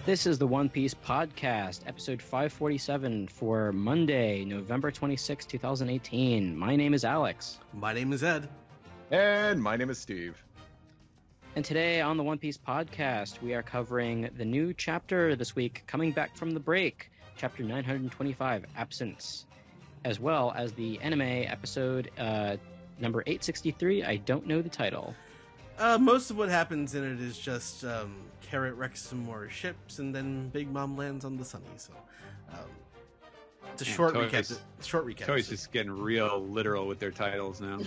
This is the One Piece Podcast, episode 547 for Monday, November 26, 2018. My name is Alex. My name is Ed. And my name is Steve. And today on the One Piece Podcast, we are covering the new chapter this week, coming back from the break, chapter 925, Absence, as well as the anime episode number 863, I don't know the title. Most of what happens in it is just Carrot wrecks some more ships, and then Big Mom lands on the Sunny. So it's a short recap. Short recap. Toei's just getting real literal with their titles now.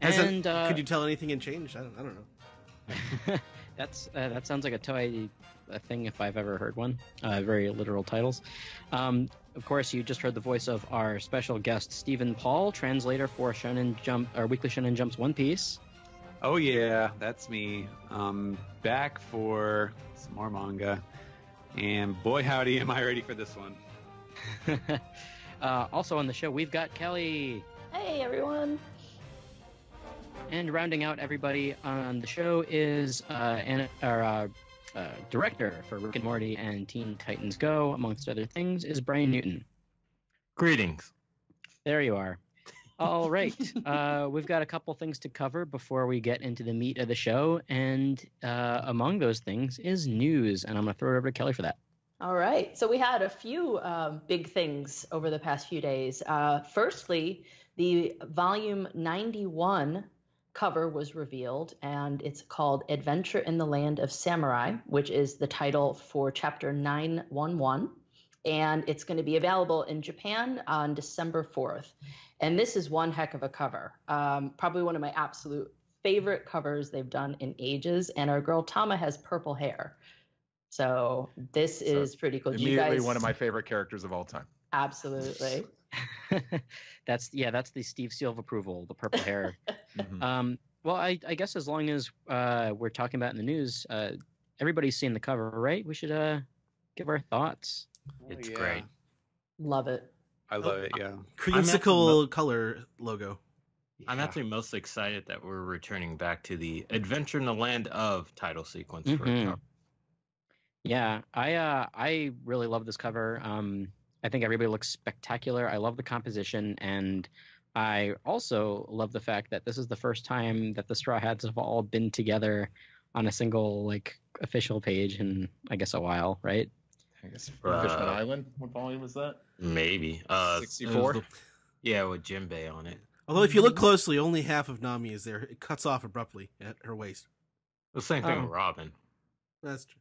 Could you tell anything had changed? I don't know. That sounds like a Toei thing if I've ever heard one. Very literal titles. Of course, you just heard the voice of our special guest, Stephen Paul, translator for Shonen Jump, or Weekly Shonen Jump's One Piece. Oh yeah, that's me. Back for some more manga, and boy howdy, am I ready for this one. Also on the show, we've got Kelly. Hey everyone. And rounding out everybody on the show is director for Rick and Morty and Teen Titans Go, amongst other things, is Brian Newton. Greetings. There you are. All right. We've got a couple things to cover before we get into the meat of the show, and among those things is news, and I'm going to throw it over to Kelly for that. All right. So we had a few big things over the past few days. Firstly, the volume 91 cover was revealed, and it's called Adventure in the Land of Samurai, which is the title for chapter 911, and it's going to be available in Japan on December 4th. And this is one heck of a cover, probably one of my absolute favorite covers they've done in ages, and our girl Tama has purple hair, so this is pretty cool. Immediately one of my favorite characters of all time. Absolutely. That's the Steve seal of approval, the purple hair. Mm-hmm. Well, I guess as long as we're talking about in the news, everybody's seen the cover, right? We should give our thoughts. It's great. Love it. I love it, yeah. Creamsicle color logo. I'm actually most excited that we're returning back to the Adventure in the Land of title sequence. For a cover. Yeah, I really love this cover. I think everybody looks spectacular. I love the composition, and I also love the fact that this is the first time that the Straw Hats have all been together on a single, official page in, I guess, a while, right? I guess Fishman Island. What volume was that? Maybe. 64? Yeah, with Jinbei on it. Although if you look closely, only half of Nami is there. It cuts off abruptly at her waist. The same thing with Robin. That's true.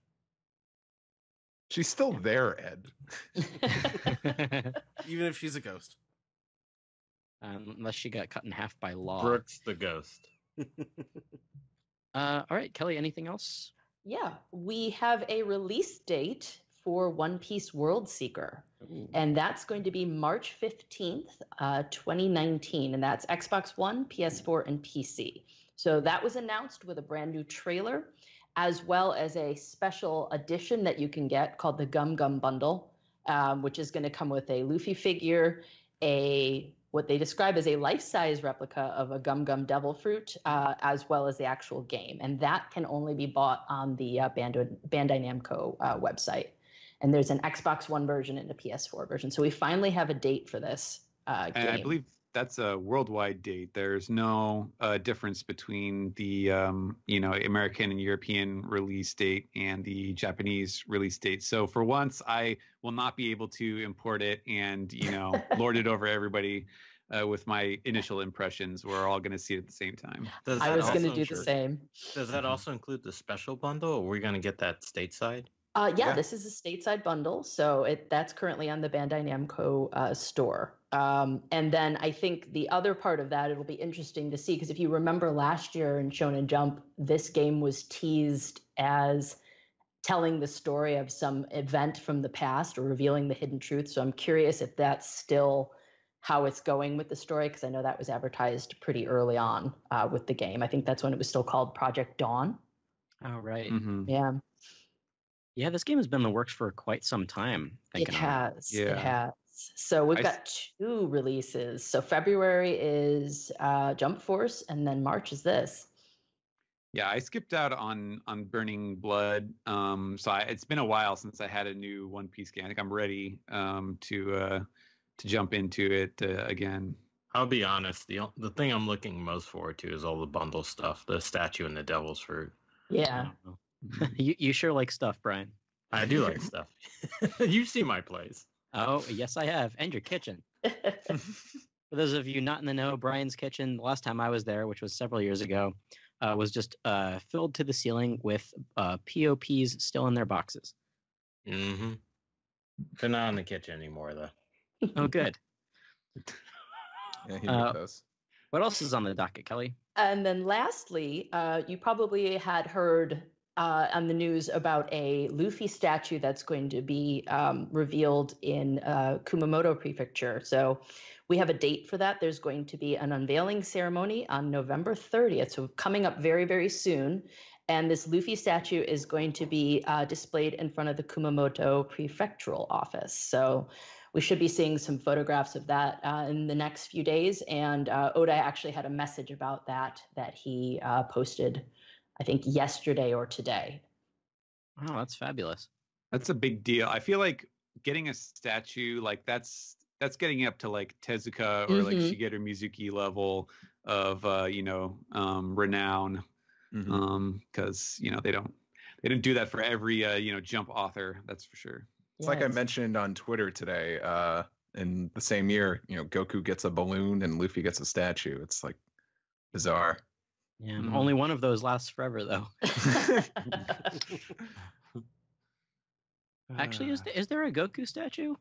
She's still there, Ed. Even if she's a ghost. Unless she got cut in half by law. Brooks the ghost. All right, Kelly, anything else? Yeah, we have a release date for One Piece World Seeker, and that's going to be March 15th, 2019, and that's Xbox One, PS4, and PC. So that was announced with a brand new trailer, as well as a special edition that you can get called the Gum Gum Bundle, which is going to come with a Luffy figure, what they describe as a life-size replica of a Gum Gum Devil Fruit, as well as the actual game. And that can only be bought on the Bandai Namco website. And there's an Xbox One version and a PS4 version. So we finally have a date for this game. And I believe that's a worldwide date. There's no difference between the American and European release date and the Japanese release date. So for once, I will not be able to import it and lord it over everybody with my initial impressions. We're all going to see it at the same time. I was going to do the same. Does that also include the special bundle, or are we going to get that stateside? Yeah, this is a stateside bundle, so that's currently on the Bandai Namco store. And then I think the other part of that, it'll be interesting to see, because if you remember last year in Shonen Jump, this game was teased as telling the story of some event from the past or revealing the hidden truth. So I'm curious if that's still how it's going with the story, because I know that was advertised pretty early on with the game. I think that's when it was still called Project Dawn. Oh, right. Mm-hmm. Yeah. Yeah, this game has been in the works for quite some time. It has. Yeah. It has. So we've got two releases. So February is Jump Force, and then March is this. Yeah, I skipped out on Burning Blood. It's been a while since I had a new One Piece game. I think I'm ready to jump into it again. I'll be honest. The thing I'm looking most forward to is all the bundle stuff, the statue and the devil's fruit. Yeah. You sure like stuff, Brian. I do like stuff. You see my place. Oh, yes, I have. And your kitchen. For those of you not in the know, Brian's kitchen, the last time I was there, which was several years ago, was just filled to the ceiling with POPs still in their boxes. Mm-hmm. They're not in the kitchen anymore, though. Oh, good. Yeah, he made those. What else is on the docket, Kelly? And then lastly, you probably had heard on the news about a Luffy statue that's going to be revealed in Kumamoto Prefecture. So we have a date for that. There's going to be an unveiling ceremony on November 30th, so coming up very, very soon. And this Luffy statue is going to be displayed in front of the Kumamoto Prefectural office. So we should be seeing some photographs of that in the next few days. And Oda actually had a message about that he posted, I think, yesterday or today. Oh, that's fabulous. That's a big deal. I feel like getting a statue like that's getting up to like Tezuka or like Shigeru Mizuki level of renown. Because they didn't do that for every Jump author, that's for sure. It's like I mentioned on Twitter today, in the same year, Goku gets a balloon and Luffy gets a statue. It's like bizarre. Yeah, only one of those lasts forever, though. Actually, is there a Goku statue?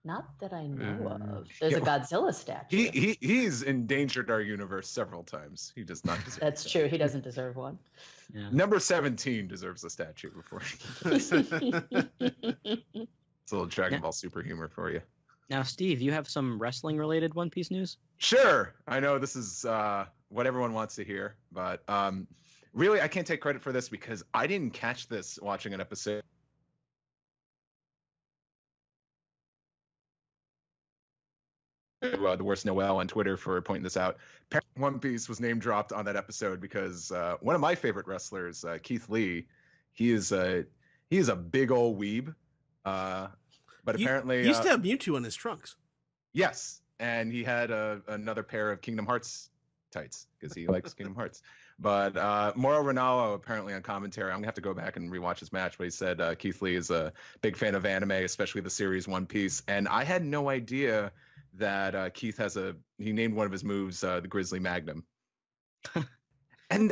Not that I know of. There's a Godzilla statue. He's endangered our universe several times. He does not deserve That's true. He doesn't deserve one. Yeah. Number 17 deserves a statue before it's a little Dragon Ball super humor for you. Now, Steve, you have some wrestling-related One Piece news? Sure. I know this is what everyone wants to hear, but really, I can't take credit for this because I didn't catch this watching an episode. The worst Noel on Twitter for pointing this out. One Piece was name dropped on that episode because one of my favorite wrestlers, Keith Lee, he is a big old weeb. But apparently he used to have Mewtwo in his trunks. Yes, and he had another pair of Kingdom Hearts tights because he likes Kingdom Hearts. But Mauro Ranallo apparently on commentary, I'm gonna have to go back and rewatch his match, but he said Keith Lee is a big fan of anime, especially the series One Piece, and I had no idea that Keith he named one of his moves the Grizzly Magnum. And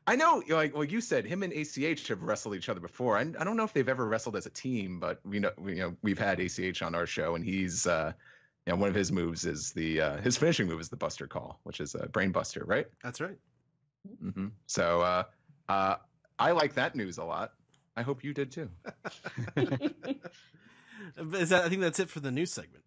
I know, like you said, him and ACH have wrestled each other before. I don't know if they've ever wrestled as a team, but we've had ACH on our show, and he's one of his moves is his finishing move is the Buster Call, which is a Brain Buster, right? That's right. Mm-hmm. So I like that news a lot. I hope you did too. I think that's it for the news segment.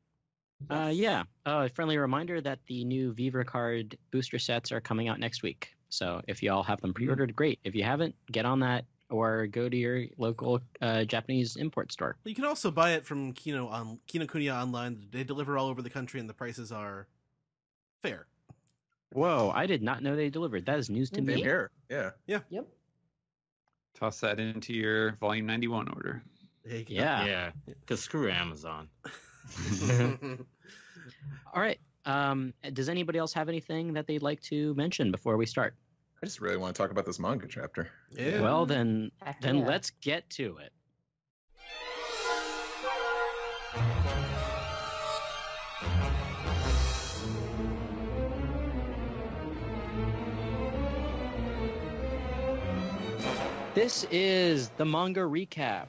Yeah. A friendly reminder that the new Viva Card booster sets are coming out next week. So if you all have them pre-ordered, great. If you haven't, get on that or go to your local Japanese import store. You can also buy it from Kinokuniya online. They deliver all over the country, and the prices are fair. Whoa! I did not know they delivered. That is news to me. Here, yeah. Yep. Toss that into your Volume 91 order. There you go. Yeah. Because screw Amazon. All right. Does anybody else have anything that they'd like to mention before we start? I just really want to talk about this manga chapter. Yeah. Well, then let's get to it. This is the manga recap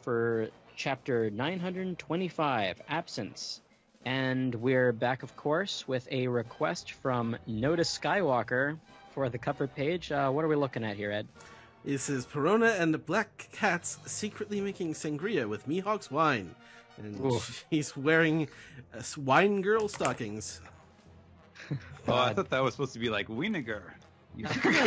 for chapter 925, Absence. And we're back, of course, with a request from Notice Skywalker for the cover page. What are we looking at here, Ed? This is Perona and the Black Cats secretly making sangria with Mihawk's wine. And he's wearing wine girl stockings. Oh, I thought that was supposed to be like vinegar. That's great.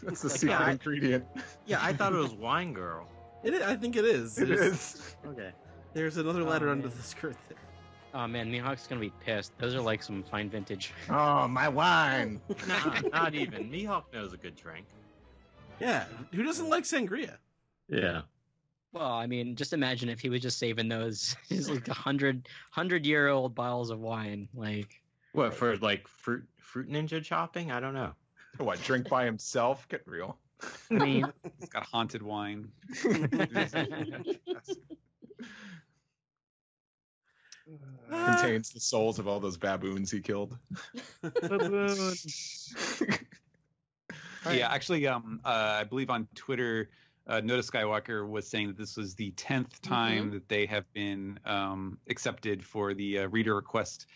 That's the secret ingredient. Yeah, I thought it was Wine Girl. I think it is. It is. Okay. There's another letter under the skirt there. Oh man, Mihawk's gonna be pissed. Those are like some fine vintage. Oh, my wine. Nah, not even. Mihawk knows a good drink. Yeah, who doesn't like sangria? Yeah. Well, I mean, just imagine if he was just saving those just like 100-year-old bottles of wine. Like, What, for like fruit ninja chopping? I don't know. What, drink by himself? Get real. I mean, It's got haunted wine. Contains the souls of all those baboons he killed. Yeah, actually, I believe on Twitter, Notice Skywalker was saying that this was the 10th time that they have been accepted for the reader request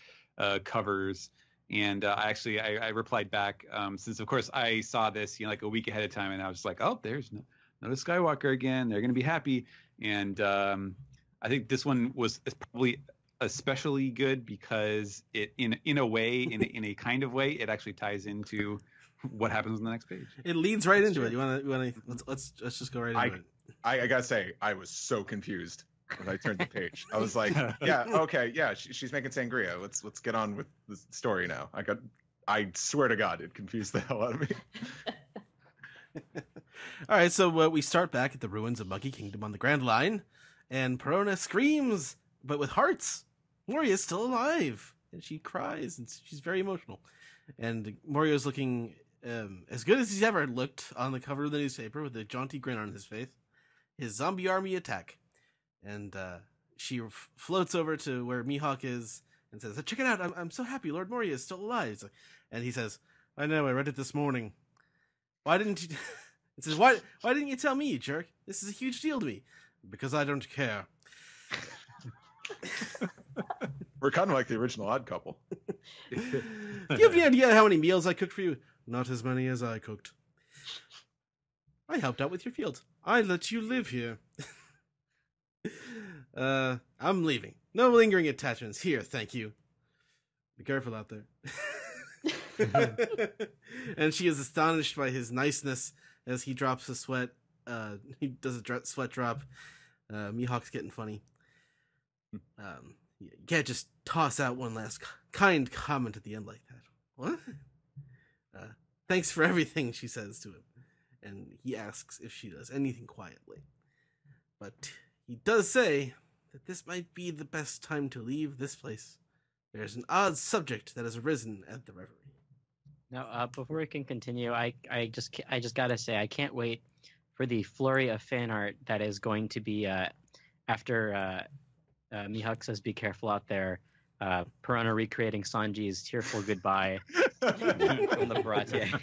covers. And I replied back, since of course I saw this like a week ahead of time, and I was like, oh, there's Notice Skywalker again. They're going to be happy. And I think this one is probably especially good because it, in a way, in a kind of way, it actually ties into what happens on the next page. It leads right into it. You want to? Let's just go right into it. I gotta say, I was so confused when I turned the page. I was like, yeah, okay, yeah, she's making sangria. Let's get on with the story now. I swear to God, it confused the hell out of me. All right, so we start back at the ruins of Monkey Kingdom on the Grand Line, and Perona screams, but with hearts. Moria's still alive, and she cries, and she's very emotional. And Morio's looking as good as he's ever looked on the cover of the newspaper with a jaunty grin on his face. His zombie army attack. And she floats over to where Mihawk is and says, check it out, I'm so happy Lord Moria is still alive. And he says, I know, I read it this morning. Why didn't you... It says, why didn't you tell me, you jerk? This is a huge deal to me. Because I don't care. We're kind of like the original Odd Couple. Do you have any idea how many meals I cooked for you? Not as many as I cooked. I helped out with your fields. I let you live here. I'm leaving. No lingering attachments. Here, thank you. Be careful out there. And she is astonished by his niceness as he drops a sweat. He does a sweat drop. Mihawk's getting funny. You can't just toss out one last kind comment at the end like that. What? Thanks for everything, she says to him. And he asks if she does anything quietly. But he does say that this might be the best time to leave this place. There's an odd subject that has arisen at the reverie. now before we can continue, I just gotta say I can't wait for the flurry of fan art that is going to be after Mihawk says "Be careful out there." Piranha recreating Sanji's tearful goodbye from the Baratie.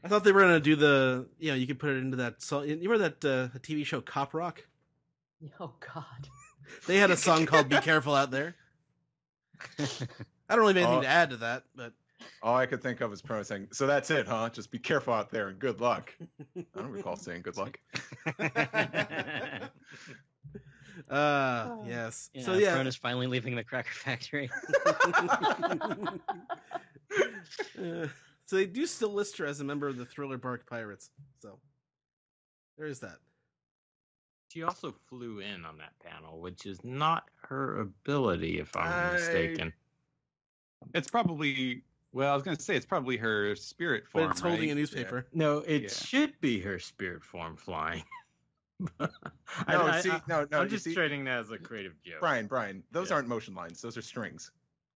I thought they were gonna do the, you could put it into that song. You remember that TV show Cop Rock? Oh God. They had a song called "Be Careful Out There." I don't really have anything to add to that, but all I could think of is Pro saying, "So that's it, huh? Just be careful out there and good luck." I don't recall saying good luck. Yes. Yeah, So yeah, Piranha's finally leaving the Cracker Factory. so they do still list her as a member of the Thriller Bark Pirates. So there is that. She also flew in on that panel, which is not her ability, if I'm mistaken. It's probably, well, I was going to say it's probably her spirit form. But it's holding right? a newspaper. No, it Yeah. should be her spirit form flying. No, I'm you just see- treating that as a creative joke. Brian, those Yeah. aren't motion lines. Those are strings.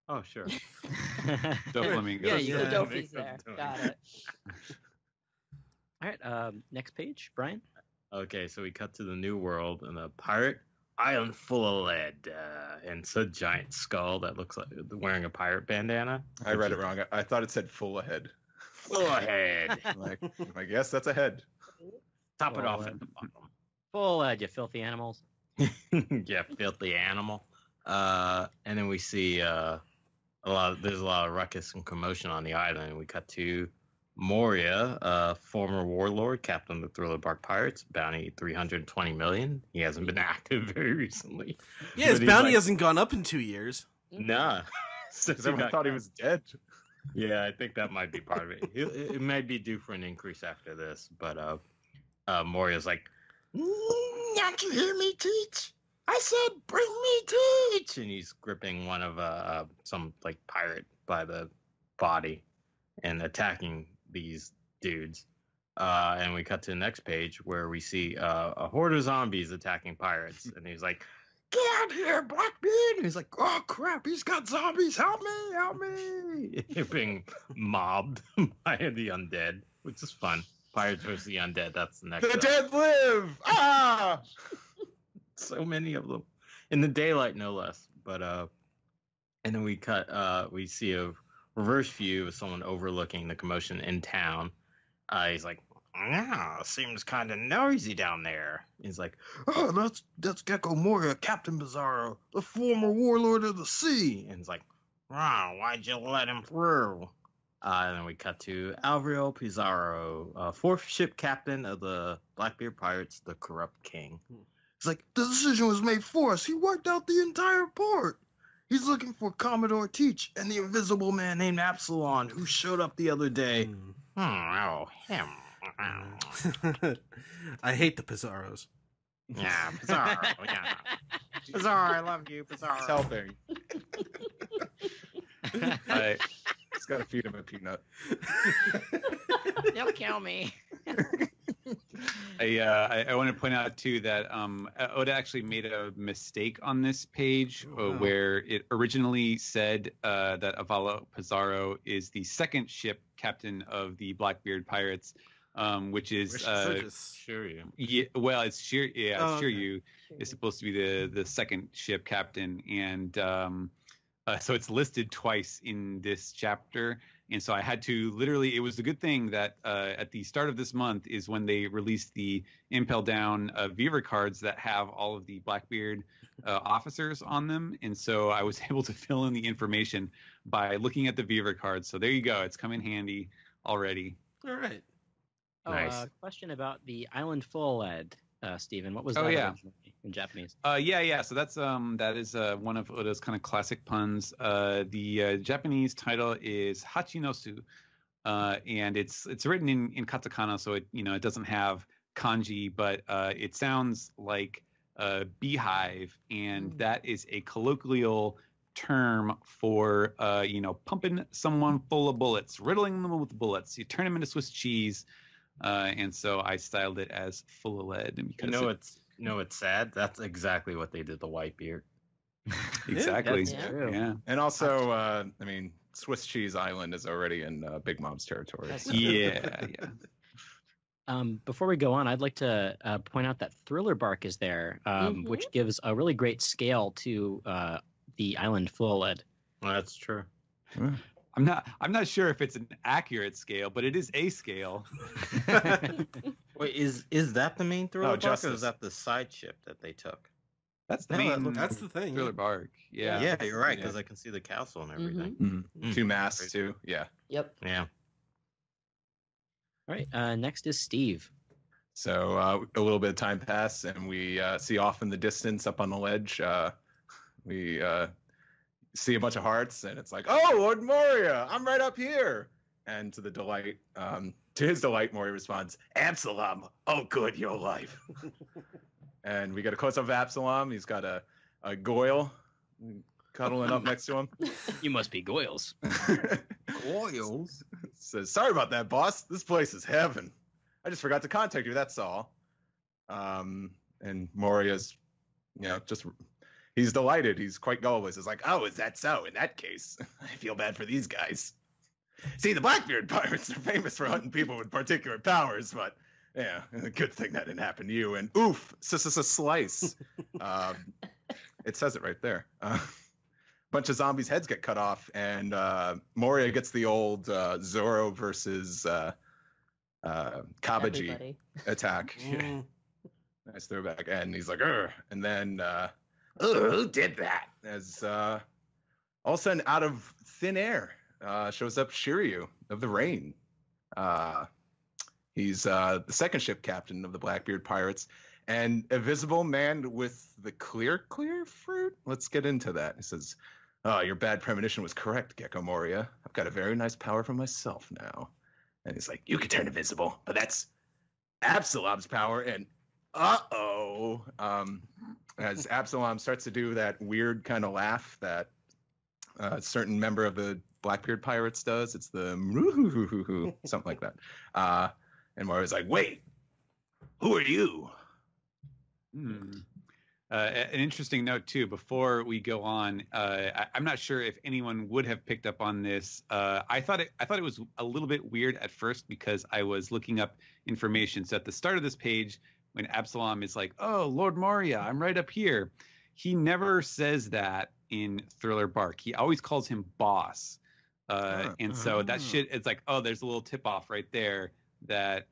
Oh, sure. Doflamingo. Yeah, you The got it. Dofi's there. Got it. All right, next page, Brian. Okay, so we cut to the new world and a pirate island full of lead, and it's a giant skull that looks like wearing a pirate bandana. I read it wrong. I thought it said full ahead. Full ahead. I guess that's a head. Top it Full off head. at the bottom. Full you filthy animals. Yeah, filthy animal. And then we see there's a lot of ruckus and commotion on the island. We cut to Moria, former warlord, captain of the Thriller Bark Pirates, bounty 320 million. He hasn't been active very recently. Yeah, his But he's bounty like, hasn't gone up in 2 years. Nah. Because everyone thought he was dead. Yeah, I think that might be part of it. It may be due for an increase after this, but Moria's like, "Don't you hear me, Teach? I said, bring me teach. And he's gripping one of some like pirate by the body and attacking these dudes. And we cut to the next page where we see a horde of zombies attacking pirates. And he's like, get out here, Blackbeard. And he's like, oh, crap, he's got zombies. Help me, help me. You're being mobbed by the undead, which is fun. Pirates versus the undead. That's the next. The dead live! Ah! So many of them. In the daylight, no less. But, and then we see a reverse view of someone overlooking the commotion in town. He's like, yeah, seems kind of noisy down there. He's like, oh, that's Gecko Moria, Captain Bizarro, the former warlord of the sea. And he's like, wow, why'd you let him through? And then we cut to Alvaro Pizarro, fourth ship captain of the Blackbeard Pirates, the Corrupt King. He's like, the decision was made for us. He wiped out the entire port. He's looking for Commodore Teach and the invisible man named Absalon who showed up the other day. Oh, him. I hate the Pizarros. Yeah, Pizarro. Yeah. Pizarro, I love you, Pizarro. He's helping. I, He's got to feed him a peanut. They'll kill me. I want to point out too that Oda actually made a mistake on this page where it originally said that Avalo Pizarro is the second ship captain of the Blackbeard Pirates, which is Shiryu. Yeah, well, it's Shiryu. Okay. Shiryu is supposed to be the second ship captain, and so it's listed twice in this chapter. And so I had to literally, it was a good thing that at the start of this month is when they released the Impel Down Viva cards that have all of the Blackbeard officers on them. And so I was able to fill in the information by looking at the Viva cards. So there you go. It's come in handy already. All right. Oh, Nice. Question about the Island Full Ed, Stephen. What was Oh, that yeah. originally in Japanese? Yeah. So that's that is one of Oda's kind of classic puns. The Japanese title is Hachinosu, and it's written in katakana, so it doesn't have kanji, but it sounds like beehive, and that is a colloquial term for pumping someone full of bullets, riddling them with bullets. You turn them into Swiss cheese. And so I styled it as full of lead. Because It's sad. That's exactly what they did to Whitebeard. exactly. That's true. Yeah. And also, Swiss Cheese Island is already in Big Mom's territory. That's Yeah. Before we go on, I'd like to point out that Thriller Bark is there, which gives a really great scale to the Island Full Ed. Well, that's true. I'm not sure if it's an accurate scale, but it is a scale. Wait, is that the main Thriller Bark, or Justice. is that the side ship that they took? That's the No, that main. looks- That's the thing. Thriller Bark. Yeah. Yeah, you're right, Yeah. because I can see the castle and everything. Two masks too. Yeah. Yep. Yeah. All right. Next is Steve. So a little bit of time passed, and we see off in the distance, up on the ledge, we see a bunch of hearts, and it's like, oh, Lord Moria, I'm right up here. And to his delight, Moria responds, Absalom, oh, good, your life. And we get a close-up of Absalom. He's got a Goyle cuddling up next to him. You must be Goyles. Oils. Says, sorry about that, boss. This place is heaven. I just forgot to contact you, that's all. And Moria's, he's delighted. He's quite gullible. He's like, oh, is that so? In that case, I feel bad for these guys. See, the Blackbeard pirates are famous for hunting people with particular powers, but yeah, a good thing that didn't happen to you. And oof, slice. It says it right there. Bunch of zombies' heads get cut off, and Moria gets the old Zoro versus Kabaji Everybody. attack. Mm. Nice throwback. And he's like, Urgh. And then, who did that? As all of a sudden, out of thin air, shows up Shiryu of the Rain. He's the second ship captain of the Blackbeard Pirates, and a visible man with the clear fruit. Let's get into that. He says, oh, your bad premonition was correct, Gecko Moria. I've got a very nice power for myself now. And he's like, you can turn invisible, but that's Absalom's power, and uh-oh. As Absalom starts to do that weird kind of laugh that a certain member of the Blackbeard Pirates does. It's the something like that. And Mario's like, wait, who are you? An interesting note too. Before we go on, I'm not sure if anyone would have picked up on this. I thought it was a little bit weird at first because I was looking up information. So at the start of this page, when Absalom is like, "Oh, Lord Moria, I'm right up here," he never says that in Thriller Bark. He always calls him boss. And so that shit, it's like, oh, there's a little tip off right there that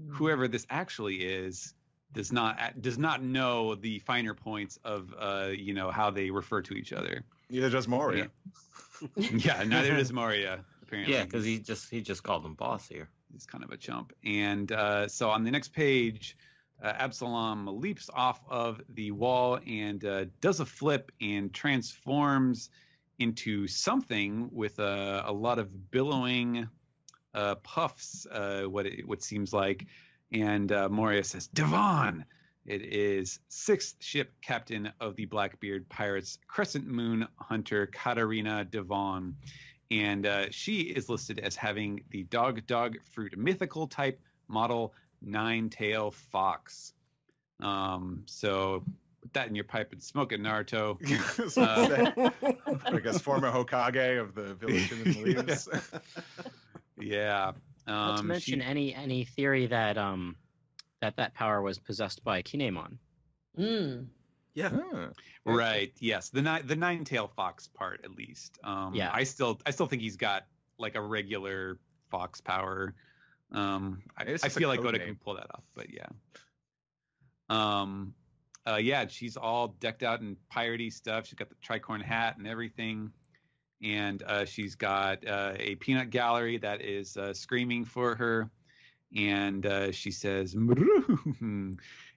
whoever this actually is does not know the finer points of how they refer to each other. Neither does Moria. Yeah, neither does Moria, apparently. Yeah, because he just called him boss here. He's kind of a chump. And so on the next page, Absalom leaps off of the wall and does a flip and transforms into something with a lot of billowing puffs, what seems like. And Moria says, Devon! It is 6th ship captain of the Blackbeard Pirates, Crescent Moon Hunter Katarina Devon. And she is listed as having the dog fruit mythical type model 9-tail fox. So put that in your pipe and smoke it, Naruto. I guess former Hokage of the village in the leaves. Yeah. Not to mention any theory that that power was possessed by Kinemon. Yeah. Right. Yes. The 9-tail fox part, at least. Yeah. I still think he's got like a regular fox power. I feel like Oda can pull that off, but yeah. Yeah, she's all decked out in piratey stuff. She's got the tricorn hat and everything. And she's got a peanut gallery that is screaming for her. And she says,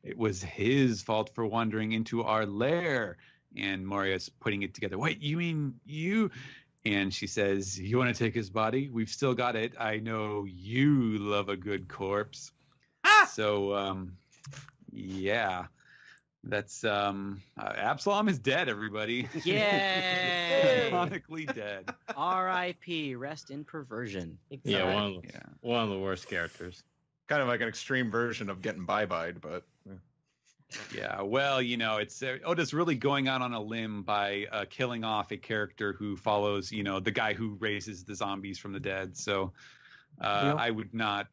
it was his fault for wandering into our lair. And Moria's putting it together. Wait, you mean you? And she says, you want to take his body? We've still got it. I know you love a good corpse. So, yeah. That's Absalom is dead, everybody. Yay! Chronically dead. R.I.P. Rest in perversion. Exactly. Yeah, one of the worst characters. Kind of like an extreme version of getting bye-byed, but Yeah, well, it's Oda's really going out on a limb by killing off a character who follows, the guy who raises the zombies from the dead. So I would not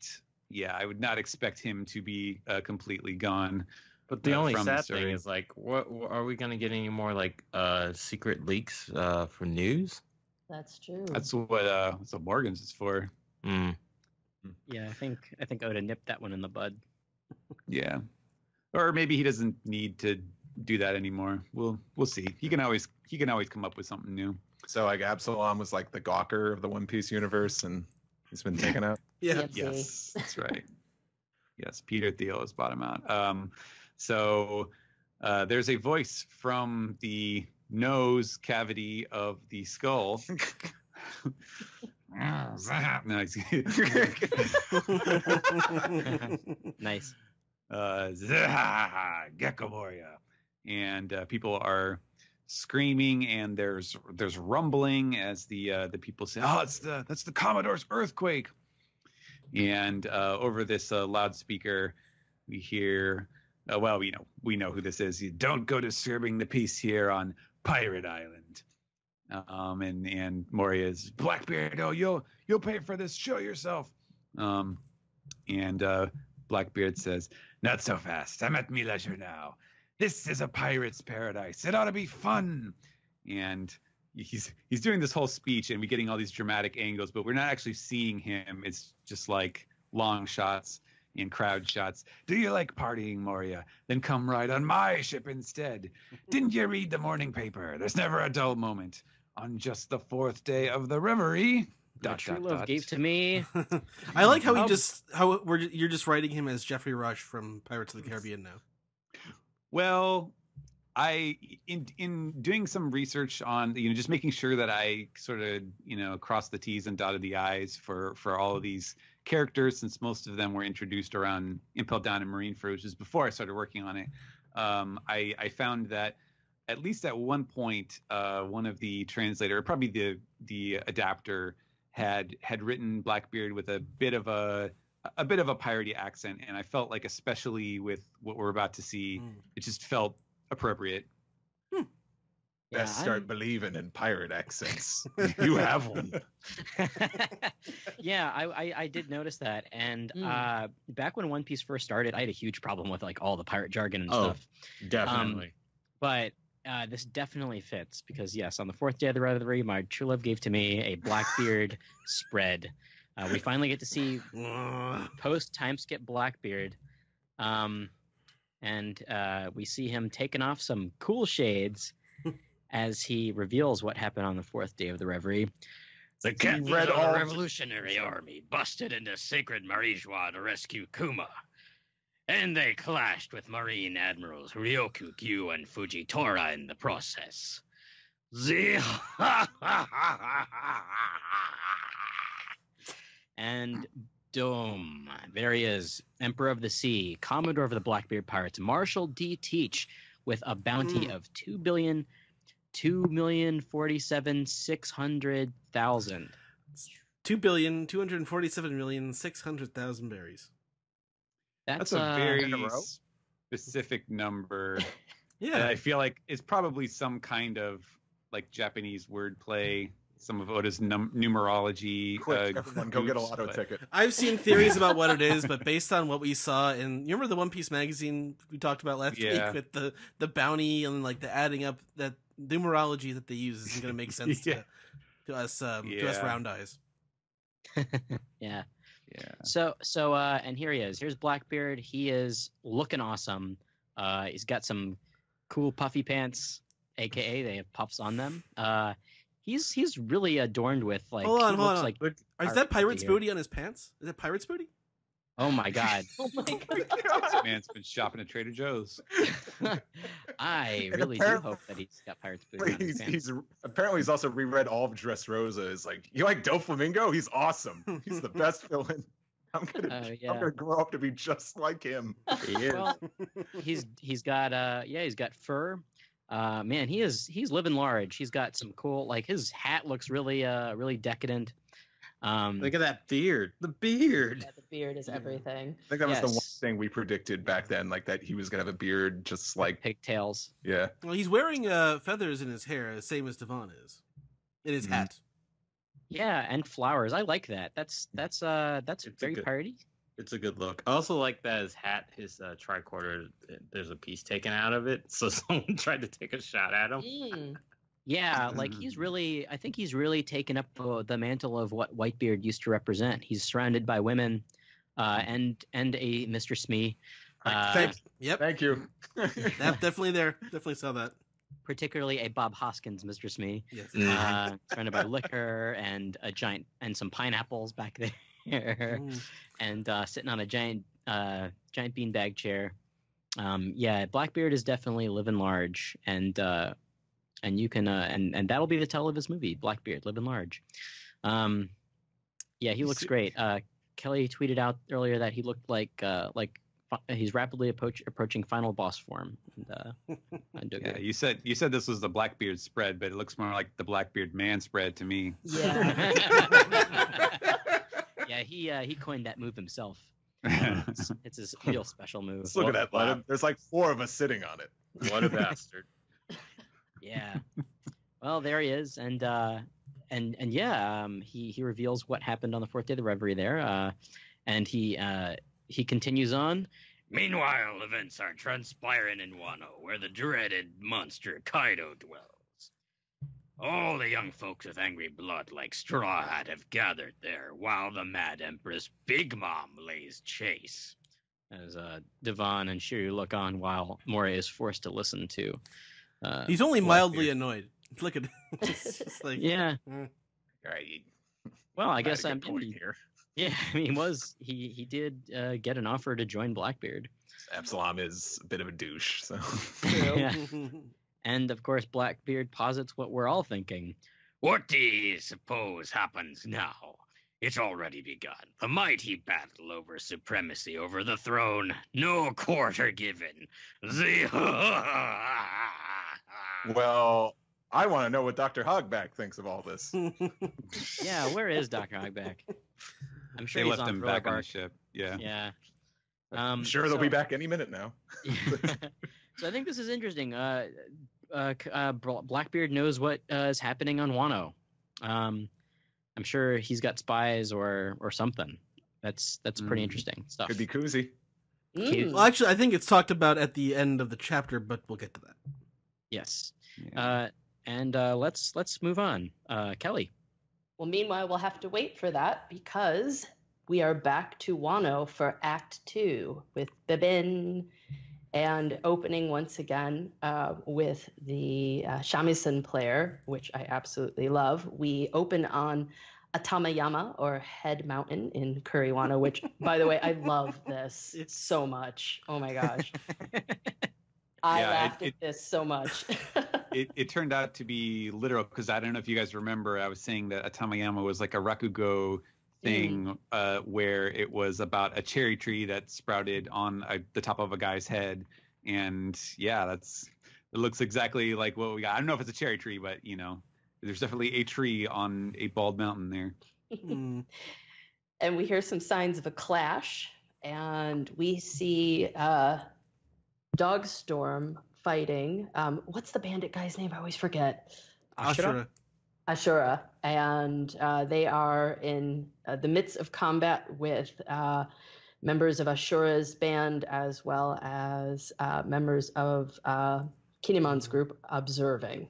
expect him to be completely gone. But the only sad thing is, like, what are we going to get any more like secret leaks for news? That's true. That's what Morgan's is for. Mm. Yeah, I think Oda nipped that one in the bud. Yeah, or maybe he doesn't need to do that anymore. We'll see. He can always come up with something new. So like Absalom was like the Gawker of the One Piece universe, and he's been taken out. Yeah. Yes, that's right. Yes, Peter Thiel has bought him out. So there's a voice from the nose cavity of the skull. Nice. Nice. Gecko Moria. And people are screaming, and there's rumbling as the people say, "Oh, that's the Commodore's earthquake." And over this loudspeaker, we hear, we know who this is. You don't go disturbing the peace here on Pirate Island. And Moria's Blackbeard. Oh, you'll pay for this. Show yourself. And Blackbeard says, "Not so fast. I'm at me leisure now. This is a pirate's paradise. It ought to be fun." And he's doing this whole speech, and we're getting all these dramatic angles, but we're not actually seeing him. It's just like long shots and crowd shots. "Do you like partying, Moria? Then come ride on my ship instead. Didn't you read the morning paper? There's never a dull moment. On just the 4th day of the reverie. True love gave to me." I like how you're just writing him as Jeffrey Rush from Pirates of the Caribbean now. Well, in doing some research on, just making sure that I sort of, crossed the T's and dotted the I's for all of these characters, since most of them were introduced around Impel Down and Marine Fur, which is before I started working on it. I found that at least at one point, one of the translator, probably the adapter, had written Blackbeard with a bit of a piratey accent, and I felt like, especially with what we're about to see, it just felt appropriate. Best start believing in pirate accents. You have one. Yeah, I did notice that, and back when One Piece first started, I had a huge problem with like all the pirate jargon and stuff. Definitely. But this definitely fits, because yes, on the fourth day of the revelry, my true love gave to me a Blackbeard spread. We finally get to see post time skip Blackbeard, and we see him taking off some cool shades as he reveals what happened on the fourth day of the reverie. The captains of the Revolutionary Army busted into sacred Marijua to rescue Kuma, and they clashed with Marine Admirals Ryoku, Gyu, and Fujitora in the process. And Doom, there he is, Emperor of the Sea, Commodore of the Blackbeard Pirates, Marshal D. Teach, with a bounty of 2,247,600,000. 2,247,600,000 berries. That's a very specific number. Yeah, I feel like it's probably some kind of like Japanese wordplay. Some of Oda's numerology. Quick, everyone, go get a lotto ticket. I've seen theories about what it is, but based on what we saw in, you remember the One Piece magazine we talked about last week with the bounty and like the adding up, that numerology that they use isn't going to make sense to us round eyes. Yeah. So and here he is. Here's Blackbeard. He is looking awesome. He's got some cool puffy pants, aka they have puffs on them. He's really adorned with like. Hold on. Like, is that pirate's booty on his pants? Is that pirate's booty? Oh my god! Oh my god! This man's been shopping at Trader Joe's. I really do hope that he's got pirate's booty on his pants. He's apparently he's also reread all of Dressrosa. Is like, you like Doflamingo? He's awesome. He's the best villain. I'm gonna grow up to be just like him. He is. Well, he's got fur. Man, he's living large. He's got some cool, like his hat looks really decadent. Look at that beard. The beard. Yeah, the beard is everything. I think that was the one thing we predicted back then, like that he was gonna have a beard, just like pigtails. Yeah. Well, he's wearing feathers in his hair, same as Devon is, in his hat. Yeah, and flowers. I like that. That's very piratey. It's a good look. I also like that his hat, his tricorder, there's a piece taken out of it, so someone tried to take a shot at him. Yeah, like I think he's really taken up the mantle of what Whitebeard used to represent. He's surrounded by women, and a Mr. Smee. Thank you. Definitely there. Definitely saw that. Particularly a Bob Hoskins Mr. Smee. Yes. Surrounded by liquor and some pineapples back there. And sitting on a giant beanbag chair. Blackbeard is definitely living large, and you can and that'll be the title of his movie, Blackbeard, Living Large. He looks great. Kelly tweeted out earlier that he looked like he's rapidly approaching final boss form. And you said this was the Blackbeard spread, but it looks more like the Blackbeard Manspread to me. Yeah. Yeah, he coined that move himself. It's his real special move. Let's look at that. Wow. There's like 4 of us sitting on it. What a bastard. Yeah. Well, there he is, and he reveals what happened on the fourth day of the reverie there, and he continues on. Meanwhile, events are transpiring in Wano, where the dreaded monster Kaido dwells. All the young folks with angry blood like Straw Hat have gathered there, while the Mad Empress Big Mom lays chase. As Devon and Shiryu look on while Moria is forced to listen to. He's only mildly annoyed. Look at it's just like, yeah. Right. Well, I guess I'm point here. Yeah, I mean, he did get an offer to join Blackbeard. Absalom is a bit of a douche. So Yeah. And of course, Blackbeard posits what we're all thinking. What do ye suppose happens now? It's already begun. The mighty battle over supremacy over the throne. No quarter given. well, I want to know what Dr. Hogback thinks of all this. Yeah, where is Dr. Hogback? I'm sure They he's left on him back on the Thriller ship. Yeah. Yeah. I'm sure they'll be back any minute now. So I think this is interesting. Blackbeard knows what is happening on Wano. I'm sure he's got spies or something. That's pretty interesting stuff. Could be koozie. Well, actually, I think it's talked about at the end of the chapter, but we'll get to that. Yes. Yeah. And let's move on. Kelly. Well, meanwhile, we'll have to wait for that because we are back to Wano for Act 2 with Bibin and opening once again with the shamisen player, which I absolutely love. We open on Atamayama, or Head Mountain in Kuriwano, which, by the way, I love this so much. Oh my gosh. I laughed at this so much. It turned out to be literal because I don't know if you guys remember, I was saying that Atamayama was like a rakugo thing where it was about a cherry tree that sprouted on the top of a guy's head. And yeah, it looks exactly like what we got. I don't know if it's a cherry tree, but there's definitely a tree on a bald mountain there. And we hear some signs of a clash, and we see Dogstorm fighting. What's the bandit guy's name? I always forget. Ashura. And they are in the midst of combat with members of Ashura's band as well as members of Kinemon's group observing.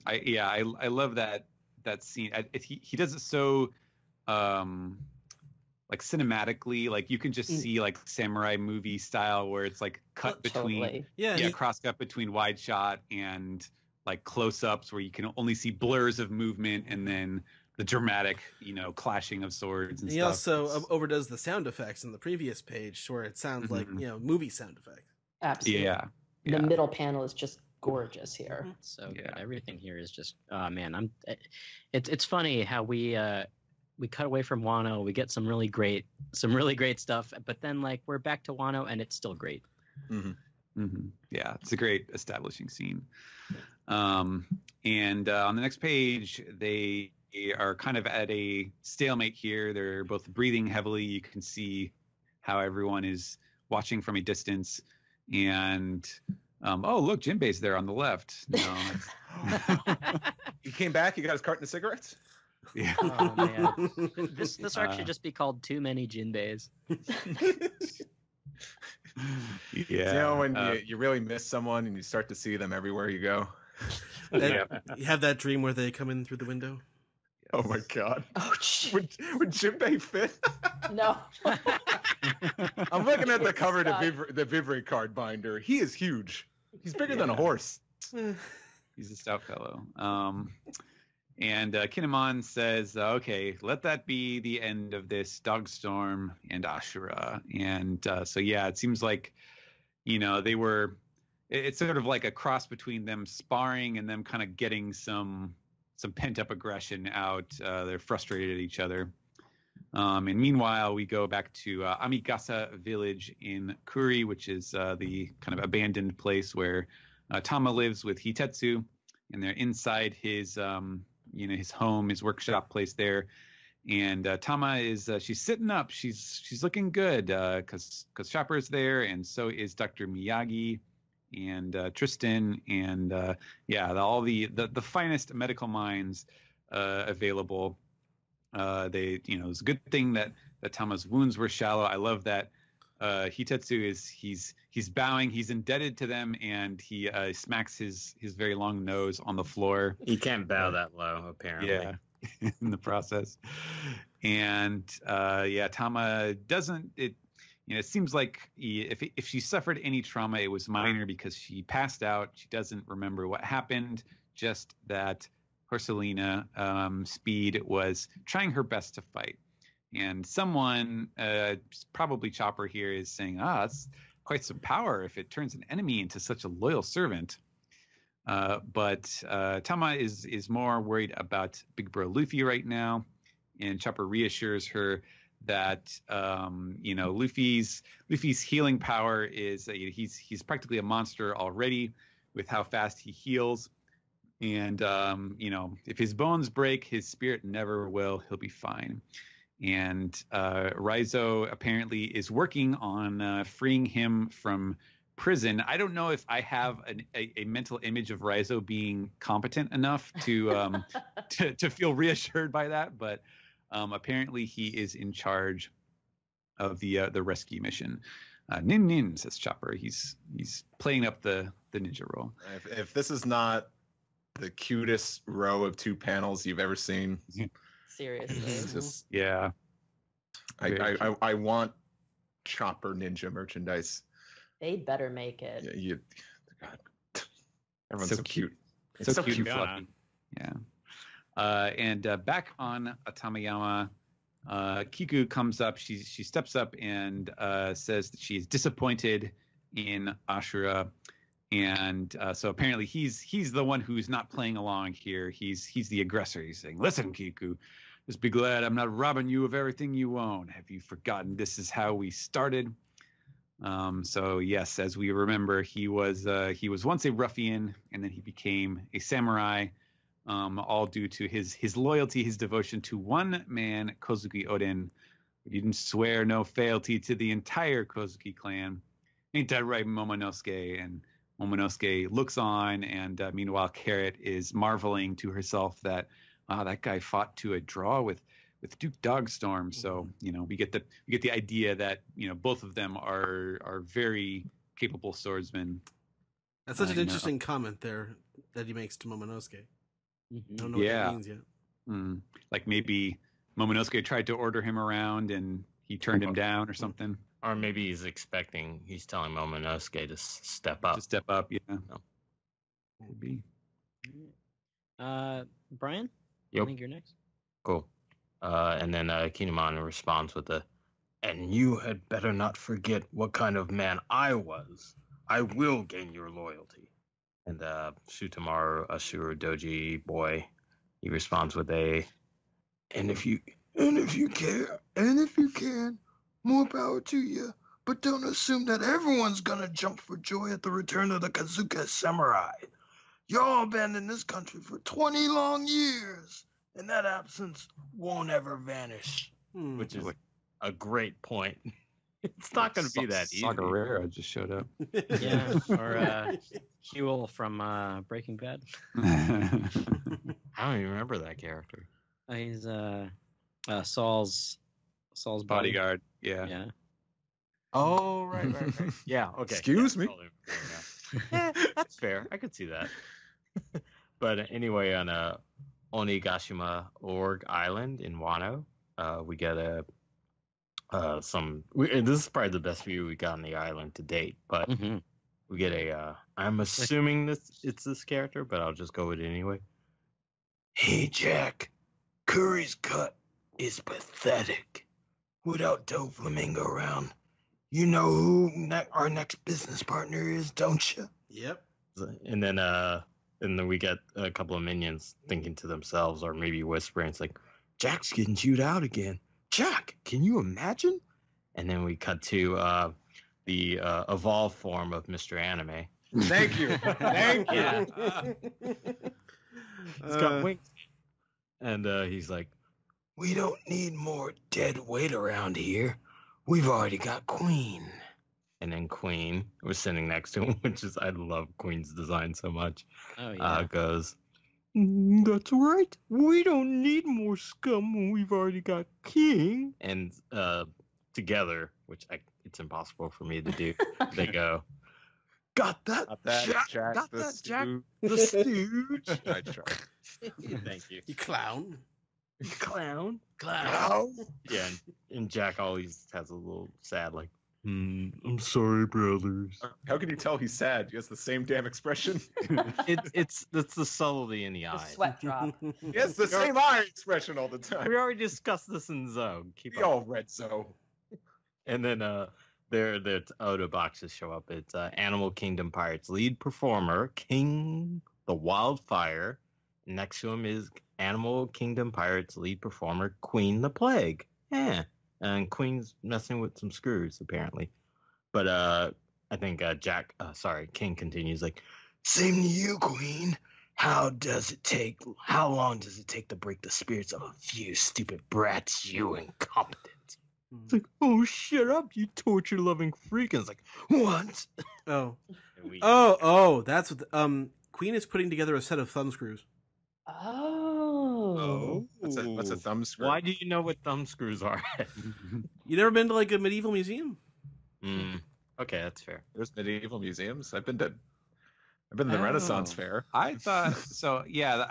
I love that scene. He does it so like cinematically, like you can just see like samurai movie style where it's like cut between cross cut between wide shot and like close-ups where you can only see blurs of movement and then the dramatic, clashing of swords and stuff. He also overdoes the sound effects in the previous page where it sounds like, movie sound effects. Absolutely. Yeah. The middle panel is just gorgeous here. So good. Everything here is just, oh man, it's funny how we cut away from Wano, we get some really great stuff, but then like we're back to Wano and it's still great. Yeah, it's a great establishing scene. And on the next page, they are kind of at a stalemate here. They're both breathing heavily. You can see how everyone is watching from a distance. And oh, look, Jinbei's there on the left. No, he came back. He got his carton of cigarettes. Yeah. Oh man, this arc should just be called Too Many Jinbeis. Yeah. When you really miss someone and you start to see them everywhere you go. You have that dream where they come in through the window. Oh my god. Oh, would Jinbei fit? No. I'm looking at the cover of the Vivre card binder. He is huge. He's bigger than a horse. He's a stout fellow. And Kinemon says, okay, let that be the end of this Dogstorm and Ashura. And so, yeah, it seems like, they were, it's sort of like a cross between them sparring and them kind of getting some pent-up aggression out. They're frustrated at each other. And meanwhile, we go back to Amigasa village in Kuri, which is the kind of abandoned place where Tama lives with Hitetsu. And they're inside his his home, his workshop place there. And Tama is she's sitting up. She's looking good because Chopper's there, and so is Dr. Miyagi and Tristan, and all the finest medical minds available. It's a good thing that Tama's wounds were shallow. I love that Hitetsu he's bowing, he's indebted to them, and he smacks his very long nose on the floor. He can't bow that low, apparently. Yeah, in the process. And Tama doesn't. It seems like if she suffered any trauma, it was minor because she passed out. She doesn't remember what happened. Just that Horselina, Speed was trying her best to fight. And someone, probably Chopper here, is saying, that's quite some power if it turns an enemy into such a loyal servant. But Tama is more worried about Big Bro Luffy right now. And Chopper reassures her that Luffy's healing power is he's practically a monster already with how fast he heals. And if his bones break, his spirit never will. He'll be fine. And Raizo apparently is working on freeing him from prison. I don't know if I have a mental image of Raizo being competent enough to to feel reassured by that, but apparently he is in charge of the rescue mission. Nin Nin, says Chopper. He's playing up the ninja role. If this is not the cutest row of 2 panels you've ever seen. Seriously. It's just, yeah. I want Chopper Ninja merchandise. They better make it. Yeah, God. Everyone's so cute. It's so cute cute. and fluffy. Yeah. And back on Atamayama, Kiku comes up. She steps up and says that she's disappointed in Ashura. And so apparently he's the one who's not playing along here. He's the aggressor. He's saying, "Listen, Kiku, just be glad I'm not robbing you of everything you own. Have you forgotten this is how we started?" So yes, as we remember, he was once a ruffian, and then he became a samurai, all due to his loyalty, his devotion to one man, Kozuki Oden. He didn't swear no fealty to the entire Kozuki clan. Ain't that right, Momonosuke? And Momonosuke looks on, and meanwhile, Carrot is marveling to herself that, wow, that guy fought to a draw with Duke Dogstorm. So we get the idea that both of them are very capable swordsmen. That's such an interesting comment there that he makes to Momonosuke. I don't know what that means yet. Like maybe Momonosuke tried to order him around and he turned him down or something. Or maybe he's telling Momonosuke to step up. To step up, yeah. No. Could be. Brian? Yep. I think you're next. Cool. And then Kinemon responds with "And you had better not forget what kind of man I was. I will gain your loyalty." And Shutamaru Ashura Doji boy, he responds with "And if you can, more power to you. But don't assume that everyone's gonna jump for joy at the return of the Kazuka Samurai. Y'all been in this country for 20 long years, and that absence won't ever vanish." Which is a great point. It's not going to be that easy. Saw Gerrera just showed up. Yeah, or Huel from Breaking Bad. I don't even remember that character. He's Saul's bodyguard. Yeah. Yeah. Oh, right. Yeah, okay. Excuse me? That's fair. I could see that. But anyway, on Onigashima Org Island in Wano, we get this is probably the best view we got on the island to date, but we get I'm assuming it's this character, but I'll just go with it anyway. "Hey, Jack, Curry's cut is pathetic. Without Doflamingo around, you know who our next business partner is, don't you?" Yep. And then we get a couple of minions thinking to themselves, or maybe whispering, it's like, "Jack's getting chewed out again. Jack, can you imagine?" And then we cut to the evolved form of Mr. Anime. Thank you. Thank you. He's got wings. And he's like, "We don't need more dead weight around here. We've already got Queen." And then Queen was sitting next to him, which is, I love Queen's design so much. Oh, yeah. Goes, "That's right. We don't need more scum when we've already got King." And together, which it's impossible for me to do, they go, "Got that, Jack? Got that, Jack? The Stooge." I try. Thank you. You clown. Clown. Yeah, and Jack always has a little sad, like, I'm sorry, brothers. How can you tell he's sad? He has the same damn expression. It's the subtlety in the The eyes. sweat drop. He has the same eye expression all the time. We already discussed this in Zone. Keep We up. all read so. And then their Oda boxes show up. It's Animal Kingdom Pirates lead performer King the Wildfire. Next to him is Animal Kingdom Pirates lead performer Queen the Plague. Yeah, and Queen's messing with some screws apparently. But I think King continues like, same to you, Queen. How long does it take to break the spirits of a few stupid brats, you incompetent? It's like, oh, shut up, you torture-loving freak. And it's like, what? That's what Queen is putting together a set of thumb screws. Oh. What's a thumb screw? Why do you know what thumb screws are? You never been to like a medieval museum? Okay, that's fair. There's medieval museums. I've been to the Renaissance Fair. I thought so. Yeah,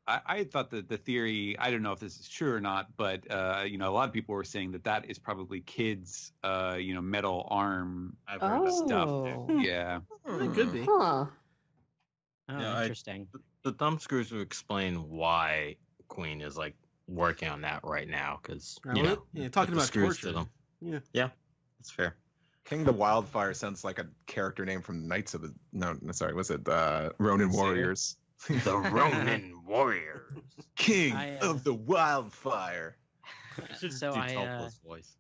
I thought that the theory. I don't know if this is true or not, but a lot of people were saying that is probably kids, metal arm I've heard that. stuff. Yeah, It could be. Huh. Oh, Yeah, interesting. The thumb screws would explain why Queen is like working on that right now, because Talking the about screws torture. to them. Yeah. That's fair. King the Wildfire sounds like a character name from Knights of the was it Ronin Warriors? The Ronin Warriors. King of the Wildfire. So Do I, Tulpa's voice.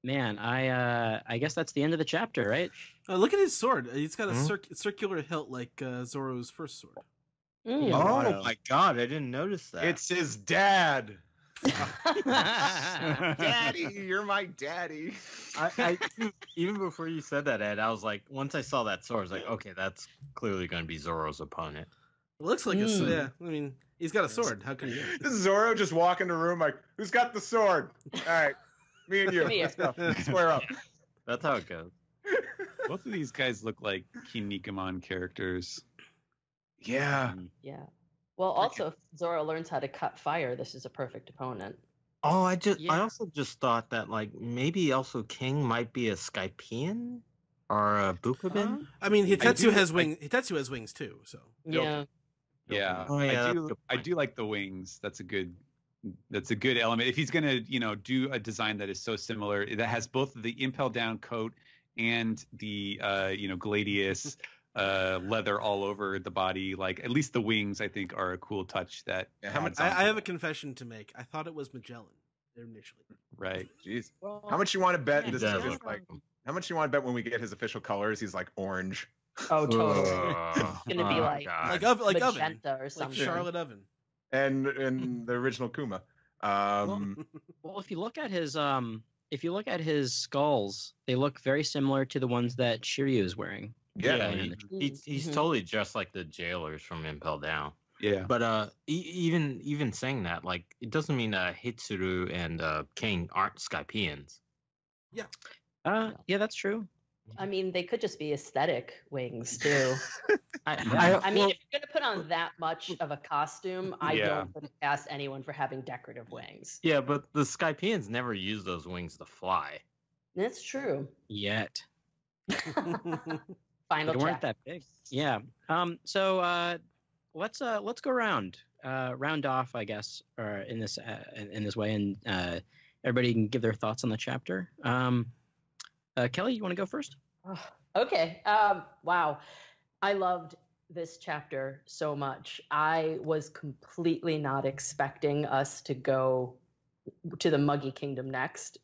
Man, I guess that's the end of the chapter, right? Look at his sword. It's got a circular hilt like Zoro's first sword. Mm. Oh my god, I didn't notice that. It's his dad. Daddy, you're my daddy. I even before you said that, Ed, I was like, once I saw that sword, I was like, okay, that's clearly going to be Zoro's opponent. It looks like a sword. Yeah, I mean, he's got a sword. How can he? This is Zoro just walk in the room like, who's got the sword? All right, me and you. Come here. Let's go. Square up. That's how it goes. both of these guys look like Kinnikuman characters. Yeah. Yeah. Well, also, if Zoro learns how to cut fire, this is a perfect opponent. Oh, I also just thought that like maybe also King might be a Skypean or a Bukabin. I mean, Hitetsu has wings. Hitetsu has wings too. So Yeah. Yeah, Oh, yeah, I do like the wings. That's a good element. If he's gonna, do a design that is so similar, that has both the impel down coat and the, gladius leather all over the body. Like at least the wings, I think, are a cool touch. That How much? I have a confession to make. I thought it was Magellan initially. right. Jeez. How much you want to bet? He This does is look like. How much you want to bet when we get his official colors? He's like orange. Oh, totally. It's gonna be like Oven, magenta or like something. Charlotte Oven. And the original Kuma. Well, if you look at his skulls, they look very similar to the ones that Shiryu is wearing. Yeah. He's Mhm. totally just like the jailers from Impel Down. Yeah. But even saying that, like, it doesn't mean Hitsuru and King aren't Skypeans. Yeah, that's true. I mean, they could just be aesthetic wings too. I mean, well, if you're gonna put on that much of a costume, I Yeah. don't put it past anyone for having decorative wings. yeah, but the Skypeans never use those wings to fly. That's true. Yet Final they weren't check. that big. Yeah. So let's go round off, I guess, or in this way, and everybody can give their thoughts on the chapter. Kelly, you want to go first? Okay. Wow. I loved this chapter so much. I was completely not expecting us to go to the Muggy Kingdom next.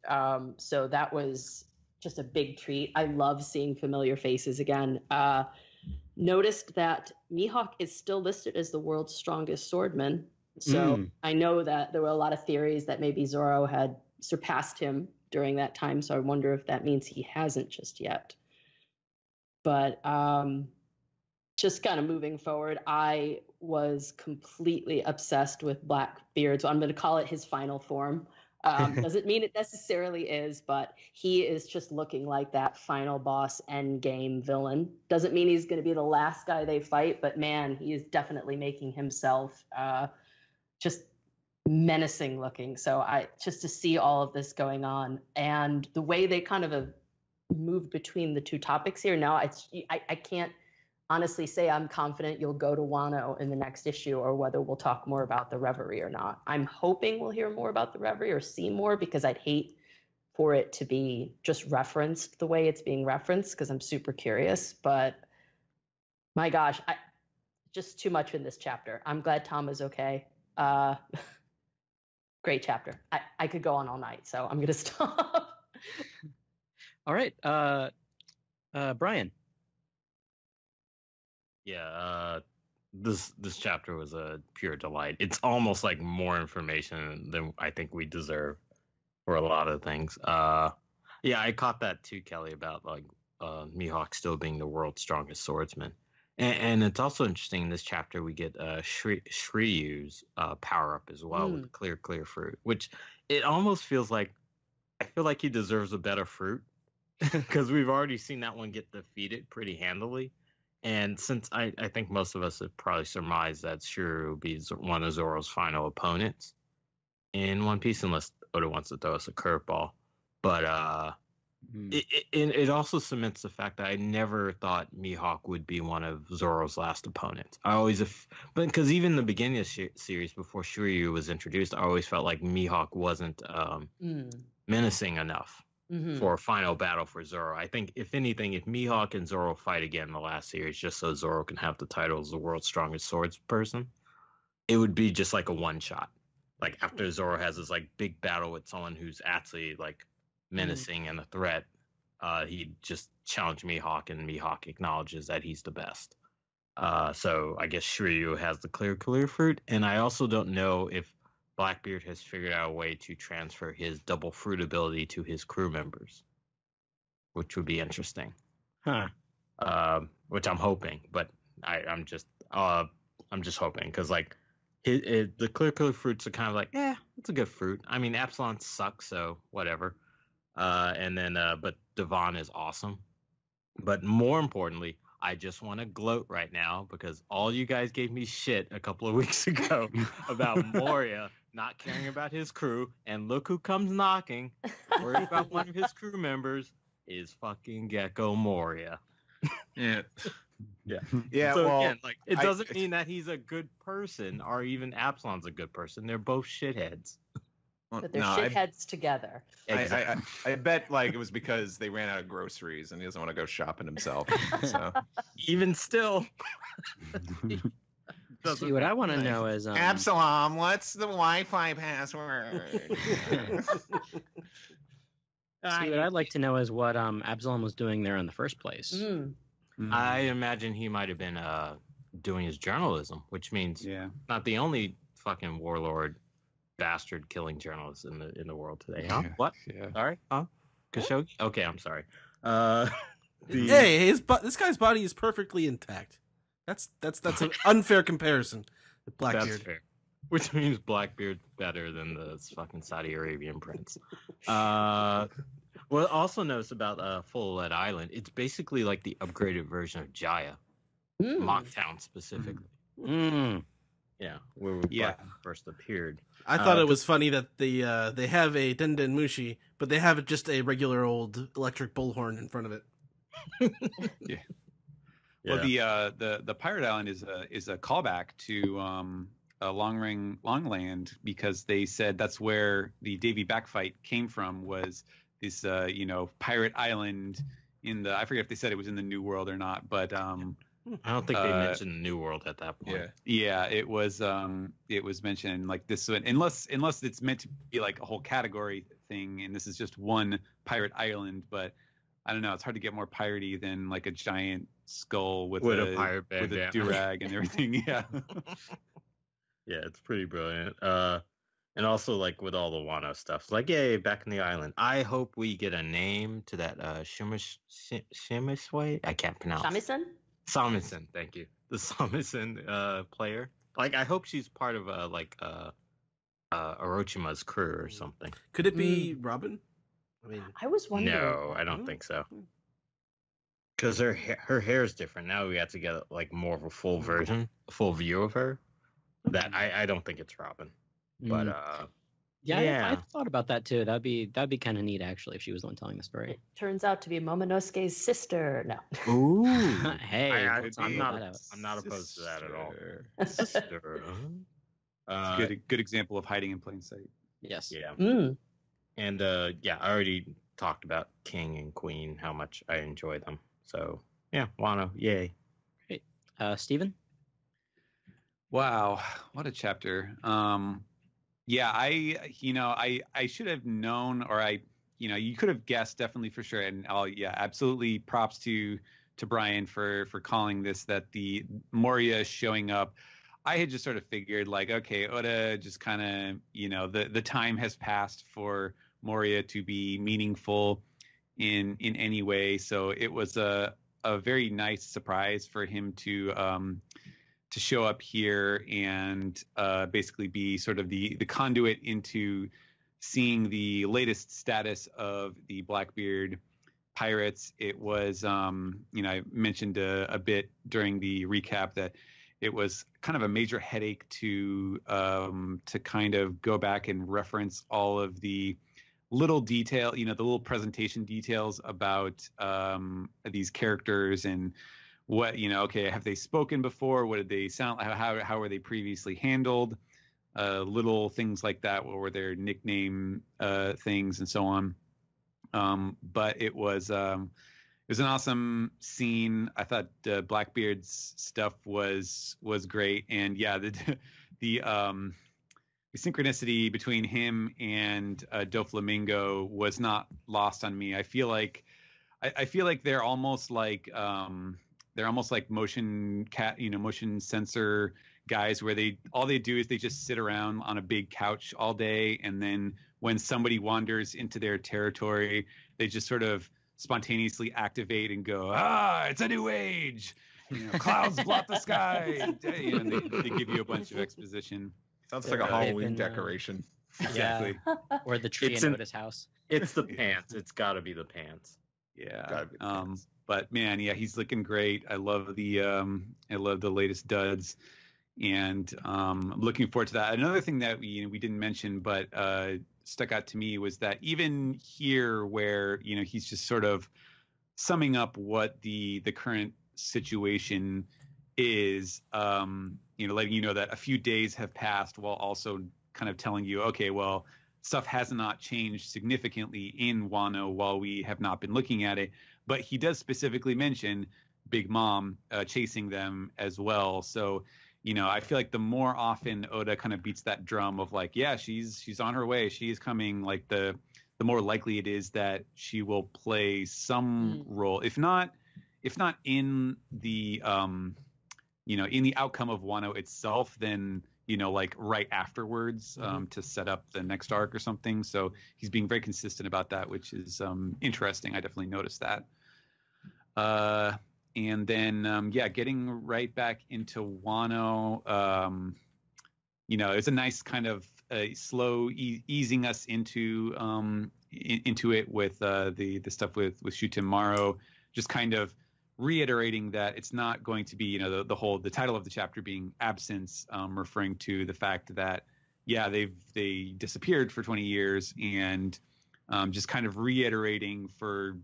So that was just a big treat. I love seeing familiar faces again. Noticed that Mihawk is still listed as the world's strongest swordman. So I know that there were a lot of theories that maybe Zoro had surpassed him during that time. So I wonder if that means he hasn't just yet. But just kind of moving forward, I was completely obsessed with Blackbeard. So I'm going to call it his final form. Doesn't mean it necessarily is, but he is just looking like that final boss end game villain. Doesn't mean he's going to be the last guy they fight, but man, he is definitely making himself just menacing looking. So I just to see all of this going on and the way they kind of have moved between the two topics here. Now I can't honestly say I'm confident you'll go to Wano in the next issue or whether we'll talk more about the Reverie or not. I'm hoping we'll hear more about the Reverie or see more because I'd hate for it to be just referenced the way it's being referenced because I'm super curious. But my gosh, just too much in this chapter. I'm glad Tom is okay. Great chapter. I could go on all night, so I'm gonna stop. All right, Brian. Yeah, this chapter was a pure delight. It's almost like more information than I think we deserve for a lot of things. Yeah, I caught that too, Kelly, about like Mihawk still being the world's strongest swordsman. And it's also interesting in this chapter we get Shriryu's power up as well with clear fruit, which it almost feels like I feel like he deserves a better fruit because we've already seen that one get defeated pretty handily. And since I think most of us have probably surmised that Shiryu will be one of Zoro's final opponents in One Piece, unless Oda wants to throw us a curveball. But it also cements the fact that I never thought Mihawk would be one of Zoro's last opponents. I always, because even the beginning of the series before Shiryu was introduced, I always felt like Mihawk wasn't menacing enough for a final battle for Zoro. I think if anything, if Mihawk and Zoro fight again in the last series, just so Zoro can have the title as the world's strongest swords person, it would be just like a one shot. Like after Zoro has this like big battle with someone who's actually like menacing and a threat, he just challenged Mihawk, and Mihawk acknowledges that he's the best. So I guess Shiryu has the clear fruit, and I also don't know if Blackbeard has figured out a way to transfer his double fruit ability to his crew members, which would be interesting. Which I'm hoping, but I'm just hoping because like the clear fruits are kind of like, it's a good fruit. I mean, Epsilon sucks, so whatever. And then, but Devon is awesome. But more importantly, I just want to gloat right now because all you guys gave me shit a couple of weeks ago about Moria not caring about his crew, and look who comes knocking, worried about one of his crew members, is fucking Gecko Moria. Yeah. Yeah. So again, like it doesn't mean that he's a good person or even Absalon's a good person. They're both shitheads. But they're shitheads together. Exactly. I bet like it was because they ran out of groceries and he doesn't want to go shopping himself. So even still. See, what I want to know is Absalom, what's the Wi-Fi password? See, what I'd like to know is what Absalom was doing there in the first place. I imagine he might have been doing his journalism, which means not the only fucking warlord bastard killing journalists in the world today. Huh? What? Yeah. Sorry? Huh? Khashoggi? Okay, I'm sorry. Hey, this guy's body is perfectly intact. That's an unfair comparison with Blackbeard. That's fair. Which means Blackbeard's better than the fucking Saudi Arabian prince. What I also notice about Full Lead Island, it's basically like the upgraded version of Jaya. Mocktown specifically. Yeah, where Black first appeared. I thought it was funny that they have a Denden Mushi, but they have just a regular old electric bullhorn in front of it. Yeah. Well, the Pirate Island is a callback to Longland because they said that's where the Davy Backfight came from, was this pirate island in the, I forget if they said it was in the New World or not, but I don't think they mentioned the New World at that point. Yeah, it was mentioned like this, unless it's meant to be like a whole category thing, and this is just one pirate island. But I don't know, it's hard to get more piratey than like a giant skull with a pirate bag, with a do-rag and everything. Yeah. Yeah, it's pretty brilliant. And also like with all the Wano stuff, like back in the island. I hope we get a name to that Shimisway. I can't pronounce. Samisen, thank you. The Samisen player. Like I hope she's part of Orochima's crew or something. Could it be Robin? I mean, I was wondering. No, I don't think so. Because her hair is different now. We have to get like more of a full version, a full view of her. That I don't think it's Robin. But I thought about that too. That'd be kind of neat actually if she was the one telling the story. It turns out to be Momonosuke's sister. No. Ooh. Hey, I'm not opposed to that at all. Sister. It's a good example of hiding in plain sight. Yes. Yeah. Mm. And I already talked about King and Queen, how much I enjoy them. So yeah, Wano, yay. Great. Steven? Wow, what a chapter. Yeah, I should have known, or you could have guessed definitely for sure. And absolutely props to Brian for calling this, that the Moria showing up. I had just sort of figured like, okay, Oda just kind of, the time has passed for Moria to be meaningful in any way. So it was a very nice surprise for him to show up here and basically be sort of the conduit into seeing the latest status of the Blackbeard pirates. It was, I mentioned a bit during the recap that it was kind of a major headache to kind of go back and reference all of the little detail, the little presentation details about these characters and what, okay, have they spoken before? What did they sound like? How were they previously handled? Little things like that. What were their nickname things and so on? But it was an awesome scene. I thought Blackbeard's stuff was great, and yeah, the synchronicity between him and Doflamingo was not lost on me. I feel like they're almost like motion sensor guys, where all they do is they just sit around on a big couch all day, and then when somebody wanders into their territory, they just sort of spontaneously activate and go, it's a new age, clouds blot the sky, and they give you a bunch of exposition. Sounds like a Halloween decoration. Exactly. Or the tree in Oda's house. It's the pants. It's got to be the pants. Yeah. But man, yeah, he's looking great. I love the latest duds, and I'm looking forward to that. Another thing that we didn't mention, but stuck out to me, was that even here, where he's just sort of summing up what the current situation is, letting you know that a few days have passed, while also kind of telling you, okay, well, stuff has not changed significantly in Wano while we have not been looking at it. But he does specifically mention Big Mom chasing them as well. So, I feel like the more often Oda kind of beats that drum of like, yeah, she's on her way, she is coming, like the more likely it is that she will play some role, if not in the in the outcome of Wano itself, then like right afterwards, to set up the next arc or something. So he's being very consistent about that, which is interesting. I definitely noticed that. And then getting right back into Wano, it's a nice kind of slow easing us into it with the stuff with Shutenmaru, just kind of reiterating that it's not going to be, the title of the chapter being Absence, referring to the fact that, they disappeared for 20 years, and just kind of reiterating for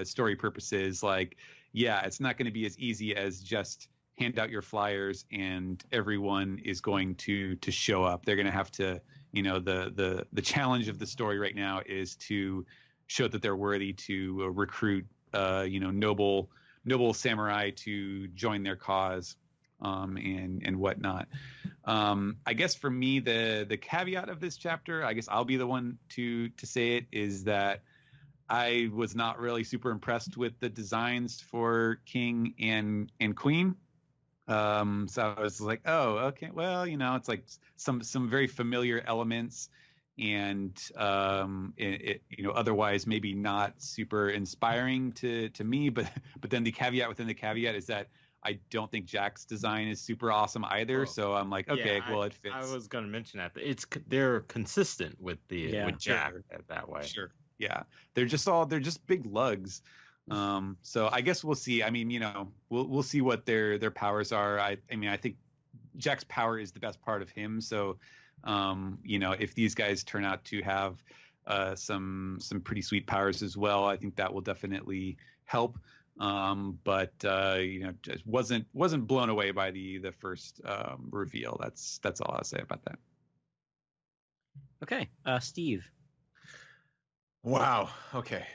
story purposes, like, it's not going to be as easy as just hand out your flyers and everyone is going to show up. They're going to have to, the challenge of the story right now is to show that they're worthy to recruit, noble samurai to join their cause, and whatnot. I guess for me, the caveat of this chapter, I guess I'll be the one to say it, is that I was not really super impressed with the designs for King and Queen. So I was like, oh, okay, well, it's like some very familiar elements, and otherwise maybe not super inspiring to me. But then the caveat within the caveat is that I don't think Jack's design is super awesome either. So I'm like, okay, it fits. I was going to mention that they're consistent with with Jack that way. Sure. Yeah, they're just big lugs. So I guess we'll see. I mean, we'll see what their powers are. I mean, I think Jack's power is the best part of him. So If these guys turn out to have some pretty sweet powers as well, I think that will definitely help. Just wasn't blown away by the first reveal. That's all I'll say about that. Okay, Steve. Wow. Okay.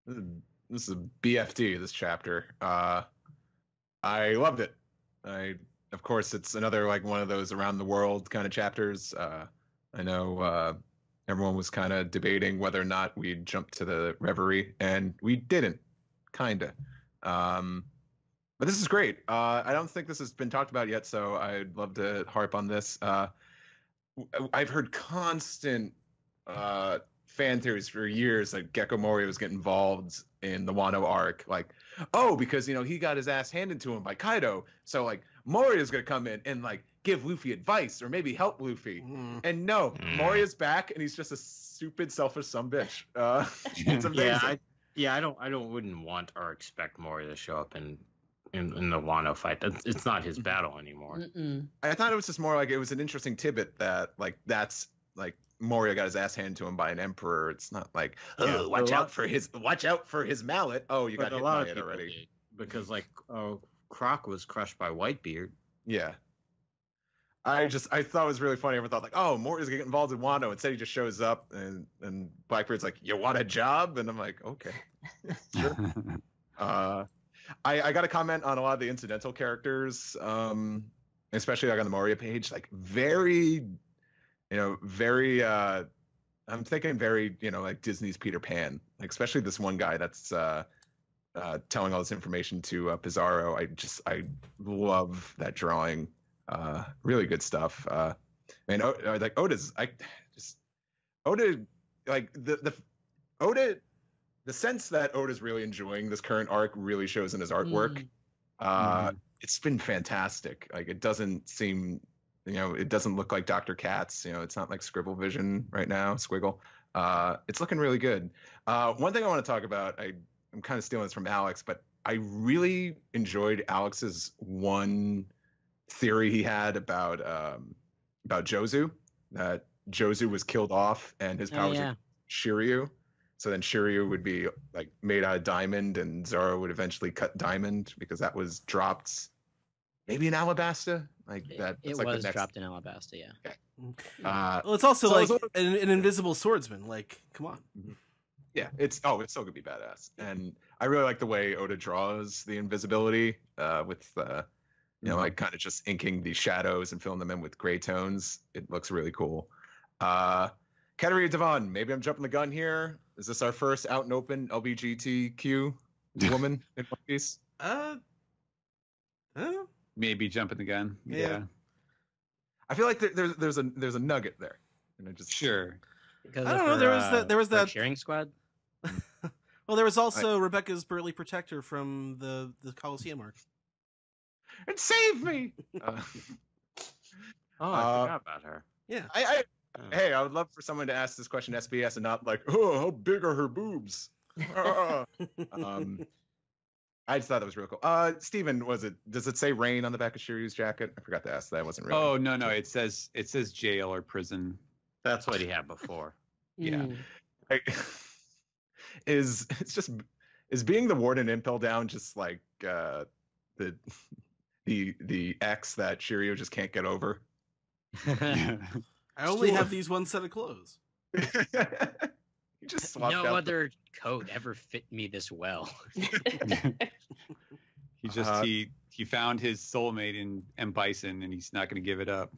This is a BFD, this chapter. I loved it. Of course, it's another like one of those around the world kind of chapters. I know everyone was kind of debating whether or not we'd jump to the Reverie, and we didn't, kind of. But this is great. I don't think this has been talked about yet, so I'd love to harp on this. I've heard constant fan theories for years that Gecko Moria was getting involved in the Wano arc. Like, because, he got his ass handed to him by Kaido. So, like, Moria's going to come in and, like, give Luffy advice or maybe help Luffy. And no, Moria's back and he's just a stupid, selfish sumbitch. It's amazing. I wouldn't want or expect Moria to show up in the Wano fight. It's not his battle anymore. I thought it was just more like it was an interesting tidbit that like that's like Moria got his ass handed to him by an emperor. It's not like watch out for his mallet. Oh, you got hit by it already. Because like Croc was crushed by Whitebeard. Yeah. I thought it was really funny. I thought like, Moria's gonna get involved in Wano. Instead he just shows up and Blackbeard's like, you want a job? And I'm like, okay. Sure. I got to comment on a lot of the incidental characters, especially like on the Moria page, like very, I'm thinking very, like Disney's Peter Pan, like especially this one guy that's telling all this information to Pizarro. I love that drawing. Really good stuff. Like Oda's, Oda, like Oda. The sense that Oda's really enjoying this current arc really shows in his artwork. It's been fantastic. Like it doesn't seem, it doesn't look like Dr. Katz. It's not like Scribble Vision right now, Squiggle. It's looking really good. One thing I want to talk about, I'm kind of stealing this from Alex, but I really enjoyed Alex's one theory he had about Jozu, that Jozu was killed off and his powers are Shiryu. So then Shiryu would be like made out of diamond, and Zoro would eventually cut diamond because that was dropped, maybe in Alabasta. Like that. It like was the next... dropped in Alabasta, yeah. Okay. Well, it's also like an invisible swordsman. Like, come on. Yeah, it's still gonna be badass, and I really like the way Oda draws the invisibility with like kind of just inking the shadows and filling them in with gray tones. It looks really cool. Katerina Devon, maybe I'm jumping the gun here. Is this our first out and open LGBTQ woman in One Piece? Maybe jumping the gun. Yeah. I feel like there's a nugget there. And sure. Because I don't know. There was that cheering squad. Well, there was also Rebecca's burly protector from the Coliseum arc. And save me! I forgot about her. Yeah. Hey, I would love for someone to ask this question to SBS and not like, how big are her boobs? I just thought that was real cool. Steven, does it say rain on the back of Shiryu's jacket? I forgot to ask that. I wasn't really. Oh, no. It says jail or prison. That's what he had before. Yeah. Is being the warden Impel Down just like the X that Shiryu just can't get over? I only have these one set of clothes. You just swapped no out other coat ever fit me this well. He found his soulmate in M. Bison, and he's not going to give it up.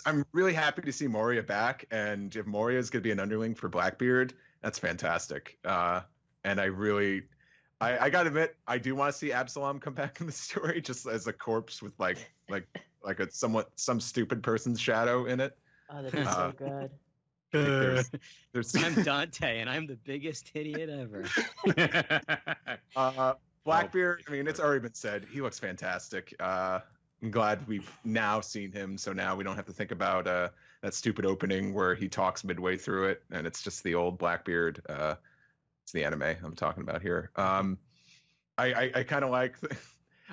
I'm really happy to see Moria back, and if Moria is going to be an underling for Blackbeard, that's fantastic. And I gotta admit, I do want to see Absalom come back in the story, just as a corpse with like some stupid person's shadow in it. Oh, that'd be so good. I'm Dante, and I'm the biggest idiot ever. Blackbeard, I mean, it's already been said. He looks fantastic. I'm glad we've now seen him, so now we don't have to think about that stupid opening where he talks midway through it, and it's just the old Blackbeard. It's the anime I'm talking about here. I kind of like.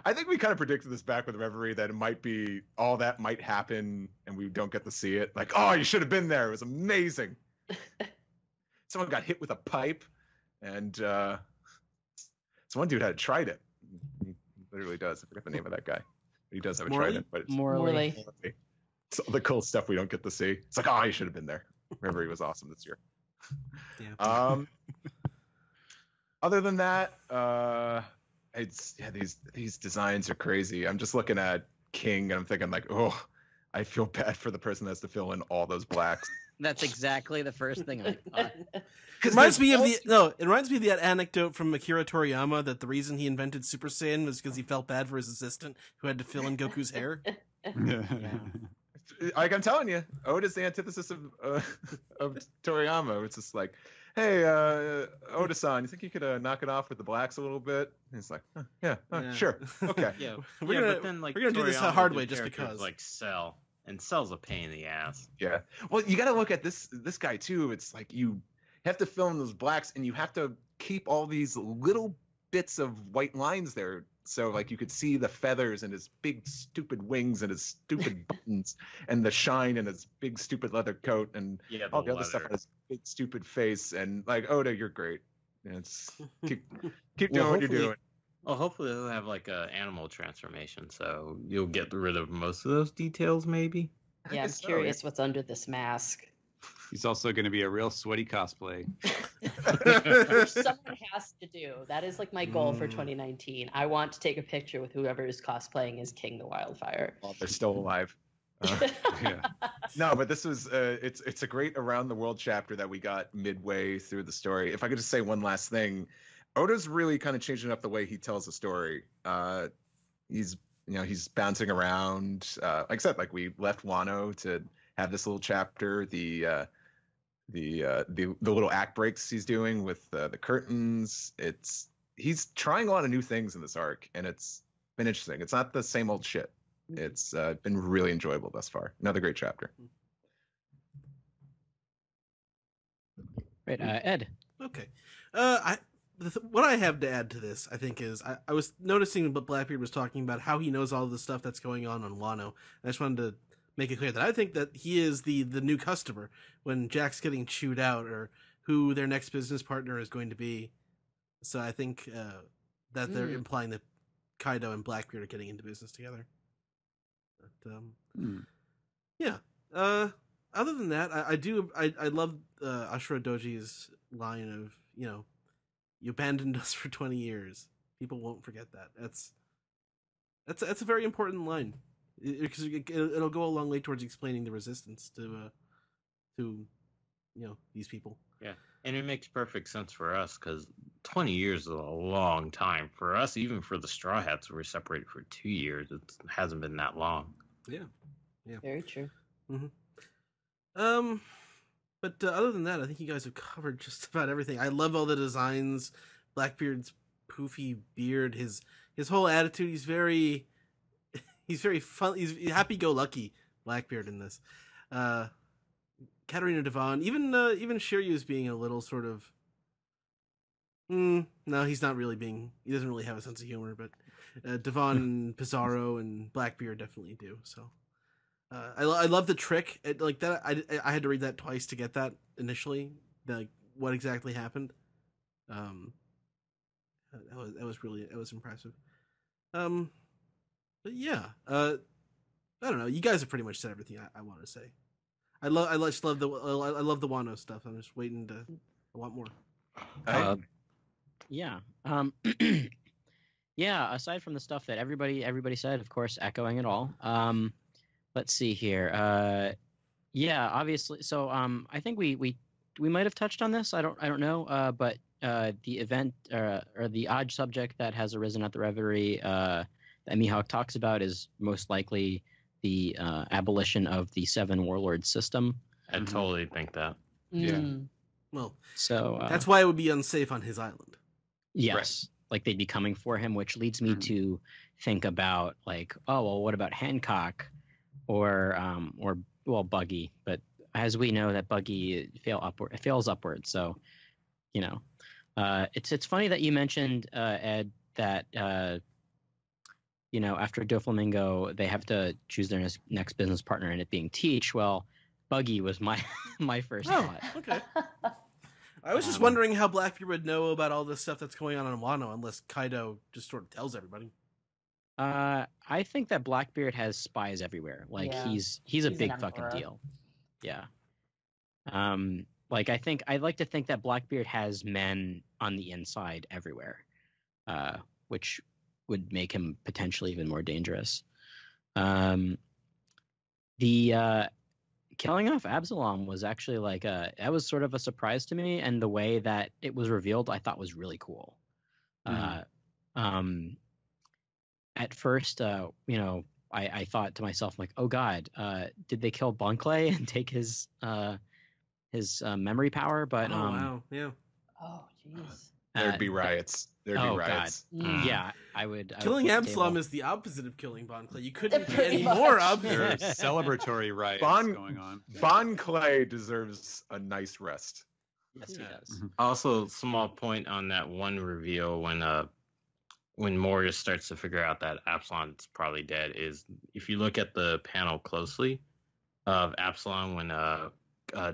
I think we kind of predicted this back with Reverie that it might be all that might happen and we don't get to see it. Like, oh, you should have been there. It was amazing. Someone got hit with a pipe, and so one dude had tried it. He literally does. I forget the name of that guy. He does have a trident, but it's Morley. It's all the cool stuff we don't get to see. It's like, oh, you should have been there. Reverie was awesome this year. Yeah. Other than that, these designs are crazy. I'm just looking at King and I'm thinking like, oh, I feel bad for the person that has to fill in all those blacks. That's exactly the first thing I thought. It reminds me of that anecdote from Akira Toriyama that the reason he invented Super Saiyan was because he felt bad for his assistant who had to fill in Goku's hair. Like I'm telling you, Oda's the antithesis of Toriyama. It's just like, hey, Oda-san, you think you could knock it off with the blacks a little bit? And he's like, yeah, sure, okay. But then like we're gonna do this the Toriyama hard did way just characters because. like Cell, and Cell's a pain in the ass. Yeah. Well, you got to look at this guy too. It's like you have to fill in those blacks, and you have to keep all these little bits of white lines there. So like you could see the feathers and his big stupid wings and his stupid buttons and the shine and his big stupid leather coat and all the other stuff on his big stupid face. And like, Oda, you're great. And it's keep doing what you're doing. Well, hopefully they'll have like a animal transformation, so you'll get rid of most of those details, maybe. Yeah, I'm curious what's under this mask. He's also going to be a real sweaty cosplay. Which someone has to do. That is like my goal for 2019. I want to take a picture with whoever is cosplaying as King the Wildfire. Oh, they're still alive. Yeah. No, but this was it's a great around the world chapter that we got midway through the story. If I could just say one last thing, Oda's really kind of changing up the way he tells the story. He's bouncing around. Like I said, like we left Wano to have this little chapter. The little act breaks he's doing with the curtains. He's trying a lot of new things in this arc, and it's been interesting. It's not the same old shit. It's been really enjoyable thus far. Another great chapter. Right, Ed. Okay. What I have to add to this, I think, is I was noticing what Blackbeard was talking about, how he knows all of the stuff that's going on Wano. I just wanted to make it clear that I think that he is the new customer when Jack's getting chewed out, or who their next business partner is going to be. So I think that they're implying that Kaido and Blackbeard are getting into business together. But, yeah. Other than that, I love Ashura Doji's line of, you abandoned us for 20 years. People won't forget that. That's a very important line, because it'll go a long way towards explaining the resistance to these people. Yeah, and it makes perfect sense for us because 20 years is a long time for us. Even for the Straw Hats, we're separated for 2 years. It hasn't been that long. Yeah. Very true. Mm-hmm. But other than that, I think you guys have covered just about everything. I love all the designs. Blackbeard's poofy beard, his whole attitude. He's very fun. He's happy-go-lucky, Blackbeard, in this. Katarina Devon, even Shiryu's being a little sort of. No, he's not really being. He doesn't really have a sense of humor, but Devon and Pizarro and Blackbeard definitely do. So. I love the trick. Like that, I had to read that twice to get that initially. Like what exactly happened. That was impressive. But yeah. I don't know. You guys have pretty much said everything I want to say. I love the Wano stuff. I'm just waiting to. I want more. Yeah. Yeah. Aside from the stuff that everybody said, of course, echoing it all. Let's see here. Yeah, obviously. So I think we might have touched on this. I don't know. But the event or the odd subject that has arisen at the Reverie that Mihawk talks about is most likely the abolition of the 7 warlord system. I totally think that. Yeah. Well, so that's why it would be unsafe on his island. Yes. Right. Like they'd be coming for him, which leads me to think about like, oh well, what about Hancock? Or Buggy, but as we know that Buggy fails upward. So, it's funny that you mentioned Ed that after Doflamingo, they have to choose their next business partner, and it being Teach. Well, Buggy was my my first thought. Okay. I was just wondering how Blackbeard would know about all this stuff that's going on in Wano, unless Kaido just sort of tells everybody. I think that Blackbeard has spies everywhere. Like Yeah. he's a He's big an fucking emperor. deal. Yeah. Like I'd like to think that Blackbeard has men on the inside everywhere, which would make him potentially even more dangerous. The killing off Absalom was actually like that was sort of a surprise to me, and the way that it was revealed, I thought was really cool. At first, I thought to myself like, oh God, did they kill Bunkley and take his memory power? But wow, yeah. Oh, jeez. There'd be riots. There'd be riots. Mm. Yeah, I would. Killing I would Absalom table. is the opposite of killing Bon Clay. You couldn't be Pretty any much. more There are opposite. celebratory riots Bon- going on. Bon Clay deserves a nice rest. Yes, he Yeah. does. Also, small point on that one reveal when Moria starts to figure out that Absalom's probably dead is if you look at the panel closely of Absalom when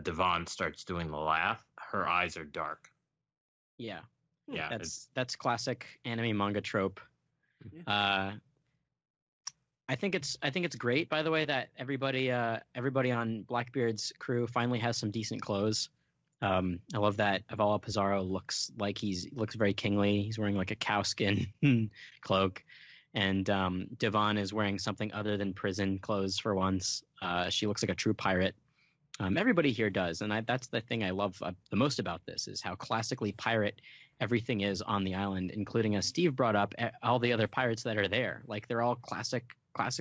Devon starts doing the laugh, her eyes are dark. Yeah, Yeah, that's classic anime manga trope. Yeah. I think it's great, by the way, that everybody on Blackbeard's crew finally has some decent clothes. I love that Avala Pizarro looks very kingly. He's wearing like a cowskin cloak, and Devon is wearing something other than prison clothes for once. She looks like a true pirate. Everybody here does, and that's the thing I love the most about this is how classically pirate everything is on the island, including, as Steve brought up, all the other pirates that are there. Like they're all classic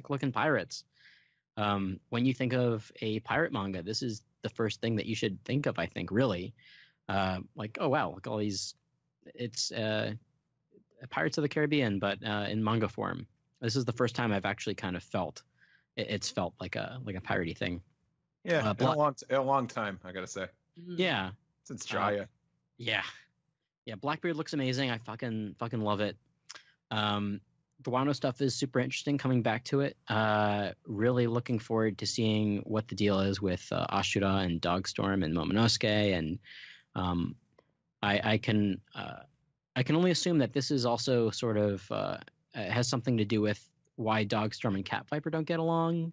looking pirates. When you think of a pirate manga, this is the first thing that you should think of, I think, really. Like, oh wow, look all these. It's Pirates of the Caribbean, but in manga form. This is the first time I've actually kind of felt it's felt like a piratey thing. Yeah, in a long time, I gotta say. Yeah, Since Jaya. yeah. Blackbeard looks amazing. I fucking love it. The Wano stuff is super interesting. Coming back to it, really looking forward to seeing what the deal is with Ashura and Dogstorm and Momonosuke, and I can only assume that this is also sort of has something to do with why Dogstorm and Cat Viper don't get along.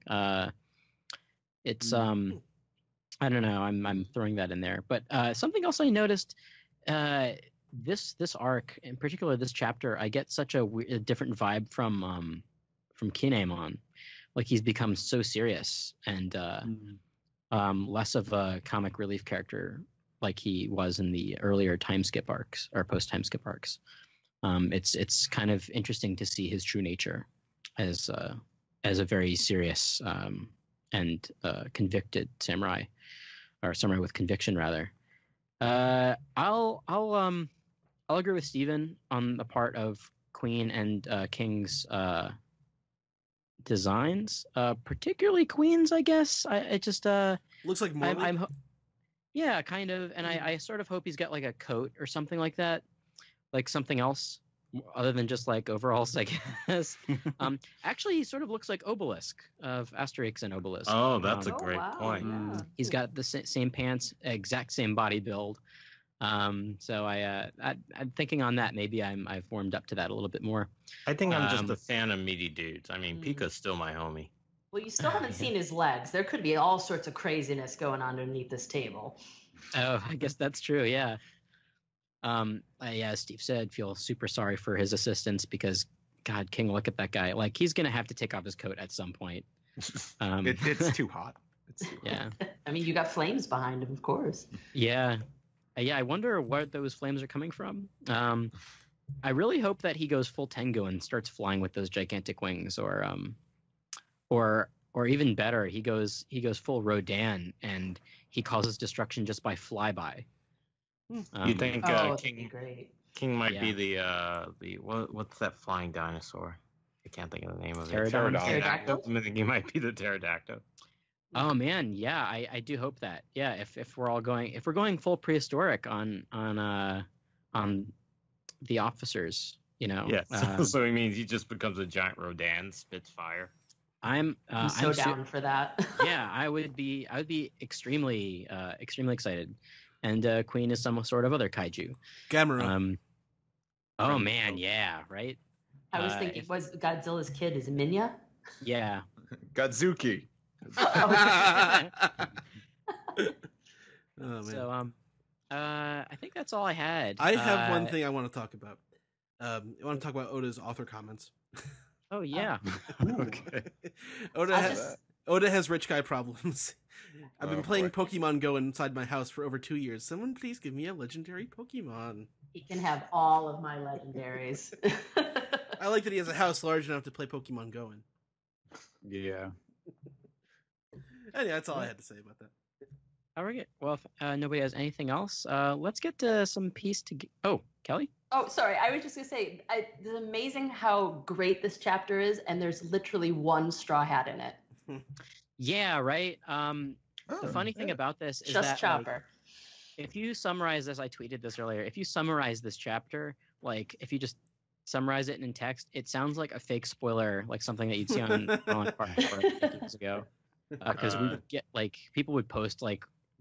It's I don't know. I'm throwing that in there, but something else I noticed. This arc, in particular, this chapter, I get such a different vibe from Kinemon. Like he's become so serious and less of a comic relief character like he was in the earlier time skip arcs or post time skip arcs. It's kind of interesting to see his true nature as a very serious and convicted samurai, or samurai with conviction rather. I'll agree with Steven on the part of Queen and King's designs, particularly Queen's. I guess it just Looks like Morley. Yeah, kind of, and I sort of hope he's got like a coat or something like that, like something else other than just like overalls, I guess. Actually, he sort of looks like Obelisk of Asterix and Obelisk. Oh, that's a great point. Yeah. He's got the same pants, exact same body build. So I'm thinking on that. Maybe I've warmed up to that a little bit more. I think I'm just a fan of meaty dudes. I mean, Pika's still my homie. Well, you still haven't seen his legs. There could be all sorts of craziness going on underneath this table. Oh, I guess that's true. Yeah. Yeah, as Steve said, feel super sorry for his assistants because, God, King, look at that guy. Like he's gonna have to take off his coat at some point. It's too hot. Yeah. I mean, you got flames behind him, of course. Yeah. I wonder where those flames are coming from. I really hope that he goes full Tengu and starts flying with those gigantic wings, or even better, he goes full Rodan and he causes destruction just by flyby. You think that'd be great. King might be the what's that flying dinosaur? I can't think of the name of Pterodon? it. Pterodactyl? I think he might be the pterodactyl. Oh man, yeah, I do hope that. Yeah, if we're going full prehistoric on the officers, Yeah, so he means he just becomes a giant Rodan, spits fire. I'm so down for that. Yeah, I would be extremely excited. And Queen is some sort of other kaiju. Gamera. Oh man, yeah, right. I was thinking, was Godzilla's kid is Minya? Yeah. Godzuki. Oh man. So I think that's all I had. I have one thing I want to talk about. I want to talk about Oda's author comments. Oh yeah. Okay. Oda has rich guy problems. I've been playing Pokemon Go inside my house for over 2 years. Someone please give me a legendary Pokemon. He can have all of my legendaries. I like that he has a house large enough to play Pokemon Go in. Yeah. Anyway, that's all I had to say about that. All right. Well, if nobody has anything else, let's get to some piece to. Oh, Kelly. Oh, sorry. I was just gonna say, it's amazing how great this chapter is, and there's literally one straw hat in it. Yeah. Right. The funny thing about this is just that Chopper. If you summarize this, I tweeted this earlier. If you summarize this chapter, like if you just summarize it in text, it sounds like a fake spoiler, like something that you'd see on Park years ago. Because we would get people would post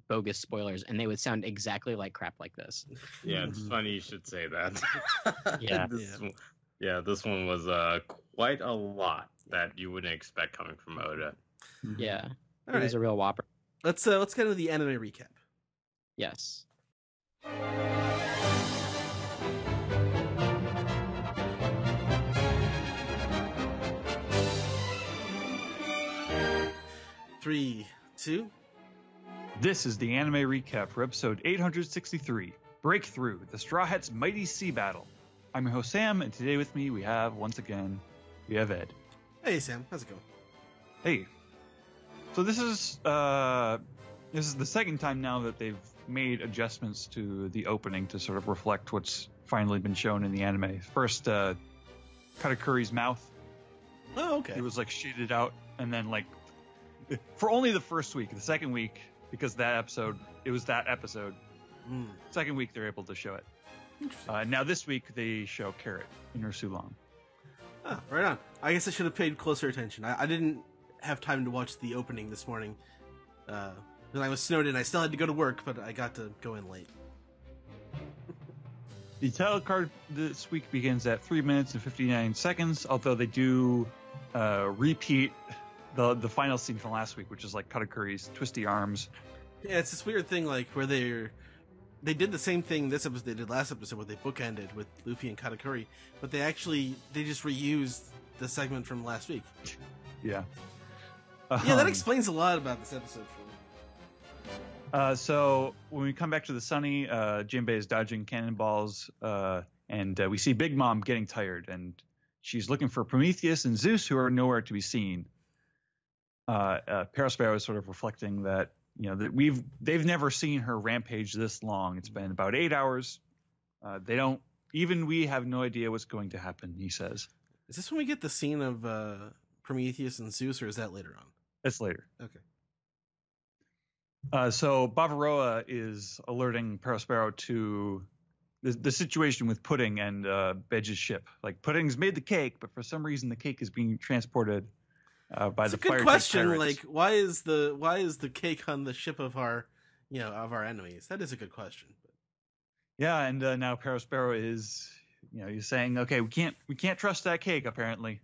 bogus spoilers, and they would sound exactly like crap like this. Yeah, it's funny you should say that. Yeah. This one was quite a lot that you wouldn't expect coming from Oda. Yeah, All it was a real whopper. Let's get into the anime recap. Yes. Three, two. This is the anime recap for episode 863, Breakthrough, the Straw Hats' Mighty Sea Battle. I'm your host Sam, and today with me we have Ed. Hey Sam, how's it going? Hey. So this is the second time now that they've made adjustments to the opening to sort of reflect what's finally been shown in the anime. First, Katakuri's mouth. Oh, okay. It was shaded out, and then for only the first week. The second week, because it was that episode. Second week they're able to show it. Now this week they show Carrot in her Sulong. Oh, right on. I guess I should have paid closer attention. I didn't have time to watch the opening this morning. When I was snowed in, I still had to go to work, but I got to go in late. The title card this week begins at 3 minutes and 59 seconds, although they do repeat the final scene from last week, which is Katakuri's twisty arms. Yeah, it's this weird thing where they did the same thing this episode they did last episode, where they bookended with Luffy and Katakuri, but they just reused the segment from last week. Yeah. Yeah, that explains a lot about this episode for me. So when we come back to the Sunny, Jinbei is dodging cannonballs, and we see Big Mom getting tired, and she's looking for Prometheus and Zeus, who are nowhere to be seen. Perospero is sort of reflecting that they've never seen her rampage this long. It's been about 8 hours. We have no idea what's going to happen, he says. Is this when we get the scene of Prometheus and Zeus, or is that later on? It's later. Okay. So Bavaroa is alerting Perospero to the situation with Pudding and Bedge's ship. Pudding's made the cake, but for some reason the cake is being transported by the fire. Good question. Why is the cake on the ship of our enemies? That is a good question. Yeah, and now Perospero is he's saying, okay, we can't trust that cake apparently.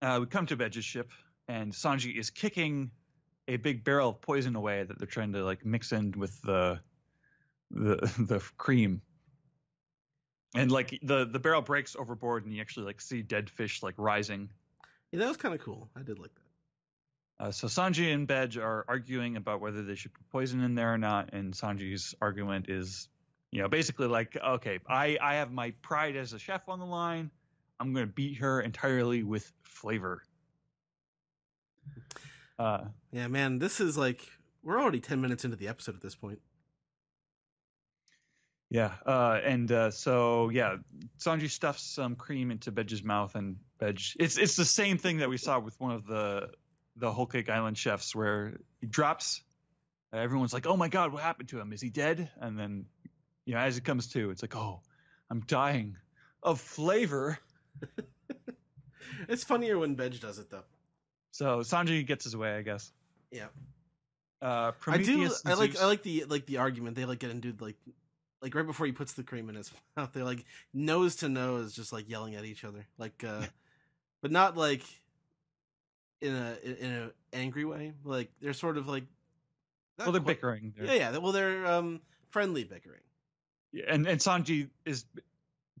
We come to Bedge's ship, and Sanji is kicking a big barrel of poison away that they're trying to mix in with the cream, and the barrel breaks overboard, and you actually see dead fish rising. Yeah, that was kind of cool. I did like that. So Sanji and Bedge are arguing about whether they should put poison in there or not, and Sanji's argument is, basically okay, I have my pride as a chef on the line. I'm going to beat her entirely with flavor. Yeah, man, this is we're already 10 minutes into the episode at this point. Yeah, so Sanji stuffs some cream into Bedge's mouth, and Bedge, it's the same thing that we saw with one of the Whole Cake Island chefs, where he drops. Everyone's like, "Oh my God, what happened to him? Is he dead?" And then, as it comes to, it's oh, I'm dying of flavor. It's funnier when Benj does it, though. So Sanji gets his way, I guess. Yeah. Prometheus I and Zeus- like the argument they get into like right before he puts the cream in his mouth. They're like nose to nose, just like yelling at each other, but not like in a angry way. Like they're sort of like. Well, they're bickering. Yeah. Well, they're friendly bickering. Yeah, and Sanji is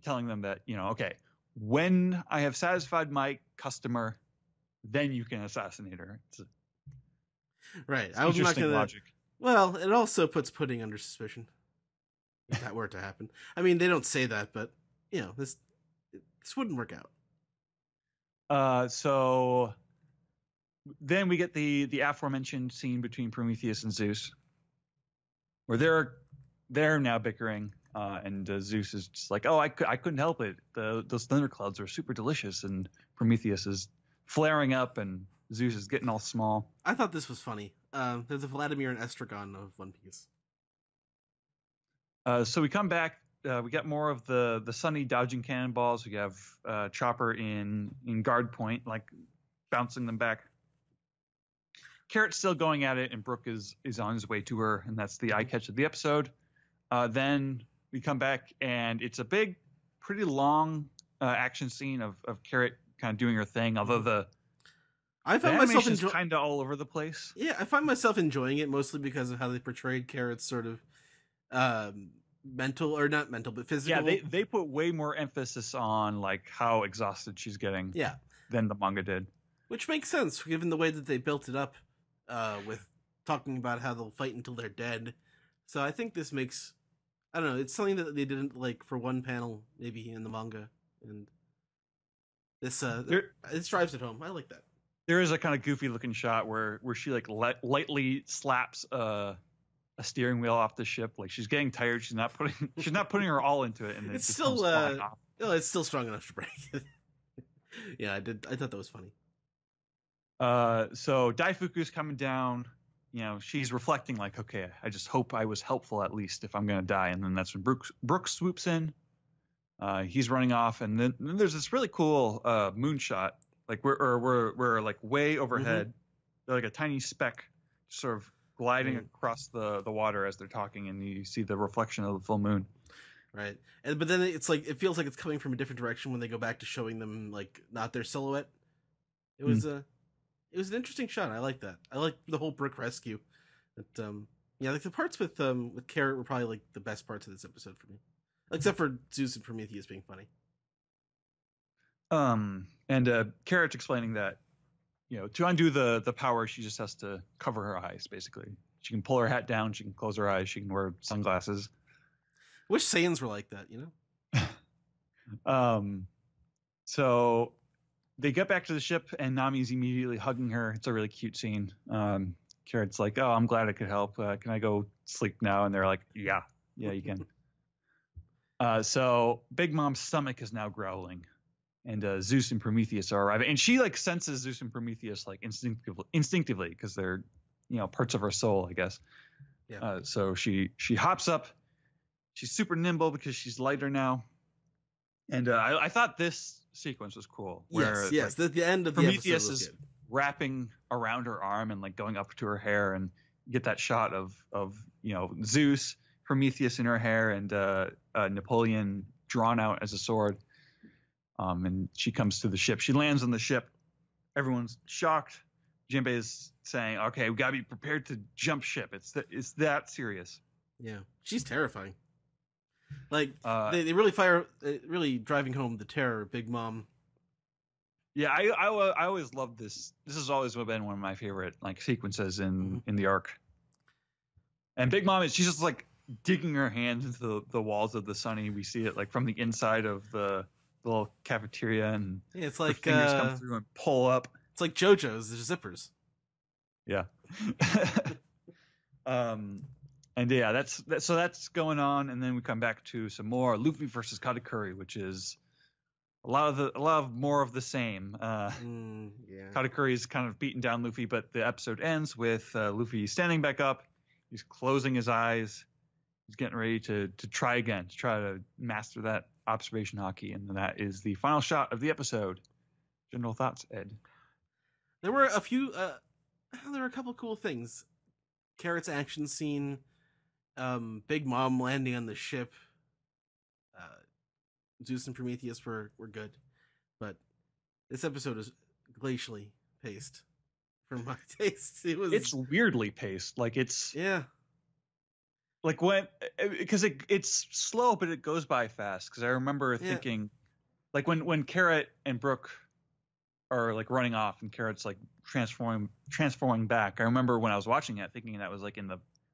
telling them that, okay, when I have satisfied my customer, then you can assassinate her. Right. It's I was not interesting gonna. logic. Well, it also puts Pudding under suspicion. If that were to happen, I mean, they don't say that, but this wouldn't work out. So then we get the aforementioned scene between Prometheus and Zeus, where they're now bickering, and Zeus is just like, "Oh, I couldn't help it. Those thunderclouds are super delicious," and Prometheus is flaring up, and Zeus is getting all small. I thought this was funny. There's a Vladimir and Estragon of One Piece. So we come back. We get more of the Sunny dodging cannonballs. We have Chopper in guard point, like bouncing them back. Carrot's still going at it, and Brook is on his way to her, and that's the eye catch of the episode. Then we come back, and it's a big, pretty long action scene of Carrot kind of doing her thing, although I found myself kind of all over the place. Yeah, I find myself enjoying it mostly because of how they portrayed Carrot's sort of mental, or not mental, but physical. Yeah, they put way more emphasis on like how exhausted she's getting. Yeah, than the manga did, which makes sense given the way that they built it up, with talking about how they'll fight until they're dead. So I think this makes, I don't know, it's something that they didn't like for one panel maybe in the manga, and this drives it home. I like that. There is a kind of goofy looking shot where she like lightly slaps a steering wheel off the ship. Like she's getting tired. She's not putting her all into it, and it's still it's still strong enough to break it. Yeah, I thought that was funny. So Daifuku's coming down. She's reflecting like, okay, I just hope I was helpful at least if I'm gonna die. And then that's when Brooke swoops in. He's running off, and then there's this really cool moonshot. Like we're like way overhead. They're like a tiny speck, sort of gliding across the water as they're talking, and you see the reflection of the full moon. Right, but then it's like it feels like it's coming from a different direction when they go back to showing them like not their silhouette. It was an interesting shot. I like that. I like the whole Brook rescue. But like the parts with Carrot were probably like the best parts of this episode for me, except for Zeus and Prometheus being funny. And Carrot's explaining that, to undo the power, she just has to cover her eyes, basically. She can pull her hat down, she can close her eyes, she can wear sunglasses. Wish Saiyans were like that, So they get back to the ship, and Nami's immediately hugging her. It's a really cute scene. Carrot's like, "Oh, I'm glad I could help. Can I go sleep now?" And they're like, "Yeah, you can." So Big Mom's stomach is now growling. And Zeus and Prometheus are arriving, and she like senses Zeus and Prometheus like instinctively because they're parts of her soul, I guess. Yeah. So she hops up. She's super nimble because she's lighter now. And I thought this sequence was cool. Where, yes. The end of Prometheus the episode was is good. Wrapping around her arm and like going up to her hair, and you get that shot of Zeus, Prometheus in her hair, and Napoleon drawn out as a sword. And she comes to the ship. She lands on the ship. Everyone's shocked. Jinbei is saying, "Okay, we gotta be prepared to jump ship. It's that serious." Yeah, she's terrifying. Like they really driving home the terror of Big Mom. Yeah, I always loved this. This has always been one of my favorite like sequences in the arc. And Big Mom she's just like digging her hands into the walls of the Sunny. We see it like from the inside of the little cafeteria, and it's like fingers come through and pull up. It's like JoJo's zippers. Yeah. And yeah, that's going on, and then we come back to some more Luffy versus Katakuri, which is a lot of more of the same. Katakuri is kind of beating down Luffy, but the episode ends with Luffy standing back up. He's closing his eyes. He's getting ready to try again, to try to master that observation hockey, and that is the final shot of the episode. General thoughts, Ed? There were a few. There were a couple cool things. Carrot's action scene, Big Mom landing on the ship. Zeus and Prometheus were good, but this episode is glacially paced for my taste. It's weirdly paced. Like yeah. Like because it's slow, but it goes by fast. Because I remember thinking, like when Carrot and Brooke are like running off, and Carrot's like transforming back. I remember when I was watching it, thinking that was like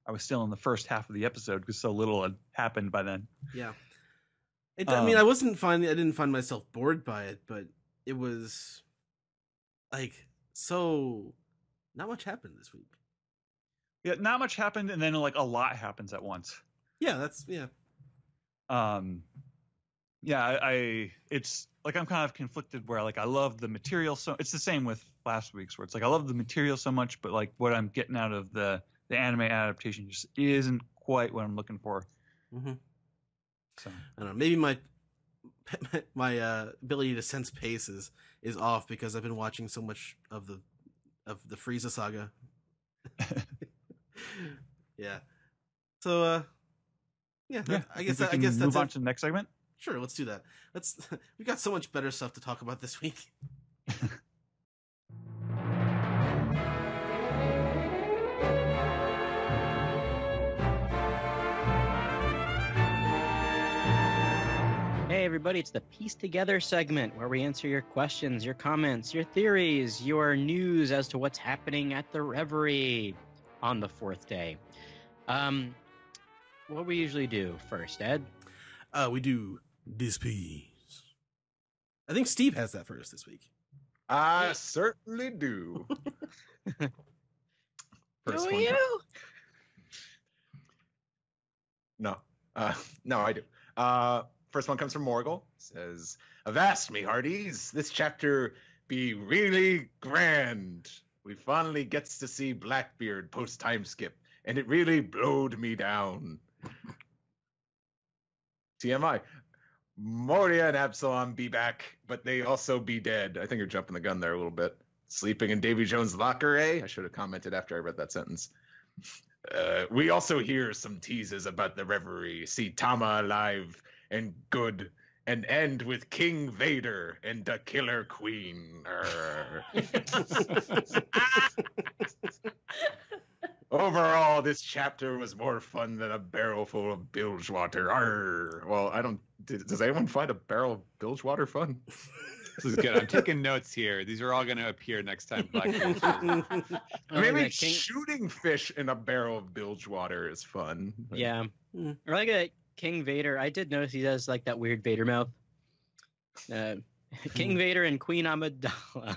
I was still in the first half of the episode because so little had happened by then. Yeah. I mean, I didn't find myself bored by it, but it was like so. Not much happened this week. Yeah, not much happened, and then like a lot happens at once. Yeah, It's like I'm kind of conflicted where like I love the material so it's the same with last week's where it's like I love the material so much, but like what I'm getting out of the anime adaptation just isn't quite what I'm looking for. Mm-hmm. So I don't know. Maybe my ability to sense pace is off because I've been watching so much of the Frieza saga. Yeah. So I guess that's move on to the next segment. Sure, let's do that. We got so much better stuff to talk about this week. Hey everybody, it's the Piece Together segment where we answer your questions, your comments, your theories, your news as to what's happening at the Reverie on the fourth day. What we usually do first, Ed? We do this piece. I think Steve has that first this week. I certainly do. First Do one. you? No, I do. First one comes from Morgul. Says, "Avast me, hearties! This chapter be really grand. We finally gets to see Blackbeard post time skip, and it really blowed me down." TMI. Moria and Absalom be back, but they also be dead. I think you're jumping the gun there a little bit. Sleeping in Davy Jones' locker, eh? I should have commented after I read that sentence. We also hear some teases about the Reverie. See Tama alive and good, and end with King Vader and the Killer Queen. Overall, this chapter was more fun than a barrel full of bilge water. Arr. Well, I don't. Does anyone find a barrel of bilge water fun? This is good. I'm taking notes here. These are all going to appear next time. Maybe shooting fish in a barrel of bilge water is fun. Yeah. Or like a King Vader. I did notice he does like that weird Vader mouth. King Vader and Queen Amidala.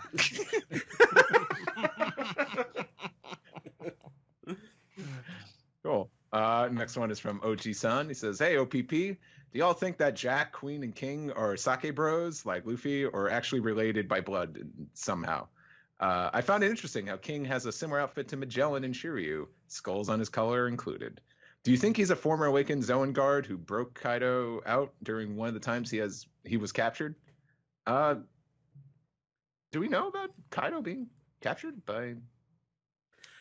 Cool. Next one is from OG-san. He says, "Hey, OPP, do y'all think that Jack, Queen, and King are sake bros like Luffy, or actually related by blood somehow? I found it interesting how King has a similar outfit to Magellan and Shiryu, skulls on his collar included. Do you think he's a former awakened Zoan guard who broke Kaido out during one of the times he was captured? Do we know about Kaido being captured by?"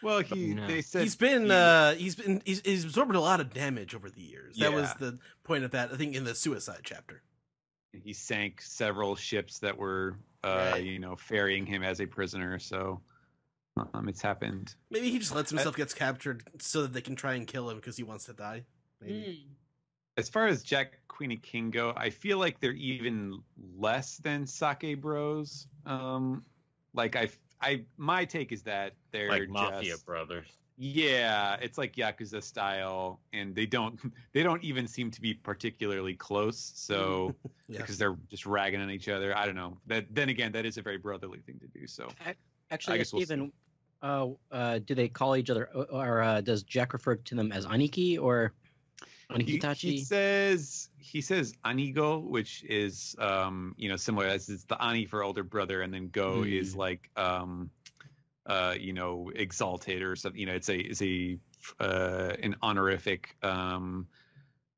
Well, they said he's absorbed a lot of damage over the years. That was the point of that, I think, in the suicide chapter. He sank several ships that were, ferrying him as a prisoner. So it's happened. Maybe he just lets himself get captured so that they can try and kill him because he wants to die. Maybe. As far as Jack, Queen, and King go, I feel like they're even less than sake bros. My take is that they're like Mafia brothers. Yeah, it's like Yakuza style, and they don't even seem to be particularly close. So because they're just ragging on each other, I don't know. Then again, that is a very brotherly thing to do. So actually, Stephen, do they call each other, or does Jack refer to them as Aniki or Anikitachi? He says Anigo, which is similar as it's the Ani for older brother, and then Go is like exalted or something. It's an honorific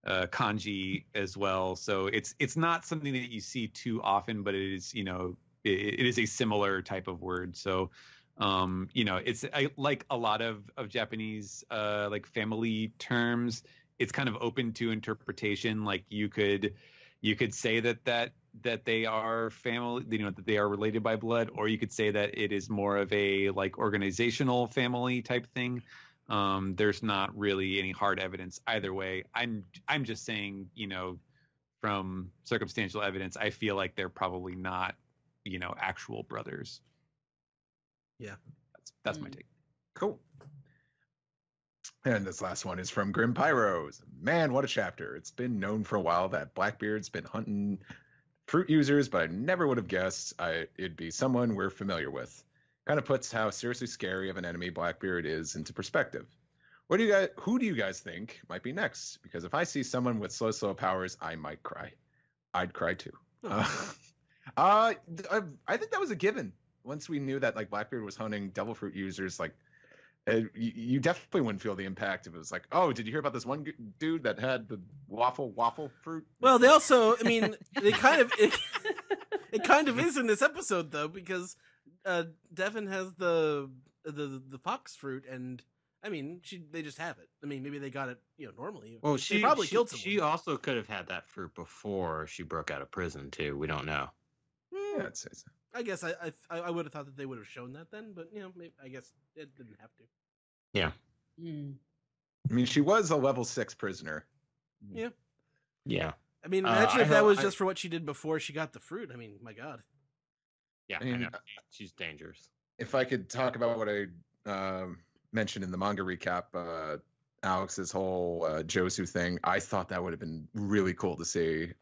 kanji as well. So it's not something that you see too often, but it is, it is a similar type of word. So, it's like a lot of Japanese like family terms. It's kind of open to interpretation. Like you could say that they are family, that they are related by blood, or you could say that it is more of a like organizational family type thing. There's not really any hard evidence either way. I'm just saying, from circumstantial evidence, I feel like they're probably not, actual brothers. Yeah, that's my take. Cool. And this last one is from Grim Pyros. Man, what a chapter. It's been known for a while that Blackbeard's been hunting fruit users, but I never would have guessed it'd be someone we're familiar with. Kind of puts how seriously scary of an enemy Blackbeard is into perspective. Who do you guys think might be next? Because if I see someone with slow powers, I might cry. I'd cry too. I think that was a given. Once we knew that like Blackbeard was hunting devil fruit users, like you definitely wouldn't feel the impact if it was like, oh, did you hear about this one dude that had the waffle fruit? Well, they also, I mean, they kind of it kind of is in this episode though, because Devin has the fox fruit, and I mean, they just have it. I mean, maybe they got it, normally. Well, she probably killed someone. She also could have had that fruit before she broke out of prison too. We don't know. Yeah, I'd say so. I guess I would have thought that they would have shown that then, but maybe, I guess it didn't have to. Yeah. I mean, she was a level 6 prisoner. Yeah. Yeah. I mean, imagine if that was just for what she did before she got the fruit. I mean, my God. Yeah, I know. She's dangerous. If I could talk about what I mentioned in the manga recap, Alex's whole Josu thing, I thought that would have been really cool to see.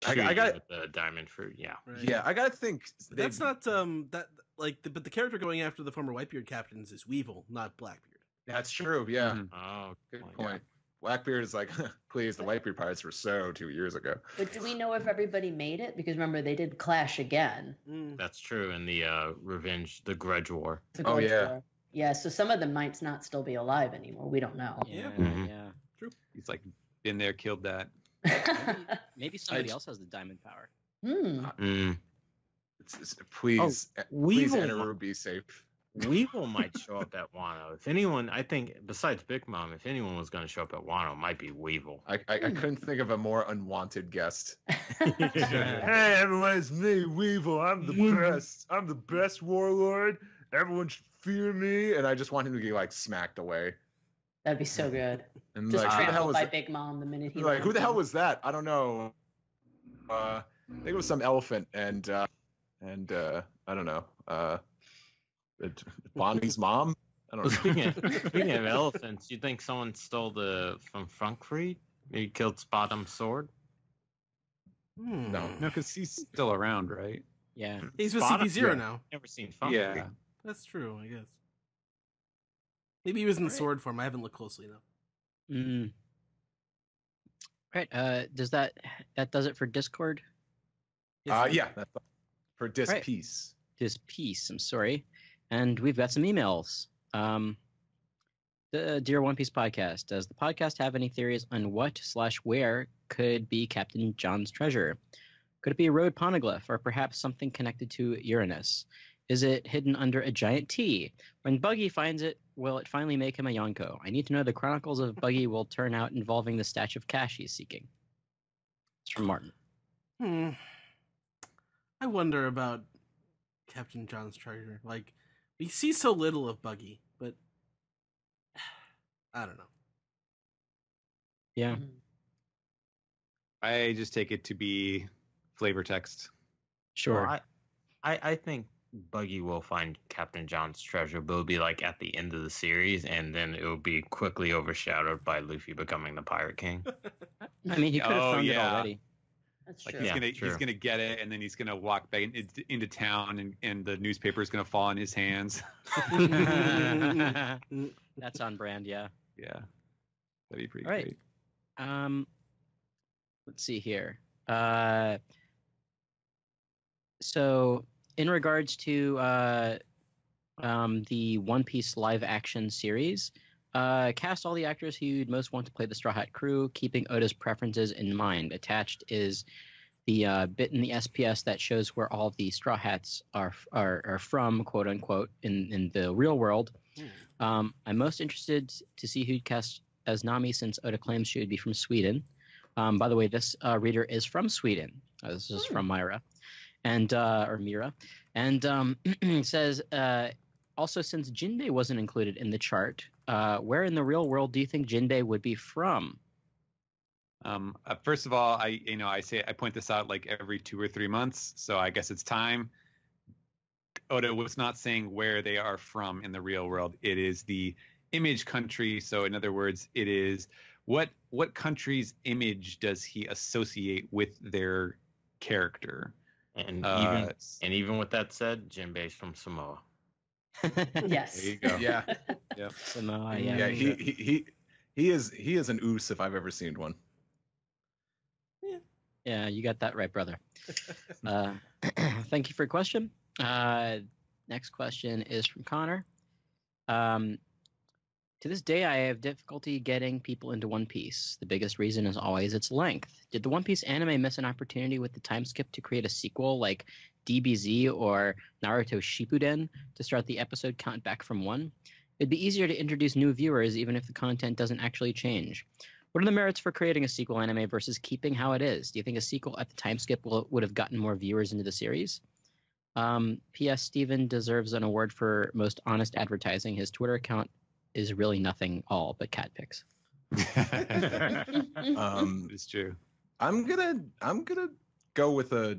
I got the diamond fruit. Yeah, right. Yeah. I gotta think that's not but the character going after the former Whitebeard captains is Weevil, not Blackbeard. That's true. Yeah. Mm-hmm. Oh, good point. Yeah. Blackbeard is like, please, the Whitebeard pirates were so 2 years ago. But do we know if everybody made it? Because remember, they did clash again. That's true in the the Grudge War. War. Yeah. So some of them might not still be alive anymore. We don't know. Yeah. Yeah. True. He's like been there, killed that. Maybe somebody else has the diamond power. Please, please, Anaru, be safe. Weevil might show up at Wano. If anyone, I think, besides Big Mom, if anyone was going to show up at Wano, it might be Weevil. I couldn't think of a more unwanted guest. Hey, everyone, it's me, Weevil. I'm the best. I'm the best warlord. Everyone should fear me. And I just want him to get, like, smacked away. That'd be so good. And just like, trampled by Big Mom the minute he. Like, who the hell was that? I don't know. I think it was some elephant, and I don't know. Bonnie's mom. I don't know. Speaking of elephants, you think someone stole from Frankfurt? He killed Spottom's sword. No, because he's still around, right? Yeah, he's with CP0 now. Never seen Frankfurt. Yeah, that's true. I guess. Maybe he was in the sword form. I haven't looked closely enough. Right. Does that does it for Discord? Yeah. That's for Disc Right. Peace. Disc Peace. I'm sorry. And we've got some emails. The Dear One Piece podcast. Does the podcast have any theories on what/where could be Captain John's treasure? Could it be a road poneglyph, or perhaps something connected to Uranus? Is it hidden under a giant T? When Buggy finds it, will it finally make him a Yonko? I need to know the chronicles of Buggy will turn out involving the stash of cash he's seeking. It's from Martin. I wonder about Captain John's treasure. Like, we see so little of Buggy, but I don't know. Yeah. I just take it to be flavor text. Sure. Well, I think Buggy will find Captain John's treasure, but it'll be like at the end of the series, and then it will be quickly overshadowed by Luffy becoming the Pirate King. I mean, he could have found it already. That's Like true. he's gonna get it, and then he's gonna walk back into town, and the newspaper is gonna fall in his hands. That's on brand, yeah. Yeah, that'd be pretty All right. great. Let's see here. So in regards to the One Piece live action series, Cast all the actors who you'd most want to play the Straw Hat crew, keeping Oda's preferences in mind. Attached is the bit in the SPS that shows where all the Straw Hats are from, quote unquote, in the real world. I'm most interested to see who'd cast as Nami, since Oda claims she would be from Sweden. By the way, this reader is from Sweden. This is from Myra, and or Mira, and says also, since Jinbei wasn't included in the chart, where in the real world do you think Jinbei would be from? First of all, I point this out like every 2 or 3 months, so I guess it's time. Oda was not saying where they are from in the real world. It is the image country. So in other words, it is what country's image does he associate with their character? And even with that said, Jinbei's from Samoa. Yes. There you go. Yeah. Yep. Samoa, Yeah, he is an oos if I've ever seen one. Yeah, you got that right, brother. Thank you for your question. Next question is from Connor. To this day, I have difficulty getting people into One Piece. The biggest reason is always its length. Did the One Piece anime miss an opportunity with the time skip to create a sequel like DBZ or Naruto Shippuden to start the episode count back from 1? It'd be easier to introduce new viewers even if the content doesn't actually change. What are the merits for creating a sequel anime versus keeping how it is? Do you think a sequel at the time skip would have gotten more viewers into the series? P.S. Steven deserves an award for most honest advertising. His Twitter account is really nothing all but cat pics. It's true. I'm gonna go with a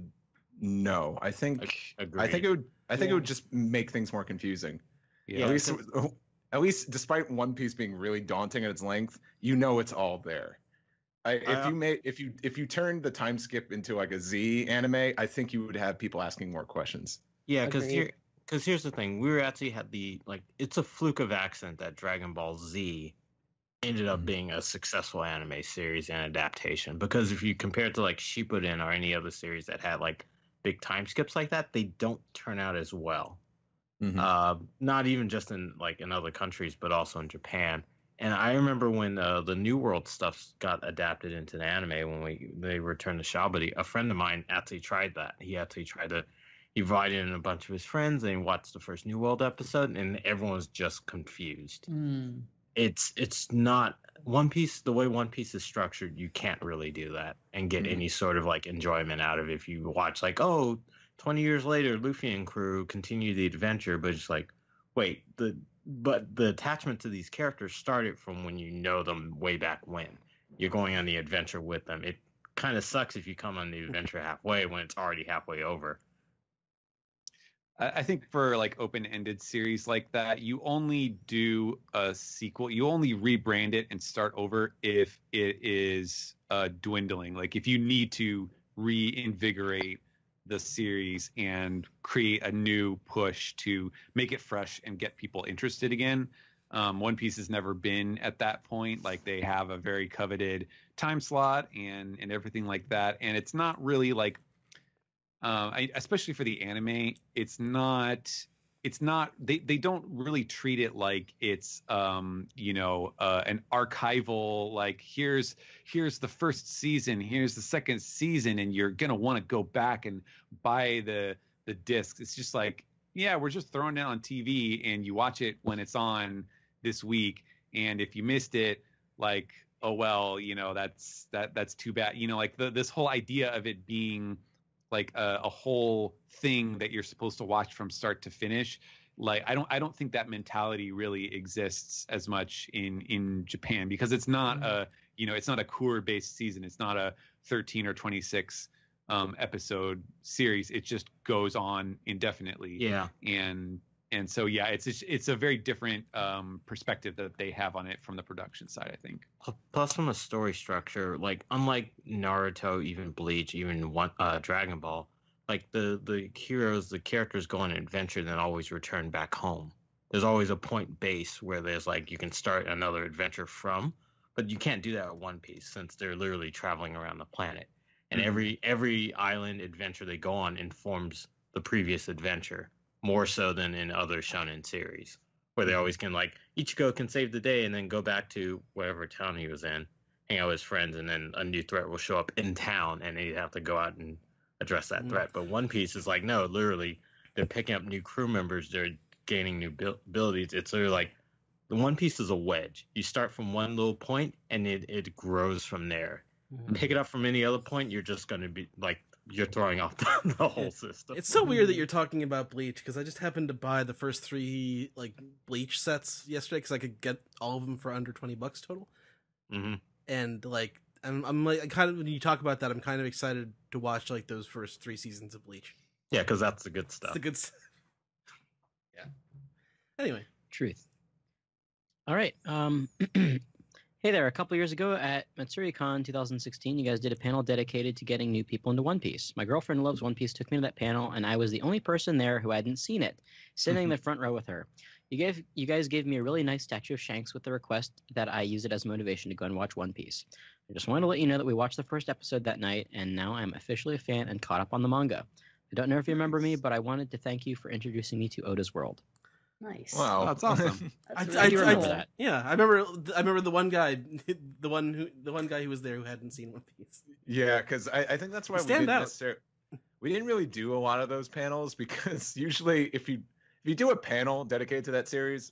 no. I think it would just make things more confusing. Yeah. At least despite One Piece being really daunting at its length, you know it's all there. If you turned the time skip into like a Z anime, I think you would have people asking more questions. Yeah, because here's the thing: we actually had it's a fluke of accident that Dragon Ball Z ended up being a successful anime series and adaptation. Because if you compare it to like Shippuden or any other series that had like big time skips like that, they don't turn out as well. Not even just in other countries, but also in Japan. And I remember when the New World stuff got adapted into the anime when they returned to Shabadi, a friend of mine actually tried that. He actually tried to. He invited in a bunch of his friends and watched the first New World episode, and everyone was just confused. It's not One Piece. The way One Piece is structured, you can't really do that and get any sort of like enjoyment out of it if you watch 20 years later, Luffy and crew continue the adventure, but it's like, wait, the attachment to these characters started from when you know them way back when. You're going on the adventure with them. It kind of sucks if you come on the adventure halfway when it's already halfway over. I think for like open-ended series like that, you only do a sequel. You only rebrand it and start over if it is dwindling. Like if you need to reinvigorate the series and create a new push to make it fresh and get people interested again. One Piece has never been at that point. Like they have a very coveted time slot and everything like that. And it's not really like, especially for the anime, they don't really treat it like it's an archival, like here's the first season, here's the second season, and you're gonna want to go back and buy the discs. It's just like, yeah, we're just throwing it on TV and you watch it when it's on this week, and if you missed it, like, oh well, that's too bad. This whole idea of it being like a whole thing that you're supposed to watch from start to finish. Like, I don't think that mentality really exists as much in Japan, because it's not it's not a core based season. It's not a 13 or 26 episode series. It just goes on indefinitely. Yeah. And so, yeah, it's a very different perspective that they have on it from the production side, I think. Plus, from a story structure, like unlike Naruto, even Bleach, even Dragon Ball, like the heroes, the characters go on an adventure and then always return back home. There's always a point base where there's like you can start another adventure from, but you can't do that at One Piece since they're literally traveling around the planet. And every island adventure they go on informs the previous adventure more so than in other shonen series. where they always can like Ichigo can save the day and then go back to whatever town he was in, hang out with his friends, and then a new threat will show up in town, and he'd have to go out and address that threat. But One Piece is like, no, literally, they're picking up new crew members, they're gaining new abilities. It's literally like the One Piece is a wedge. You start from one little point, and it grows from there. Pick it up from any other point, you're just going to be like, you're throwing off the whole system. It's so weird that you're talking about Bleach, because I just happened to buy the first 3 like Bleach sets yesterday because I could get all of them for under $20 total. And like I'm like kind of, when you talk about that, I'm kind of excited to watch like those first 3 seasons of Bleach. Yeah, because that's the good stuff. It's the good stuff. Yeah. Anyway, Truth. All right. Hey there, a couple years ago at MatsuryCon 2016, you guys did a panel dedicated to getting new people into One Piece. My girlfriend loves One Piece, took me to that panel, and I was the only person there who hadn't seen it, sitting in the front row with her. You guys gave me a really nice statue of Shanks with the request that I use it as motivation to go and watch One Piece. I just wanted to let you know that we watched the first episode that night, and now I'm officially a fan and caught up on the manga. I don't know if you remember me, but I wanted to thank you for introducing me to Oda's World. Nice. Wow, that's awesome. I do remember that. Yeah, I remember the one guy, the one guy who was there who hadn't seen One Piece. Yeah, because I think that's why we didn't really do a lot of those panels, because usually if you do a panel dedicated to that series,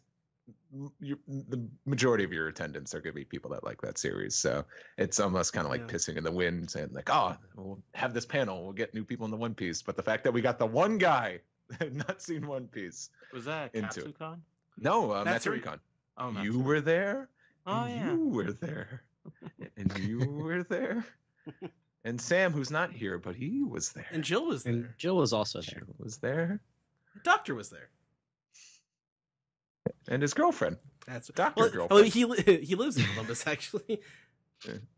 the majority of your attendants are going to be people that like that series. So it's almost kind of like pissing in the wind, saying like, "Oh, we'll have this panel, we'll get new people in the One Piece." But the fact that we got the one guy that had not seen One Piece Was that into Katsucon? No, MatsuryCon. Oh, You were there. Oh, and yeah. You were there. And you were there. And Sam, who's not here, but he was there. And Jill was there. And Jill was also there. Jill was there. The doctor was there. And his girlfriend. That's Doctor well, girlfriend. he lives in Columbus, actually.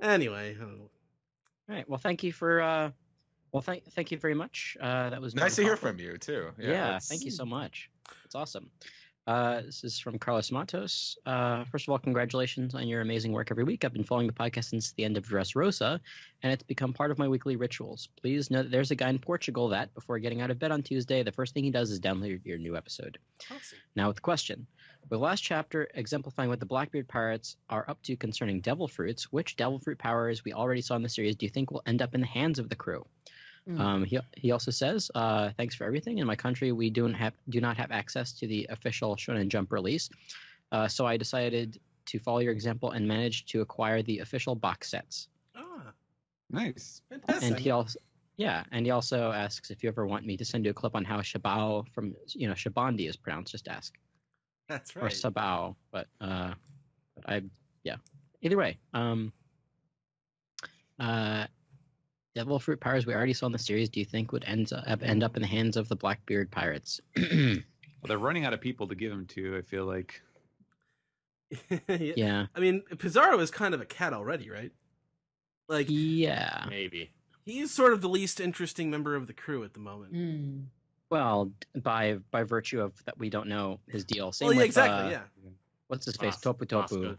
Anyway. All right. Well, thank you for. Thank you very much. That was Nice to hear from you too. Yeah, thank you so much. It's awesome. This is from Carlos Matos. First of all, congratulations on your amazing work every week. I've been following the podcast since the end of Dressrosa, and it's become part of my weekly rituals. Please know that there's a guy in Portugal that, before getting out of bed on Tuesday, the first thing he does is download your new episode. Awesome. Now with the question. With the last chapter exemplifying what the Blackbeard pirates are up to concerning devil fruits, which devil fruit powers we already saw in the series do you think will end up in the hands of the crew? He also says, thanks for everything. In my country, we do not have access to the official Shonen Jump release, so I decided to follow your example and managed to acquire the official box sets. Ah, Nice. fantastic. And he also asks if you ever want me to send you a clip on how Shabao from Shabandi is pronounced. Just ask. That's Or right. Sabao, either way. Devil fruit powers we already saw in the series, do you think would end up in the hands of the Blackbeard pirates? Well, they're running out of people to give them to, I feel like. Yeah. I mean, Pizarro is kind of a cat already, right? Like, Yeah. Maybe. he's sort of the least interesting member of the crew at the moment. Well, by virtue of that, we don't know his deal. Same Well, yeah, with, exactly, yeah. What's his face? Topu Topu.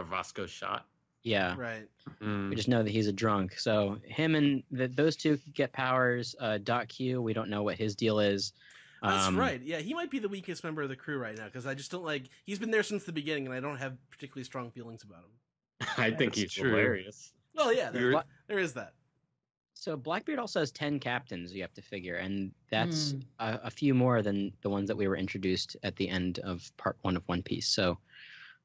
Vasco shot. Yeah. Right. We just know that he's a drunk. So him and those two get powers. Dot Q, we don't know what his deal is. That's right. Yeah, he might be the weakest member of the crew right now, because I just don't like... He's been there since the beginning, and I don't have particularly strong feelings about him. I think he's hilarious. Well, yeah, there is that. So Blackbeard also has 10 captains you have to figure, and that's a few more than the ones that we were introduced at the end of part 1 of One Piece. So,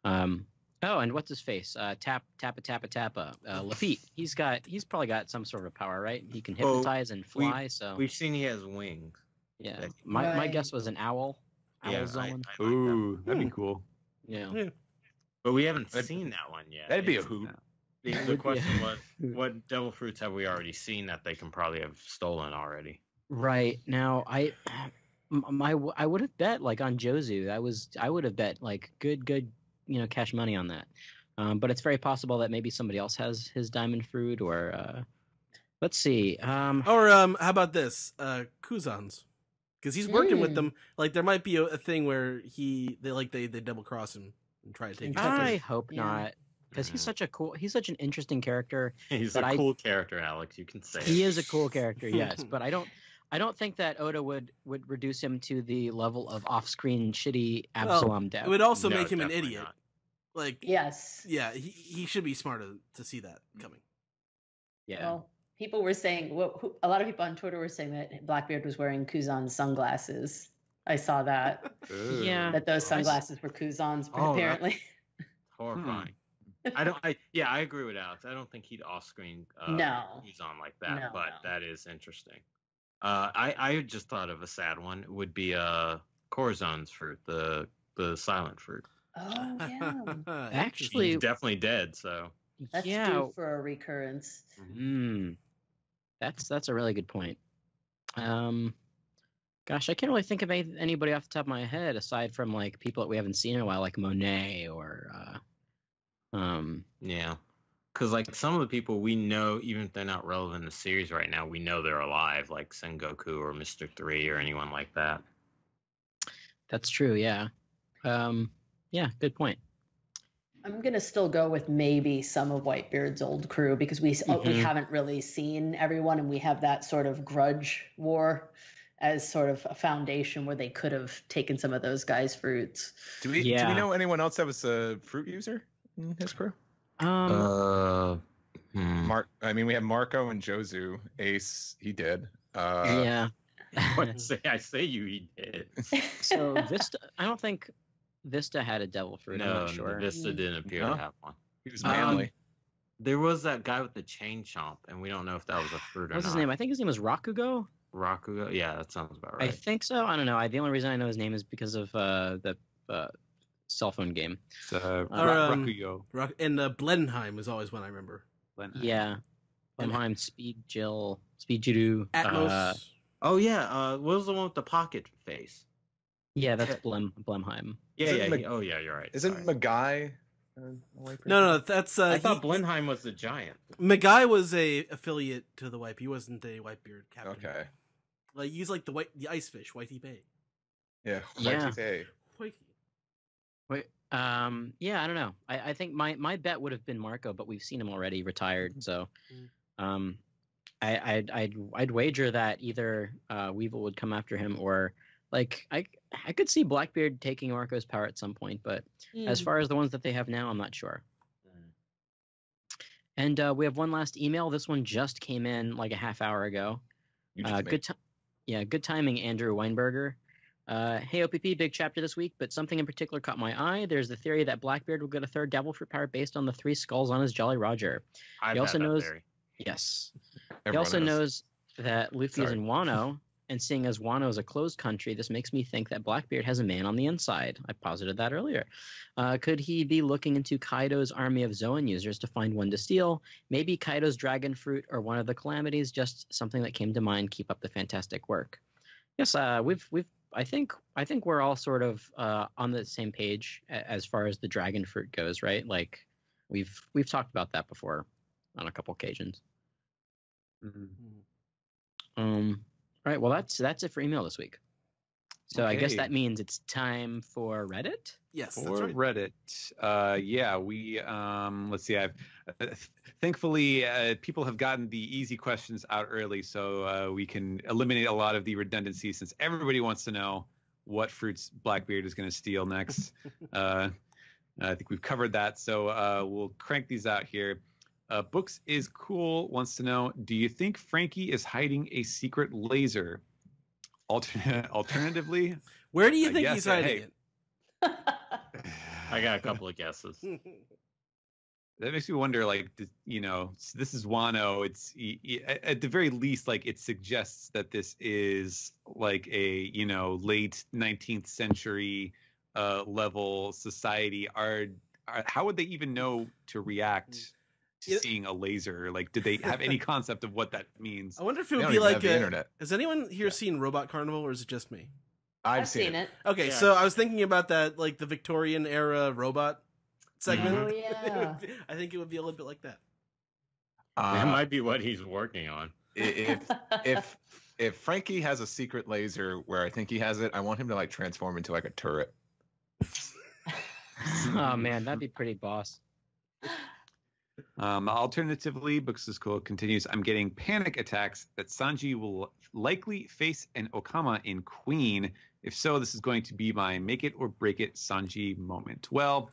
and what's his face? Tappa. Lafitte. He's probably got some sort of power, right? He can hypnotize and fly. So we've seen he has wings. Yeah, my guess was an owl. Yeah, zone. Ooh, that'd be cool. Yeah. But we haven't seen that one yet. That'd be a hoot. The question was, what devil fruits have we already seen that they can probably have stolen already? Right. Now, I would have bet like on Jozu. I would have bet like good cash money on that. But it's very possible that maybe somebody else has his diamond fruit, or let's see. Or how about this? Kuzan's. Because he's working with them. Like, there might be a thing where they double cross him and try to take his I hope not. Because he's such an interesting character. He's a cool character, Alex. You can say he is a cool character, yes. But I I don't think that Oda would reduce him to the level of off-screen shitty Absalom death. It would also No, make him an definitely idiot. not. Like, Yes. yeah, he should be smarter to see that coming. Yeah. Well, people were saying, a lot of people on Twitter were saying that Blackbeard was wearing Kuzan's sunglasses. I saw that. Yeah. That those sunglasses were Kuzan's, Oh, apparently. Horrifying. I agree with Alex. I don't think he'd off-screen No. use on like that, No, but no. that is interesting. I just thought of a sad one. It would be Corazon's fruit, the silent fruit. Oh, yeah. Actually, He's definitely dead, so That's yeah. due for a recurrence. That's a really good point. Gosh, I can't really think of anybody off the top of my head aside from like people that we haven't seen in a while, like Monet or yeah. Because like some of the people we know, even if they're not relevant in the series right now, we know they're alive, like Sengoku or Mr. 3 or anyone like that. That's true. Yeah. Yeah. Good point. I'm gonna still go with maybe some of Whitebeard's old crew because we haven't really seen everyone, and we have that sort of grudge war as sort of a foundation where they could have taken some of those guys' fruits. Do we know anyone else that was a fruit user in his crew? Hmm. I mean, we have Marco and Jozu. Ace, he did. Yeah. I say he did. So Vista, I don't think Vista had a devil fruit. I'm No, not sure. Vista didn't appear No. to have one. He was manly. There was that guy with the chain chomp, and we don't know if that was a fruit or What's not. his name? I think his name was Rakugo. Rakugo? Yeah, that sounds about right. I think so. I don't know. The only reason I know his name is because of the cell phone game. Rakuyo. And Blenheim is always one I remember. Yeah. Blenheim, Speed Jiru. Atmos. Oh yeah, what was the one with the pocket face? Yeah, that's Blenheim. Yeah, Is it yeah. Mag- Oh yeah, you're right. Isn't Magai? No, that's I thought Blenheim was the giant. Magai was a affiliate to the Wipe. He wasn't a Whitebeard captain. Okay. Like he's like the ice fish, Whitey Bay. Yeah. Yeah. YTK. Whitey. Wait, yeah, I don't know. I think my bet would have been Marco, but we've seen him already retired. So, I'd wager that either Weevil would come after him, or like I could see Blackbeard taking Marco's power at some point. But as far as the ones that they have now, I'm not sure. And we have one last email. This one just came in like a half hour ago. Good timing, Andrew Weinberger. Hey OPP, big chapter this week, but something in particular caught my eye. There's the theory that Blackbeard will get a third devil fruit power based on the 3 skulls on his Jolly Roger. He also knows. Yes. He also knows that Luffy is in Wano, and seeing as Wano is a closed country, this makes me think that Blackbeard has a man on the inside. I posited that earlier. Could he be looking into Kaido's army of Zoan users to find one to steal? Maybe Kaido's dragon fruit or one of the calamities. Just something that came to mind. Keep up the fantastic work. Yes, we've. I think we're all sort of on the same page as far as the dragon fruit goes, right? Like we've talked about that before on a couple occasions. All right, well that's it for email this week. So I guess that means it's time for Reddit. Yes, For that's right. Reddit, yeah, we let's see. I've thankfully people have gotten the easy questions out early, so we can eliminate a lot of the redundancy since everybody wants to know what fruits Blackbeard is going to steal next. I think we've covered that, so we'll crank these out here. Books is cool wants to know: do you think Frankie is hiding a secret laser? Alternatively, where do you think he's hiding it? I got a couple of guesses. That makes me wonder, like, this is Wano. It's at the very least, like, it suggests that this is like a, late 19th century level society. How would they even know to react to seeing a laser? Like, did they have any concept of what that means? I wonder if it would They be don't even like have the internet. Has anyone here seen Robot Carnival, or is it just me? I've seen it. Okay, Yeah. so I was thinking about that, like the Victorian era robot segment. Oh, yeah. I think it would be a little bit like that. That might be what he's working on. If Frankie has a secret laser where I think he has it, I want him to like transform into like a turret. Oh man, that'd be pretty boss. Alternatively, Books is Cool continues, I'm getting panic attacks that Sanji will likely face an Okama in Queen. If so, this is going to be my make it or break it Sanji moment. Well,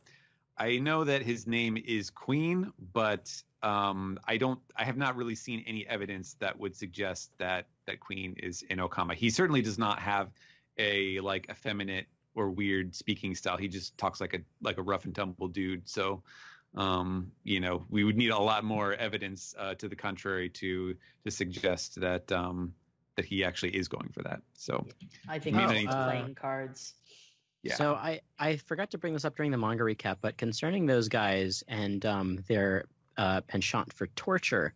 I know that his name is Queen, but I have not really seen any evidence that would suggest that Queen is in Okama. He certainly does not have a like effeminate or weird speaking style. He just talks like a rough and tumble dude. So we would need a lot more evidence to the contrary to suggest that that he actually is going for that. So I think he's playing cards. Yeah. So I forgot to bring this up during the manga recap, but concerning those guys and their penchant for torture,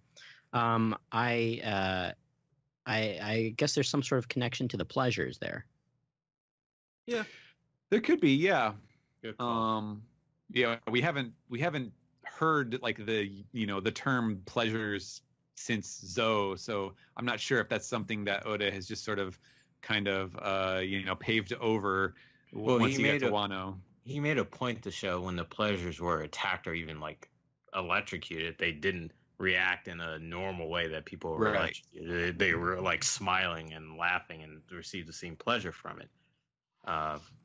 I guess there's some sort of connection to the pleasures there. Yeah, there could be. Yeah. Good call. We haven't heard like the term pleasures since Zoe, so I'm not sure if that's something that Oda has just sort of kind of paved over. Well, once he got to Wano. He made a point to show when the pleasures were attacked or even like electrocuted, they didn't react in a normal way that people were electrocuted. They were like smiling and laughing and received the same pleasure from it,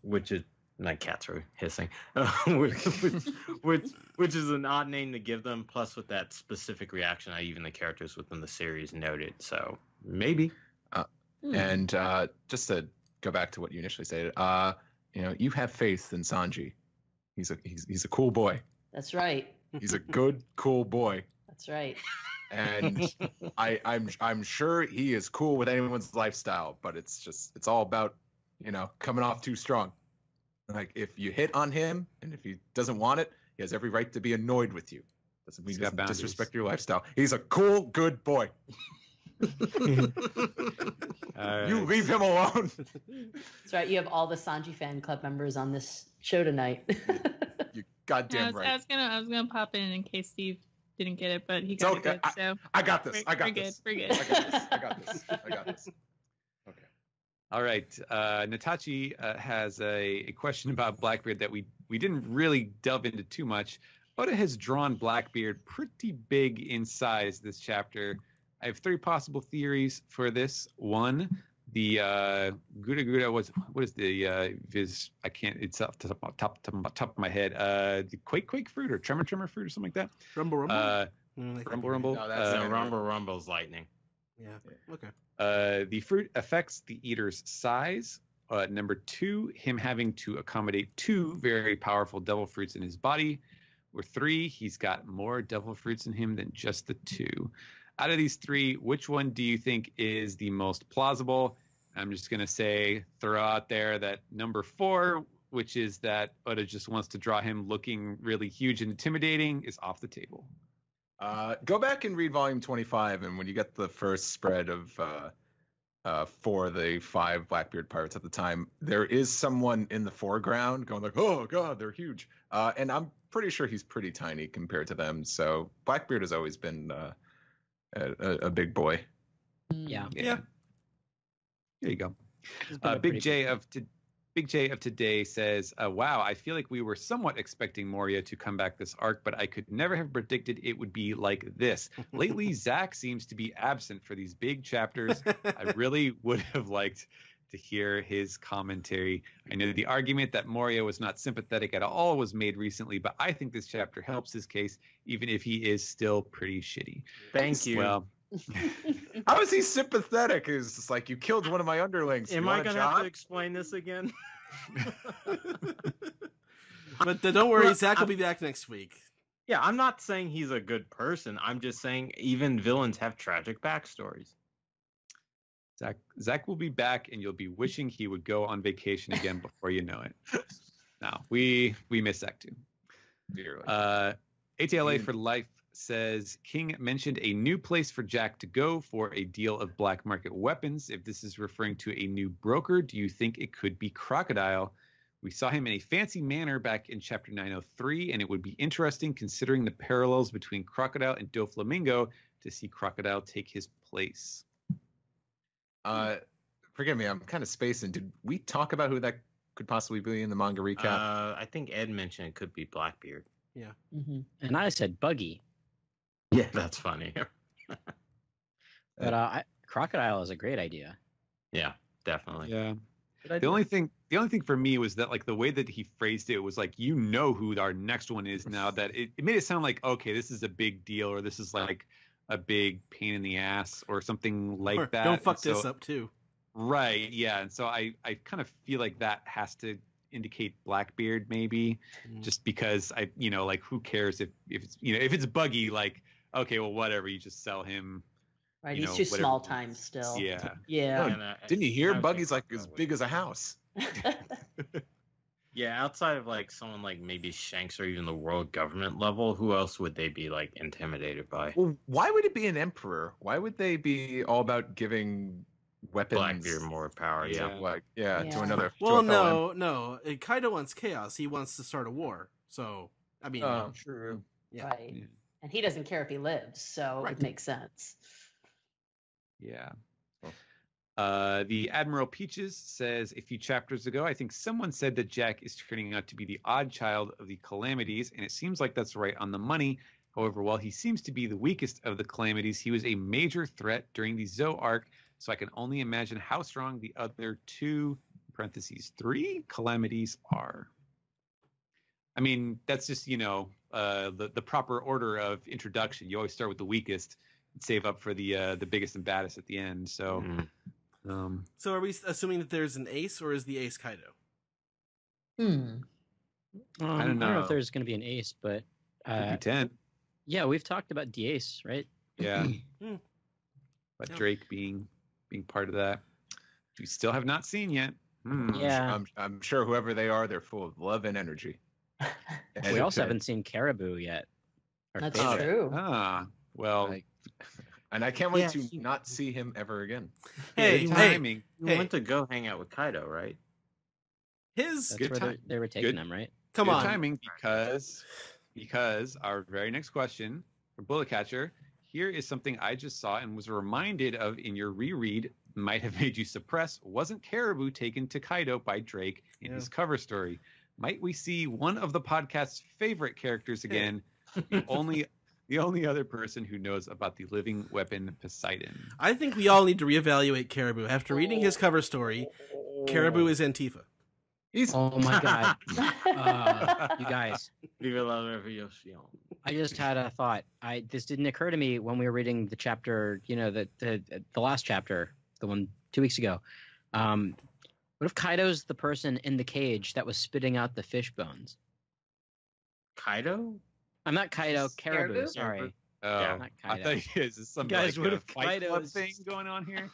which is my cats are hissing, which is an odd name to give them. Plus, with that specific reaction, even the characters within the series noted. So maybe. And just to go back to what you initially stated, you have faith in Sanji. He's a cool boy. That's right. He's a good, cool boy. That's right. And I'm sure he is cool with anyone's lifestyle, but it's all about coming off too strong. Like if you hit on him and if he doesn't want it, he has every right to be annoyed with you. Doesn't mean he doesn't disrespect your lifestyle. He's a cool, good boy. You leave him alone. That's right. You have all the Sanji fan club members on this show tonight. You goddamn right. I was gonna pop in case Steve didn't get it, but he got it good. So I got this. We're good. I got this. Okay. All right. Natachi has a question about Blackbeard that we didn't really delve into too much. Oda has drawn Blackbeard pretty big in size this chapter. I have 3 possible theories for this. One, the Gura Gura what is the I can't, it's off the top of my head. The Quake fruit or Tremor fruit or something like that. Rumble. Rumble. No, that's Rumble's lightning. Yeah. Okay. The fruit affects the eater's size. Number 2, him having to accommodate 2 very powerful devil fruits in his body. Or 3, he's got more devil fruits in him than just the 2. Out of these 3, which one do you think is the most plausible? I'm just going to throw out there that number 4, which is that Oda just wants to draw him looking really huge and intimidating, is off the table. Go back and read volume 25, and when you get the first spread of for the 5 Blackbeard pirates at the time, there is someone in the foreground going like, "Oh God, they're huge," and I'm pretty sure he's pretty tiny compared to them. So Blackbeard has always been a big boy. Yeah. There you go. Big J of today says, wow, I feel like we were somewhat expecting Moria to come back this arc, but I could never have predicted it would be like this. Lately, Zach seems to be absent for these big chapters. I really would have liked to hear his commentary. I know the argument that Moria was not sympathetic at all was made recently, but I think this chapter helps his case, even if he is still pretty shitty. Thank you. Well, how is he sympathetic? It's just like, you killed one of my underlings. Am I going to have to explain this again? But don't worry, Zach will be back next week. Yeah, I'm not saying he's a good person. I'm just saying even villains have tragic backstories. Zach will be back, and you'll be wishing he would go on vacation again before you know it. No, we miss Zach too. ATLA for life says, King mentioned a new place for Jack to go for a deal of black market weapons. If this is referring to a new broker, do you think it could be Crocodile? We saw him in a fancy manner back in chapter 903, and it would be interesting considering the parallels between Crocodile and Doflamingo to see Crocodile take his place. Forgive me, I'm kind of spacing. Did we talk about who that could possibly be in the manga recap? I think Ed mentioned it could be Blackbeard. Yeah. And I said Buggy. Yeah, that's funny. But crocodile is a great idea. Yeah, definitely. Yeah. The only thing for me was that like the way that he phrased it was like, you know who our next one is now, that it made it sound like, okay, this is a big deal, or this is like a big pain in the ass or something like Or, that. don't fuck And so, this up too. Right. Yeah. And so I kind of feel like that has to indicate Blackbeard maybe, just because like who cares if it's, if it's Buggy, like, okay, well, whatever, you just sell him. Right, you he's know, too whatever. small time still. Yeah. Yeah. No, didn't you hear? Buggy's like as big as a house. Yeah, outside of like someone like maybe Shanks or even the world government level, who else would they be like intimidated by? Well, why would it be an emperor? Why would they be all about giving weapons? Blackbeard more power, yeah. To another. Well, to a fellow no. Kaido wants chaos. He wants to start a war. So, I mean, true. yeah. Right. Yeah. And he doesn't care if he lives, so Right. it makes sense. Yeah. The Admiral Peaches says, a few chapters ago, I think someone said that Jack is turning out to be the odd child of the Calamities, and it seems like that's right on the money. However, while he seems to be the weakest of the Calamities, he was a major threat during the Zoe arc, so I can only imagine how strong the other two, (3) Calamities are. I mean, that's just, the proper order of introduction. You always start with the weakest and save up for the biggest and baddest at the end, so... So are we assuming that there's an ace, or is the ace Kaido? I don't I don't know know if there's going to be an ace, but Could be 10. yeah, we've talked about the ace, right? Yeah. Hmm. But Yeah. Drake being part of that, we still have not seen yet. Yeah. I'm sure whoever they are, they're full of love and energy. We also haven't seen Caribou yet. Our That's favorite. true. Well, And I can't wait Yeah. to not see him ever again. Hey, good hey, timing. You Hey. want to go hang out with Kaido, right? his. That's Good where time. they were taking Good. them, right? Come Good on. timing, because our very next question from Bullet Catcher, here is something I just saw and was reminded of in your reread, might have made you suppress. Wasn't Caribou taken to Kaido by Drake in his cover story? Might we see one of the podcast's favorite characters again? The only other person who knows about the living weapon Poseidon. I think we all need to reevaluate Caribou. After reading his cover story, Caribou is Antifa. He's Oh my god. You guys, Viva la revolution. I just had a thought. This didn't occur to me when we were reading the chapter, the last chapter, the one 2 weeks ago. What if Kaido's the person in the cage that was spitting out the fish bones? Kaido? I'm not Kaido, Caribou, Caribou? sorry. Oh, Yeah, not I Kaido. thought is this some Guys, like what a if Fight Club Kaido's- thing going on here?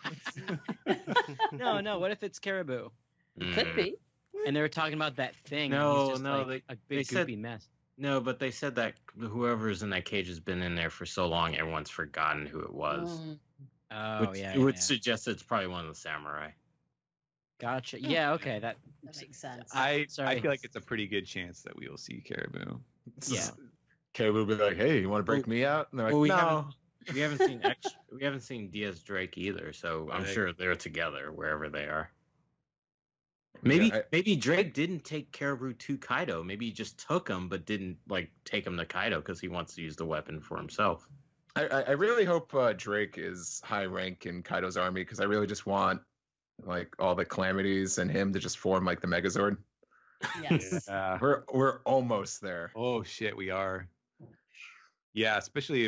No, what if it's Caribou? Could be. And they were talking about that thing. and No, he's just no, like a they big said- goopy mess. No, but they said that whoever's in that cage has been in there for so long, everyone's forgotten who it was. Oh, Which yeah. it would yeah. suggest it's probably one of the samurai. Gotcha. Yeah, okay. That makes sense. I Sorry. feel like it's a pretty good chance that we will see Caribou. Yeah. Caleb will be like, "Hey, you want to break me out?" And they're like, Well, "No." We haven't seen Diaz Drake either, so I'm Right. sure they're together wherever they are. Maybe Drake didn't take Caribou to Kaido. Maybe he just took him, but didn't take him to Kaido because he wants to use the weapon for himself. I really hope Drake is high rank in Kaido's army because I really just want all the calamities and him to just form the Megazord. Yes. Yeah. We're almost there. Oh shit, we are. Yeah, especially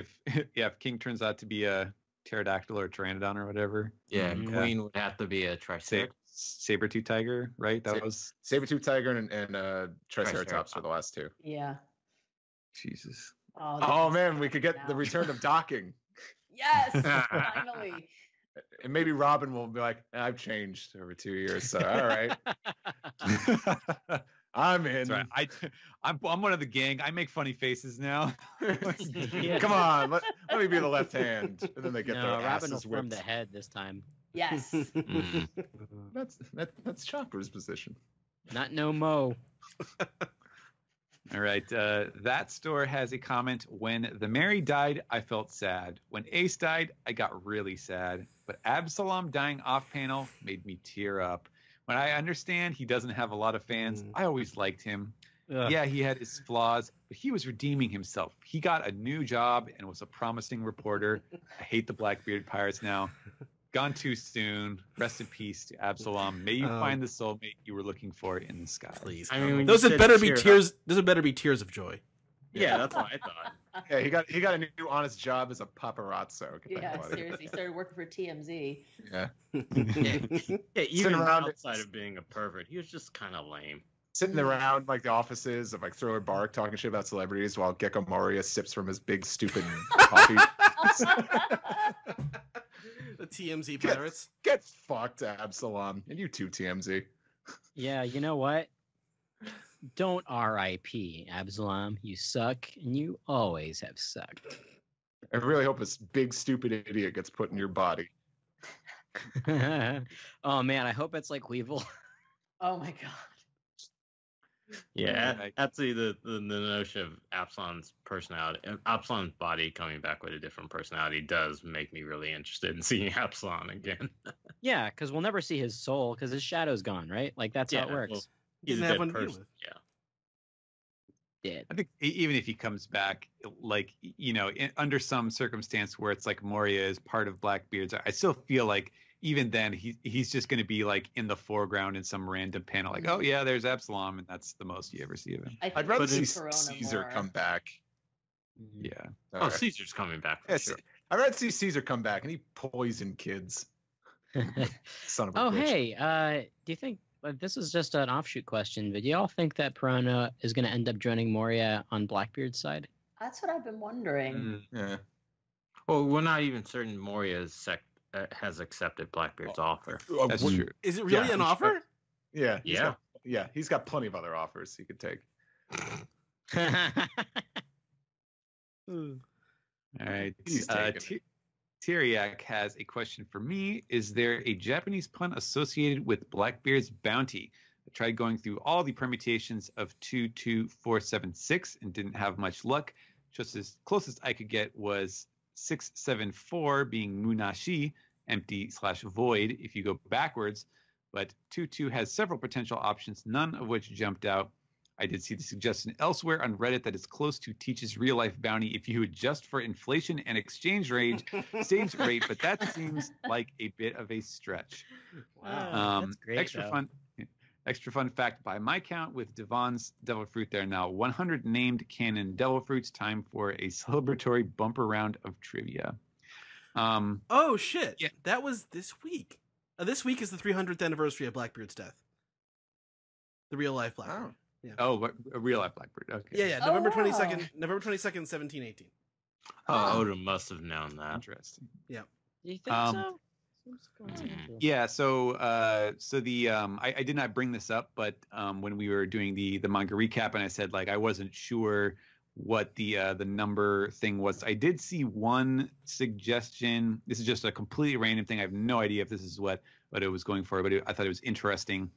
if King turns out to be a pterodactyl or pteranodon or whatever. Yeah, Mhm. Queen would have to be a Triceratops. Saber-tooth tiger, right? That Sa- was Saber-tooth tiger and Triceratops were the last two. Yeah. Jesus. Oh man, we could get the return of docking. Yes, finally. And maybe Robin will be like, "I've changed over 2 years, so all right, I'm in." That's right. I'm one of the gang. I make funny faces now. Come on, let me be the left hand, and then they get No, their Robin will asses form the whipped. head this time. Yes. Mm. That's Chopper's position. Not no mo. All right. That store has a comment. When the Mary died, I felt sad. When Ace died, I got really sad. But Absalom dying off panel made me tear up. When I understand he doesn't have a lot of fans, I always liked him. Yeah, he had his flaws, but he was redeeming himself. He got a new job and was a promising reporter. I hate the Blackbeard pirates now. Gone too soon. Rest in peace to Absalom. May you find the soulmate you were looking for in the sky. Please. I mean, when those you had said better be cheer tears. Those had better be tears of joy. Yeah, that's what I thought. Yeah, he got a new honest job as a paparazzo. Get that Yeah, buddy. seriously, started working for TMZ. Yeah. Yeah, even around- outside of being a pervert, he was just kind of lame. Sitting around like the offices of like Thriller Bark talking shit about celebrities while Gecko Moria sips from his big stupid coffee. The TMZ pirates. Get fucked, Absalom. And you too, TMZ. Yeah, you know what? Don't R.I.P. Absalom. You suck, and you always have sucked. I really hope this big stupid idiot gets put in your body. Oh man, I hope it's like Weevil. Oh my god. Yeah, actually, the notion of Absalom's personality, Absalom's body coming back with a different personality does make me really interested in seeing Absalom again. Yeah, because we'll never see his soul because his shadow's gone, right? Like that's how it works. Well, he's Didn't a have dead one to begin person. with. Yeah. Dead. I think even if he comes back, like, you know, under some circumstance where it's like Moria is part of Blackbeard's, I still feel like even then he's just going to be like in the foreground in some random panel, like, oh yeah, there's Absalom, and that's the most you ever see of him. I'd rather see Corona Caesar more. come back. Yeah. Oh, Alright. Caesar's coming back for Yeah, sure. I'd rather see Caesar come back and he poisoned kids. Son of a Oh bitch. hey, do you think this is just an offshoot question? But do y'all think that Perona is going to end up joining Moria on Blackbeard's side? That's what I've been wondering. Yeah. Well, we're not even certain Moria has accepted Blackbeard's offer. That's true. Is it really Yeah, an he's offer? Yeah. He's got plenty of other offers he could take. All right. He's taken Tyriak has a question for me. Is there a Japanese pun associated with Blackbeard's bounty? I tried going through all the permutations of 22476 and didn't have much luck. Just as closest I could get was 674 being Munashi, empty/void if you go backwards. But 22 has several potential options, none of which jumped out. I did see the suggestion elsewhere on Reddit that it's close to Teach's real-life bounty if you adjust for inflation and exchange rate, but that seems like a bit of a stretch. Wow, that's great. Extra fun fact by my count, with Devon's Devil Fruit, there are now 100 named canon Devil Fruits. Time for a celebratory bumper round of trivia. Oh shit! Yeah. That was this week. This week is the 300th anniversary of Blackbeard's death. The real life Blackbeard. Yeah. Oh, a real life Blackbeard. Okay. Yeah. Oh, November wow. 22nd, 1718. Oh, Oda must have known that. Interesting. Do you think so? Seems coincidental. Yeah, so I did not bring this up, but when we were doing the manga recap, and I said like I wasn't sure what the number thing was. I did see one suggestion. This is just a completely random thing. I have no idea if this is what it was going for, but I thought it was interesting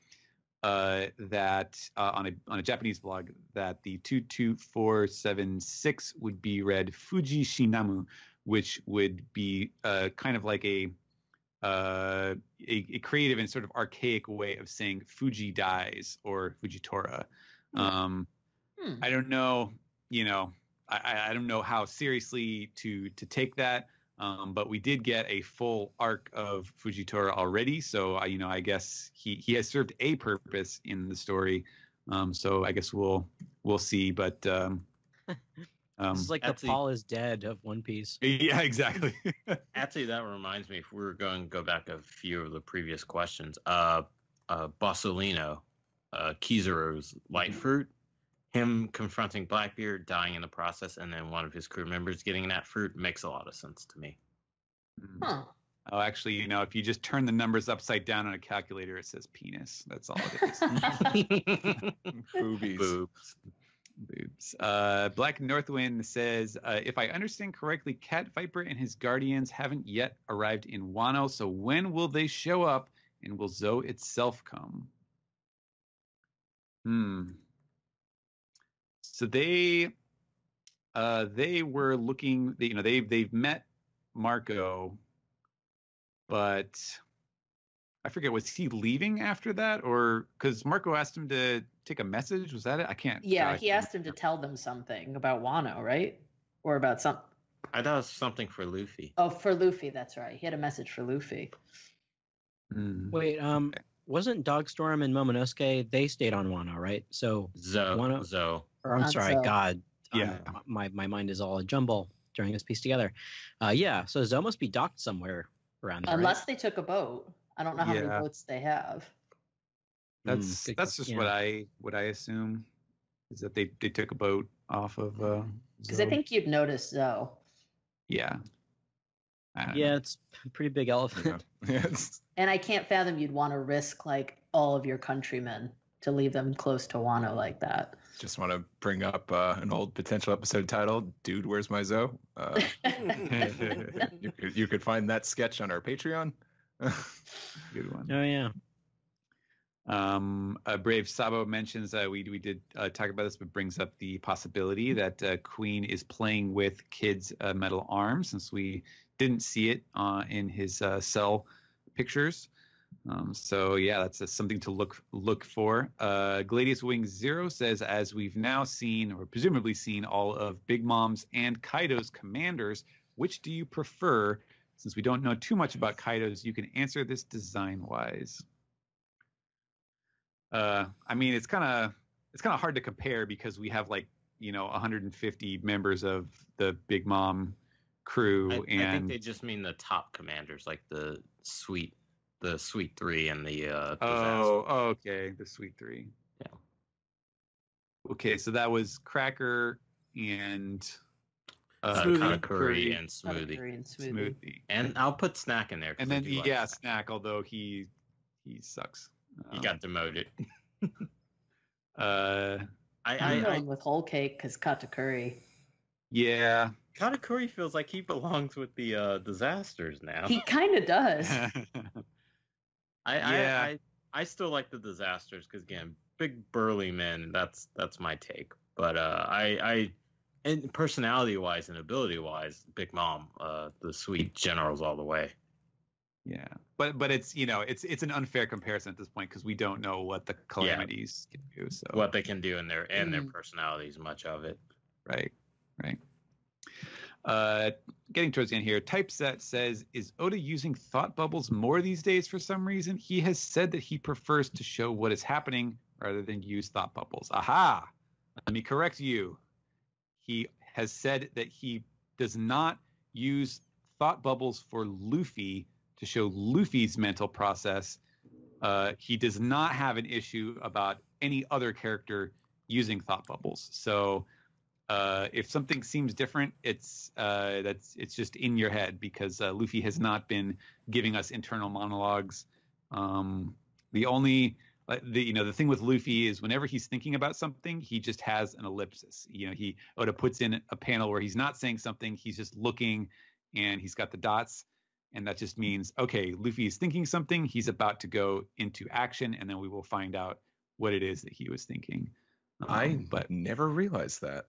that on a Japanese blog that the 22476 would be read Fuji Shinamu, which would be kind of like a creative and sort of archaic way of saying Fuji dies or Fujitora. I don't know, I don't know how seriously to take that, but we did get a full arc of Fujitora already, so I guess he has served a purpose in the story. So I guess we'll see, but This is like the Actually- Paul is dead of One Piece. yeah, exactly. Actually, that reminds me, if we were going to go back a few of the previous questions, Bossolino, Kizaru's light fruit, him confronting Blackbeard, dying in the process, and then one of his crew members getting that fruit makes a lot of sense to me. Huh. Oh, actually, if you just turn the numbers upside down on a calculator, it says penis. That's all it is. Boobies. Boobs. Boobs. Black Northwind says, if I understand correctly, Cat Viper and his guardians haven't yet arrived in Wano, so when will they show up, and will Zoe itself come? So they were looking, they've met Marco, but I forget, was he leaving after that, or because Marco asked him to take a message? Was that it? I can't. Yeah, he asked him to tell them something about Wano, right? Or about some. I thought it was something for Luffy. Oh, for Luffy, that's right. He had a message for Luffy. Wait, wasn't Dogstorm and Momonosuke, they stayed on Wano, right? So Zo. Or I'm sorry, Zo. God. Yeah. My mind is all a jumble during this piece together. Yeah, so Zo must be docked somewhere around there. Unless they took a boat. I don't know how many boats they have. That's just what I assume, is that they took a boat off of Because I think you'd notice Zo. Yeah. Yeah, it's a pretty big elephant. Yeah. And I can't fathom you'd want to risk like all of your countrymen to leave them close to Wano like that. Just want to bring up an old potential episode titled "Dude, Where's My Zo?" You could find that sketch on our Patreon. Good one. Oh yeah. Brave Sabo mentions we did talk about this, but brings up the possibility that Queen is playing with Kid's metal arm, since we didn't see it in his cell pictures. So yeah, that's something to look for. Gladius Wing Zero says, as we've now seen, or presumably seen, all of Big Mom's and Kaido's commanders, which do you prefer? Since we don't know too much about Kaido's, you can answer this design-wise. I mean, it's kind of hard to compare because we have 150 members of the Big Mom crew, I and think they just mean the top commanders, like the Sweet Three and the okay, the Sweet Three. Yeah. Okay, so that was Cracker and Katakuri and Smoothie. Smoothie. And I'll put Snack in there. And then Snack, although he sucks. He got demoted. I'm going with Whole Cake because Katakuri. Yeah. Katakuri feels like he belongs with the Disasters now. He kind of does. I still like the Disasters because, again, big burly men. That's my take. But and personality wise and ability wise, Big Mom, the sweet generals all the way. Yeah, but it's it's an unfair comparison at this point because we don't know what the Calamities can do. So what they can do in their personalities, much of it. Right. Getting towards the end here, Typeset says, is Oda using thought bubbles more these days for some reason? He has said that he prefers to show what is happening rather than use thought bubbles. Aha! Let me correct you. He has said that he does not use thought bubbles for Luffy to show Luffy's mental process. He does not have an issue about any other character using thought bubbles. So if something seems different, it's just in your head because Luffy has not been giving us internal monologues. The thing with Luffy is whenever he's thinking about something, he just has an ellipsis. Oda puts in a panel where he's not saying something, he's just looking, and he's got the dots, and that just means, okay, Luffy is thinking something, he's about to go into action, and then we will find out what it is that he was thinking. But never realized that.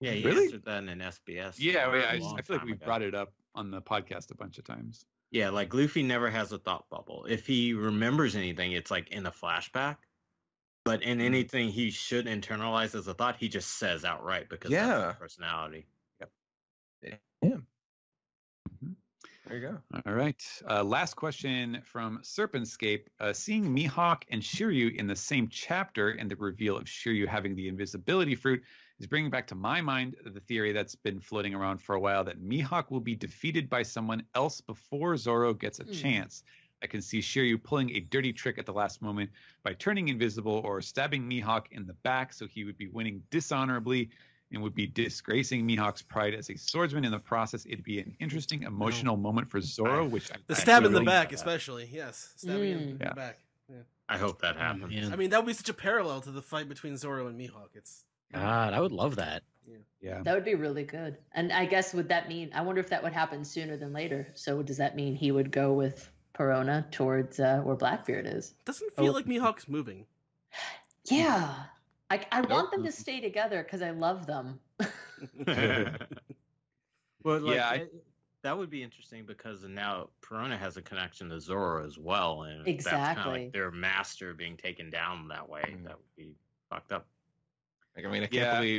Yeah, he Really? answered that in an SBS. Yeah, I feel like we brought it up on the podcast a bunch of times. Yeah, like Luffy never has a thought bubble. If he remembers anything, it's like in a flashback. But in anything he should internalize as a thought, he just says outright because that's his personality. Yep. Yeah. There you go. All right. Last question from Serpentscape. Seeing Mihawk and Shiryu in the same chapter and the reveal of Shiryu having the invisibility fruit is bringing back to my mind the theory that's been floating around for a while that Mihawk will be defeated by someone else before Zoro gets a chance. I can see Shiryu pulling a dirty trick at the last moment by turning invisible or stabbing Mihawk in the back, so he would be winning dishonorably and would be disgracing Mihawk's pride as a swordsman in the process. It'd be an interesting emotional moment for Zoro, which the stab in the back, especially. Yes, stabbing in the back. Yeah. I hope that happens. I mean, that would be such a parallel to the fight between Zoro and Mihawk. God, I would love that. Yeah. That would be really good. And I guess would that mean, I wonder if that would happen sooner than later. So does that mean he would go with Perona towards where Blackbeard is? Doesn't feel like Mihawk's moving. Yeah. I want them to stay together because I love them. Well, that would be interesting because now Perona has a connection to Zoro as well, and that's kind of Exactly. like their master being taken down that way. Mm. That would be fucked up. Like, I mean, Yeah.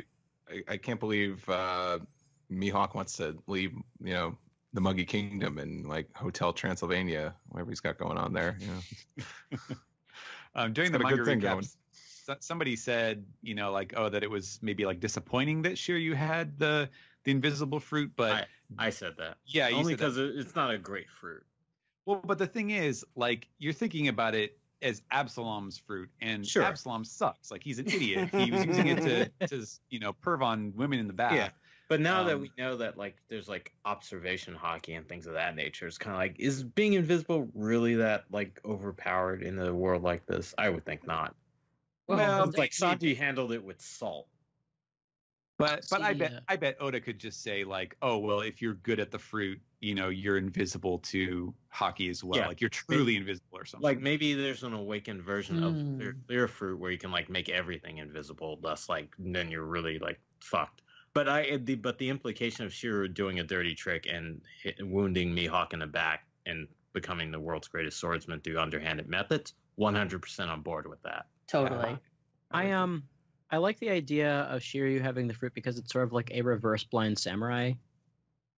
I can't believe Mihawk wants to leave, the Muggy Kingdom and like Hotel Transylvania, whatever he's got going on there. During the got a manga good thing going. recaps, somebody said, that it was maybe like disappointing that Shiryu had the invisible fruit, but I said that. yeah, you Only said that. because it's not a great fruit. Well, but the thing is, like, you're thinking about it as Absalom's fruit, and Sure. Absalom sucks. Like, he's an idiot. He was using it to perv on women in the bath. Yeah. But now that we know that like there's like observation hockey and things of that nature, it's kind of like, is being invisible really that like overpowered in a world like this? I would think not. Well, It's like Sanji handled it with salt. But I See, bet Oda could just say like, oh well, if you're good at the fruit, you're invisible to hockey as well. Yeah. Like you're truly invisible or something. Like maybe there's an awakened version of Hmm. their fruit where you can like make everything invisible. Thus, like then you're really like fucked. But the implication of Shiro doing a dirty trick and wounding Mihawk in the back and becoming the world's greatest swordsman through underhanded methods, 100% on board with that. Totally. I like the idea of Shiryu having the fruit because it's sort of like a reverse blind samurai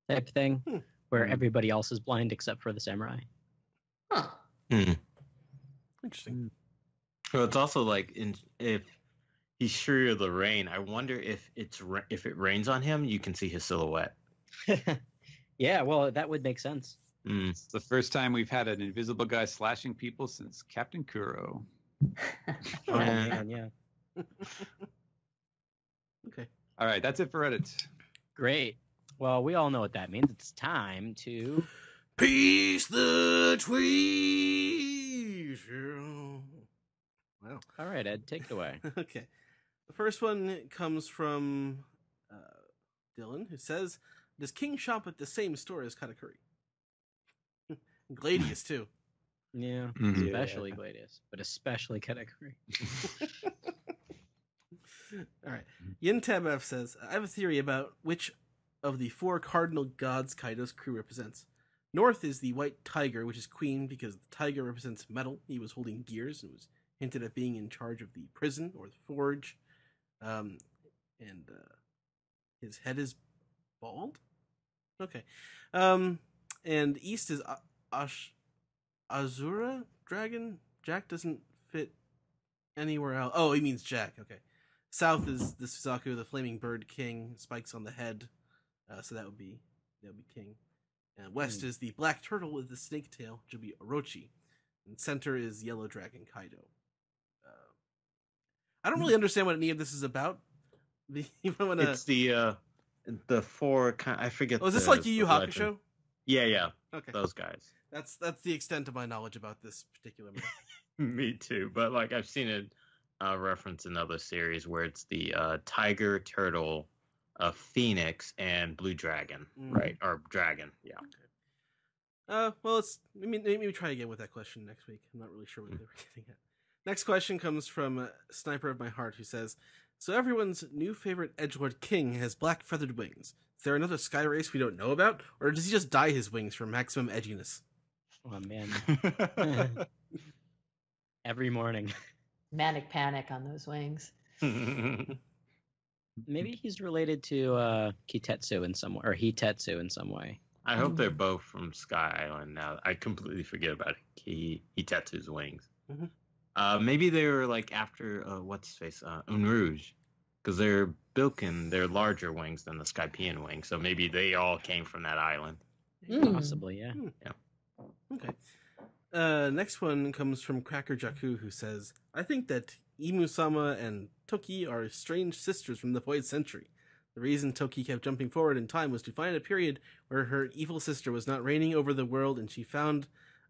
type thing, where Hmm. everybody else is blind except for the samurai. Huh. Interesting. So it's also like if he's Shiryu of the rain, I wonder if if it rains on him, you can see his silhouette. Yeah, well, that would make sense. It's the first time we've had an invisible guy slashing people since Captain Kuro. Oh, man, yeah. Okay. All right, that's it for Reddit. Great. Well, we all know what that means. It's time to... Peace the tweet. Wow. All right, Ed, take it away. Okay. The first one comes from Dylan, who says, does King shop at the same store as Katakuri? Gladius, too. Yeah, Mhm. especially Gladius, but especially Katakuri. All right. Yintab says, I have a theory about which of the 4 cardinal gods Kaido's crew represents. North is the white tiger, which is queen because the tiger represents metal. He was holding gears and was hinted at being in charge of the prison or the forge. And his head is bald? Okay. And east is Azura dragon. Jack doesn't fit anywhere else. Oh, he means Jack. Okay. South is the Suzaku, the flaming bird king, spikes on the head. So that would be king. And west is the black turtle with the snake tail, which would be Orochi. And center is yellow dragon Kaido. I don't really understand what any of this is about. It's the 4 kind. I forget. Oh, is this the- like Yu Yu the legend. Hakusho? Yeah, Okay. those guys. That's the extent of my knowledge about this particular myth. Me too, but like I've seen it reference in other series where it's the tiger, turtle, phoenix, and blue dragon, right? Or dragon, yeah. Well, maybe try again with that question next week. I'm not really sure what they were getting at. Next question comes from Sniper of My Heart, who says, so everyone's new favorite edgelord king has black feathered wings. Is there another sky race we don't know about? Or does he just dye his wings for maximum edginess? Oh, man. Every morning. Manic panic on those wings. Maybe he's related to Kitetsu in some way, or Hitetsu in some way. I hope they're both from Sky Island now. I completely forget about Hitetsu's wings. Maybe they were like after what's his face, Unrouge, because they're Bilkin. They're larger wings than the Skypian wings, so maybe they all came from that island. Possibly, yeah. Okay. Next one comes from Cracker Jaku, who says, I think that Imu-sama and Toki are strange sisters from the Void Century. The reason Toki kept jumping forward in time was to find a period where her evil sister was not reigning over the world, and she found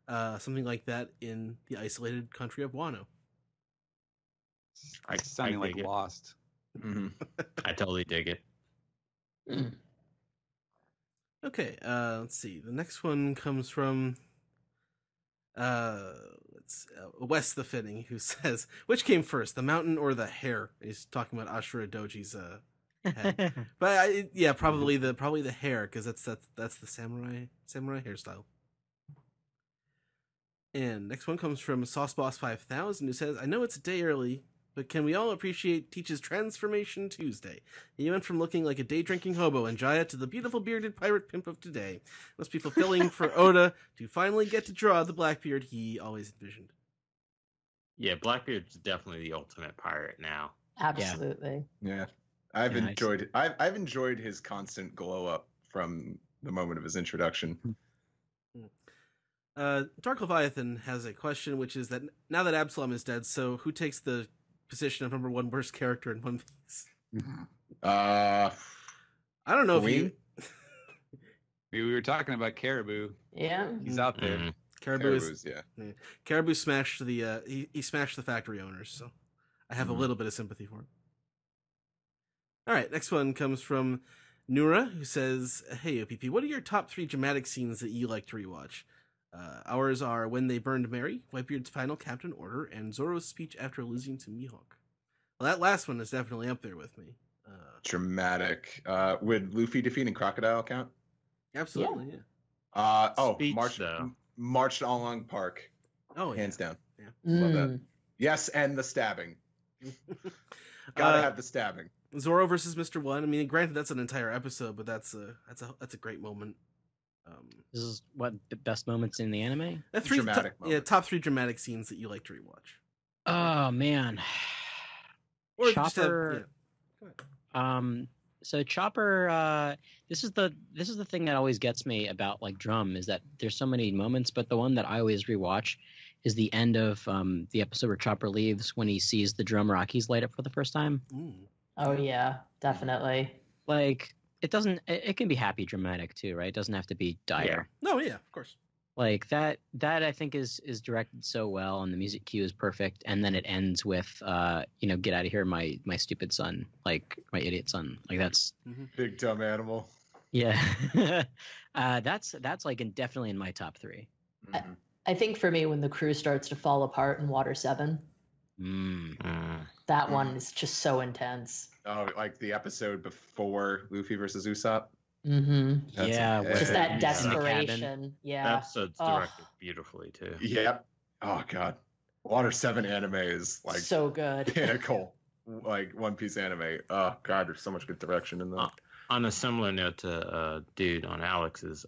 something like that in the isolated country of Wano. It's sounding like dig it. Lost. I totally dig it. Okay, let's see. The next one comes from Wes the Fitting, who says, which came first, the mountain or the hare? He's talking about Ashura Doji's But probably the hair, because that's the samurai hairstyle. And next one comes from Sauceboss 5000, who says, "I know it's a day early, but can we all appreciate Teach's Transformation Tuesday? He went from looking like a day-drinking hobo in Jaya to the beautiful bearded pirate pimp of today. Must be fulfilling for Oda to finally get to draw the Blackbeard he always envisioned." Yeah, Blackbeard's definitely the ultimate pirate now. Absolutely. Yeah, I've enjoyed his constant glow up from the moment of his introduction. Dark Leviathan has a question, which is that now that Absalom is dead, so who takes the position of number one worst character in One Piece? I don't know if you. We were talking about Caribou. Yeah, he's out there. Caribou's Caribou smashed the he smashed the factory owners, so I have a little bit of sympathy for him. All right, next one comes from Nura, who says, "Hey OPP, what are your top 3 dramatic scenes that you like to rewatch? Ours are When They Burned Mary, Whitebeard's final captain order, and Zoro's speech after losing to Mihawk." Well, that last one is definitely up there with me. Dramatic. Would Luffy defeating Crocodile count? Absolutely, yeah. Marched all along Park. Oh, yeah. Hands down. Yeah. Love that. Yes, and the stabbing. Gotta have the stabbing. Zoro versus Mr. One. I mean, granted, that's an entire episode, but that's a great moment. This is what the best moments in the anime. Top 3 dramatic scenes that you like to rewatch. Oh man, or Chopper. So Chopper. This is the thing that always gets me about like Drum, is that there's so many moments, but the one that I always rewatch is the end of the episode where Chopper leaves when he sees the drum Rockies light up for the first time. Oh yeah, definitely. Like it can be happy dramatic too, right? It doesn't have to be dire. Yeah. No, yeah, of course. Like that I think is directed so well, and the music cue is perfect, and then it ends with get out of here, my stupid son, like my idiot son. Like that's big dumb animal. Yeah. That's like definitely in my top 3. I think for me, when the crew starts to fall apart in Water 7, that one is just so intense. Oh, like the episode before Luffy versus Usopp? Yeah. Just that desperation. Yeah. That episode's directed beautifully, too. Yep. Oh, God. Water 7 anime is like so good. Pinnacle. Like One Piece anime. Oh, God, there's so much good direction in that. On a similar note to Dude on Alex's,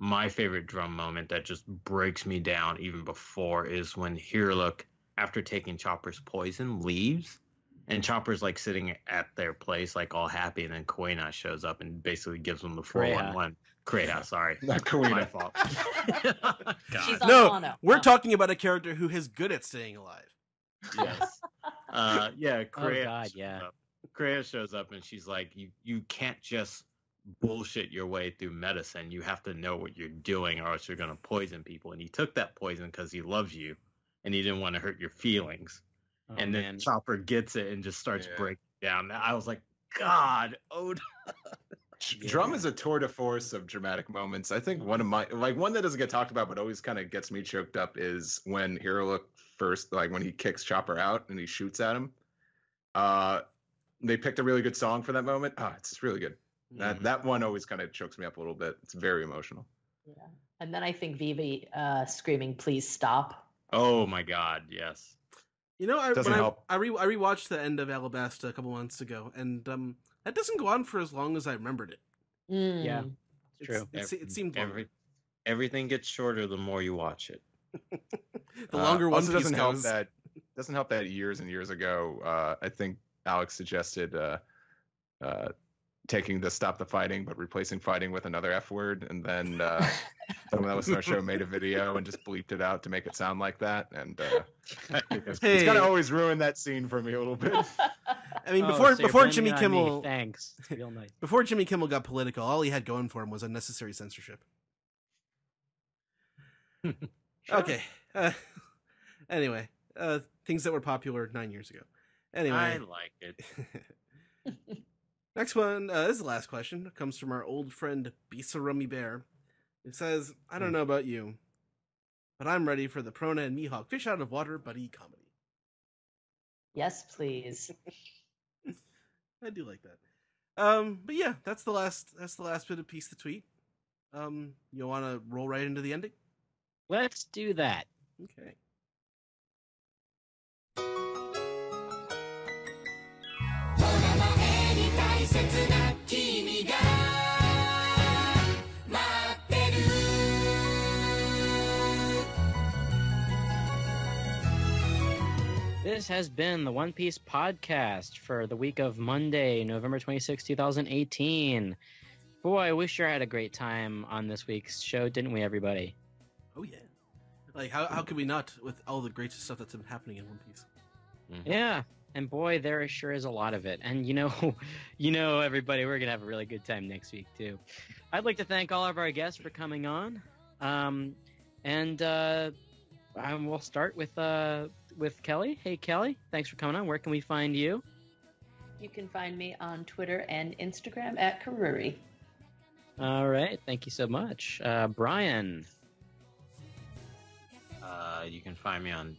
my favorite drum moment that just breaks me down even before is when Hiruluk, after taking Chopper's poison, leaves, and Chopper's like sitting at their place like all happy, and then Kuena shows up and basically gives them the 411. Kuena, sorry. Not Kuena. My fault. She's on no, Wano. We're talking about a character who is good at staying alive. Yes. Kuena. Oh God, yeah. Kuena shows up and she's like, you can't just bullshit your way through medicine. You have to know what you're doing, or else you're going to poison people. And he took that poison because he loves you and he didn't want to hurt your feelings. And then Chopper gets it and just starts breaking down. I was like, God, Oda. Drum is a tour de force of dramatic moments. I think one that doesn't get talked about but always kind of gets me choked up is when Hiruluk first, like when he kicks Chopper out and he shoots at him. They picked a really good song for that moment. It's just really good. That one always kind of chokes me up a little bit. It's very emotional. Yeah. And then I think Vivi screaming, "Please stop." Oh my God, yes. You know, I help. rewatched the end of Alabasta a couple months ago, and that doesn't go on for as long as I remembered it. Yeah, it's true. It seemed longer. Everything gets shorter the more you watch it. The longer One Piece doesn't goes. Doesn't help that years and years ago, I think Alex suggested taking the "stop the fighting" but replacing fighting with another F word, and then someone that was in our show made a video and just bleeped it out to make it sound like that, and it's kind of always ruined that scene for me a little bit. I mean, before Jimmy Kimmel, thanks. It's real nice. Before Jimmy Kimmel got political, all he had going for him was unnecessary censorship. Sure. Okay. Anyway, things that were popular 9 years ago. Anyway, I like it. Next one, this is the last question. It comes from our old friend Bisa Rummy Bear. It says, "I don't know about you, but I'm ready for the Prona and Mihawk fish out of water buddy comedy." Yes, please. I do like that. But yeah, that's the last bit of Piece the Tweet. You want to roll right into the ending? Let's do that. Okay. This has been the One Piece podcast for the week of Monday, November 26, 2018. Boy, I wish I had a great time on this week's show, didn't we, everybody? Oh, yeah. Like, how could we not with all the great stuff that's been happening in One Piece? Mm-hmm. Yeah, and boy, there sure is a lot of it. And you know, everybody, we're gonna have a really good time next week too. I'd like to thank all of our guests for coming on, and we'll start with Kelly. Hey, Kelly, thanks for coming on. Where can we find you? You can find me on Twitter and Instagram at Karuri. All right, thank you so much, Brian. You can find me on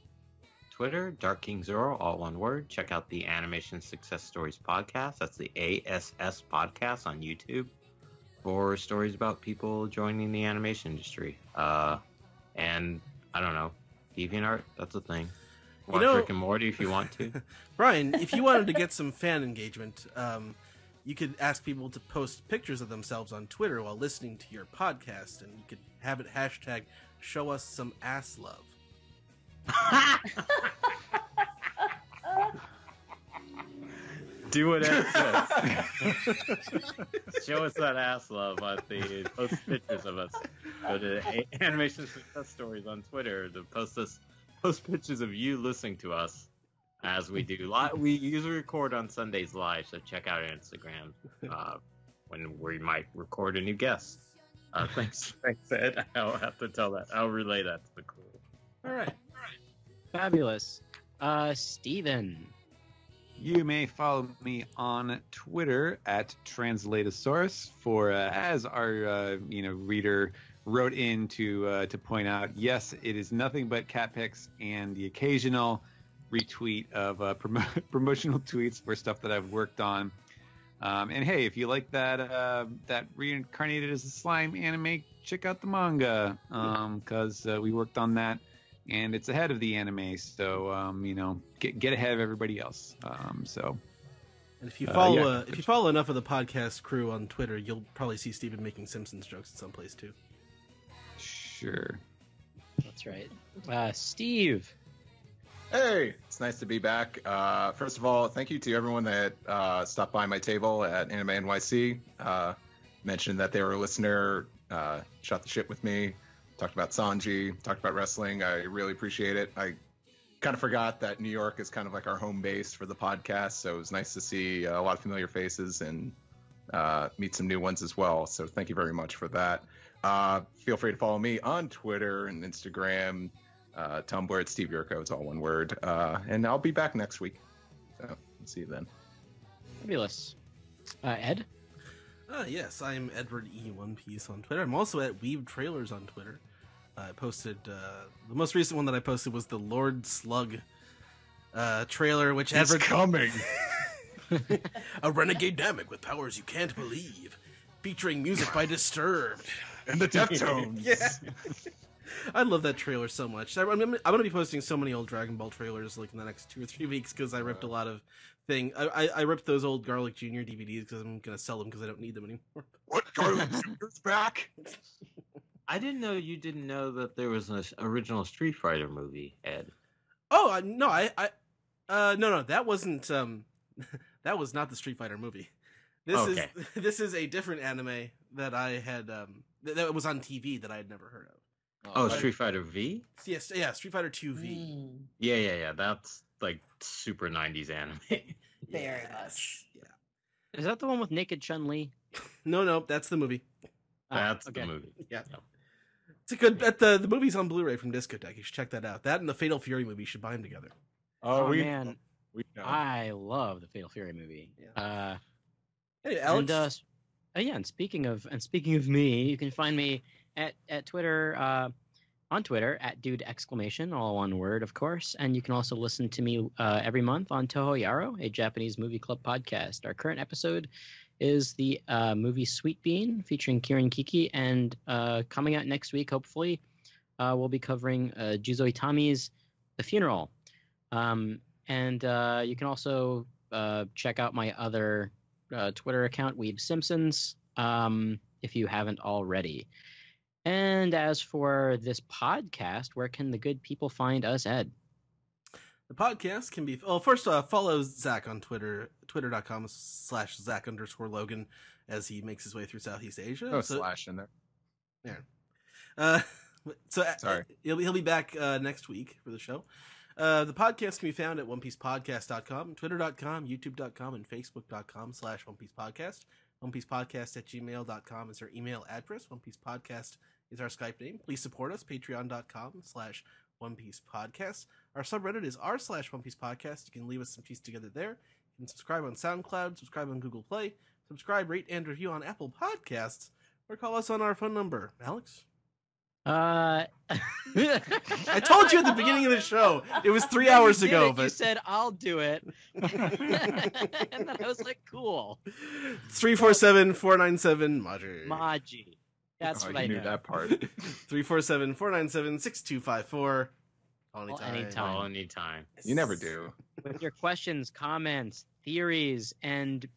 Twitter, Dark King Zoro, all one word. Check out the Animation Success Stories podcast. That's the ASS podcast on YouTube for stories about people joining the animation industry. And I don't know, DeviantArt, that's a thing. Watch Rick and Morty if you want to. Brian, if you wanted to get some fan engagement, you could ask people to post pictures of themselves on Twitter while listening to your podcast, and you could have it hashtag show us some ass love. Do what Ed says. Show us that ass love. Post pictures of us. Go to Animation Success Stories on Twitter to post pictures of you listening to us as we do live. We usually record on Sundays live, so check out our Instagram when we might record a new guest. Thanks, Ed. I'll have to tell that. I'll relay that to the crew. All right. Fabulous. Steven. You may follow me on Twitter at Translatosaurus for as our reader wrote in to point out, yes, it is nothing but cat pics and the occasional retweet of promotional tweets for stuff that I've worked on. And hey, if you like that reincarnated as a slime anime, check out the manga because we worked on that. And it's ahead of the anime, so get ahead of everybody else. And if you follow enough of the podcast crew on Twitter, you'll probably see Steven making Simpsons jokes at some place too. Sure, that's right. Steve. Hey, it's nice to be back. First of all, thank you to everyone that stopped by my table at Anime NYC. Mentioned that they were a listener, shot the shit with me. Talked about Sanji, talked about wrestling. I really appreciate it. I kind of forgot that New York is kind of like our home base for the podcast, so it was nice to see a lot of familiar faces and meet some new ones as well. So thank you very much for that. Feel free to follow me on Twitter and Instagram, Tumblr at Steve Yurko. It's all one word. And I'll be back next week. So see you then. Fabulous. Ed? Yes, I'm Edward E. One Piece on Twitter. I'm also at Weeb Trailers on Twitter. I posted the most recent one that I posted was the Lord Slug trailer, which it's coming. A renegade Namek with powers you can't believe, featuring music by Disturbed and the Deftones. Yeah. I love that trailer so much. I'm going to be posting so many old Dragon Ball trailers like in the next 2 or 3 weeks because I ripped a lot of things. I ripped those old Garlic Jr. DVDs because I'm going to sell them because I don't need them anymore. What? Garlic Jr.'s back? I didn't know you didn't know that there was an original Street Fighter movie, Ed. Oh, no, no, that wasn't, that was not the Street Fighter movie. This is a different anime that I had, that was on TV that I had never heard of. Oh, Street Fighter V? Yes, yeah, Street Fighter 2V. Yeah. That's like super 90s anime. Very much. Yeah. Is that the one with naked Chun-Li? No, that's the movie. That's the movie. Yeah. It's a good bet. The movie's on Blu-ray from Discotek. You should check that out. That and the Fatal Fury movie should buy them together. Oh man, we know. I love the Fatal Fury movie. Yeah. Hey, Alex. And speaking of me, you can find me at Twitter on Twitter at dude exclamation, all one word, of course. And you can also listen to me every month on Toho Yaro, a Japanese movie club podcast. Our current episode is the movie Sweet Bean featuring Kieran Kiki, and coming out next week, hopefully, we'll be covering Juzo Itami's The Funeral. And you can also check out my other Twitter account, Weeb Simpsons, if you haven't already. And as for this podcast, where can the good people find us, Ed? The podcast can be... first, follow Zach on Twitter, twitter.com/Zach_Logan, as he makes his way through Southeast Asia. Oh, slash in there. Yeah. Sorry. He'll be back next week for the show. The podcast can be found at OnePiecePodcast.com, Twitter.com, YouTube.com, and Facebook.com/OnePiecePodcast. OnePiecePodcast@gmail.com is our email address. OnePiecePodcast is our Skype name. Please support us, Patreon.com/OnePiecePodcast. Our subreddit is r/OnePiecePodcast. You can leave us some piece together there. You can subscribe on SoundCloud, subscribe on Google Play, subscribe, rate, and review on Apple Podcasts, or call us on our phone number. Alex? I told you at the beginning of the show. It was 3 hours ago. But you said I'll do it, and then I was like, "Cool." 347-497 Maji. That's what I knew know. that part. 347-497-6254. Call anytime. You never do. With your questions, comments, theories, and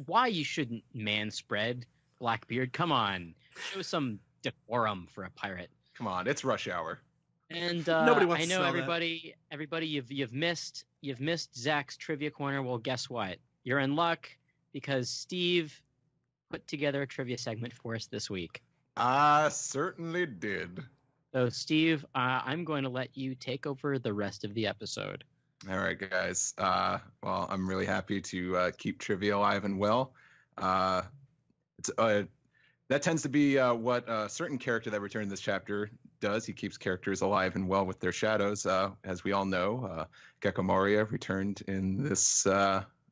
why you shouldn't manspread Blackbeard. Come on, show some decorum for a pirate. Come on, it's rush hour. And Nobody wants I to know smell everybody. You've missed Zach's trivia corner. Well, guess what? You're in luck because Steve put together a trivia segment for us this week. I certainly did. So, Steve, I'm going to let you take over the rest of the episode. All right, guys. Well, I'm really happy to keep trivia alive and well. That tends to be what a certain character that returned this chapter does. He keeps characters alive and well with their shadows. As we all know, Gecko Moria returned in this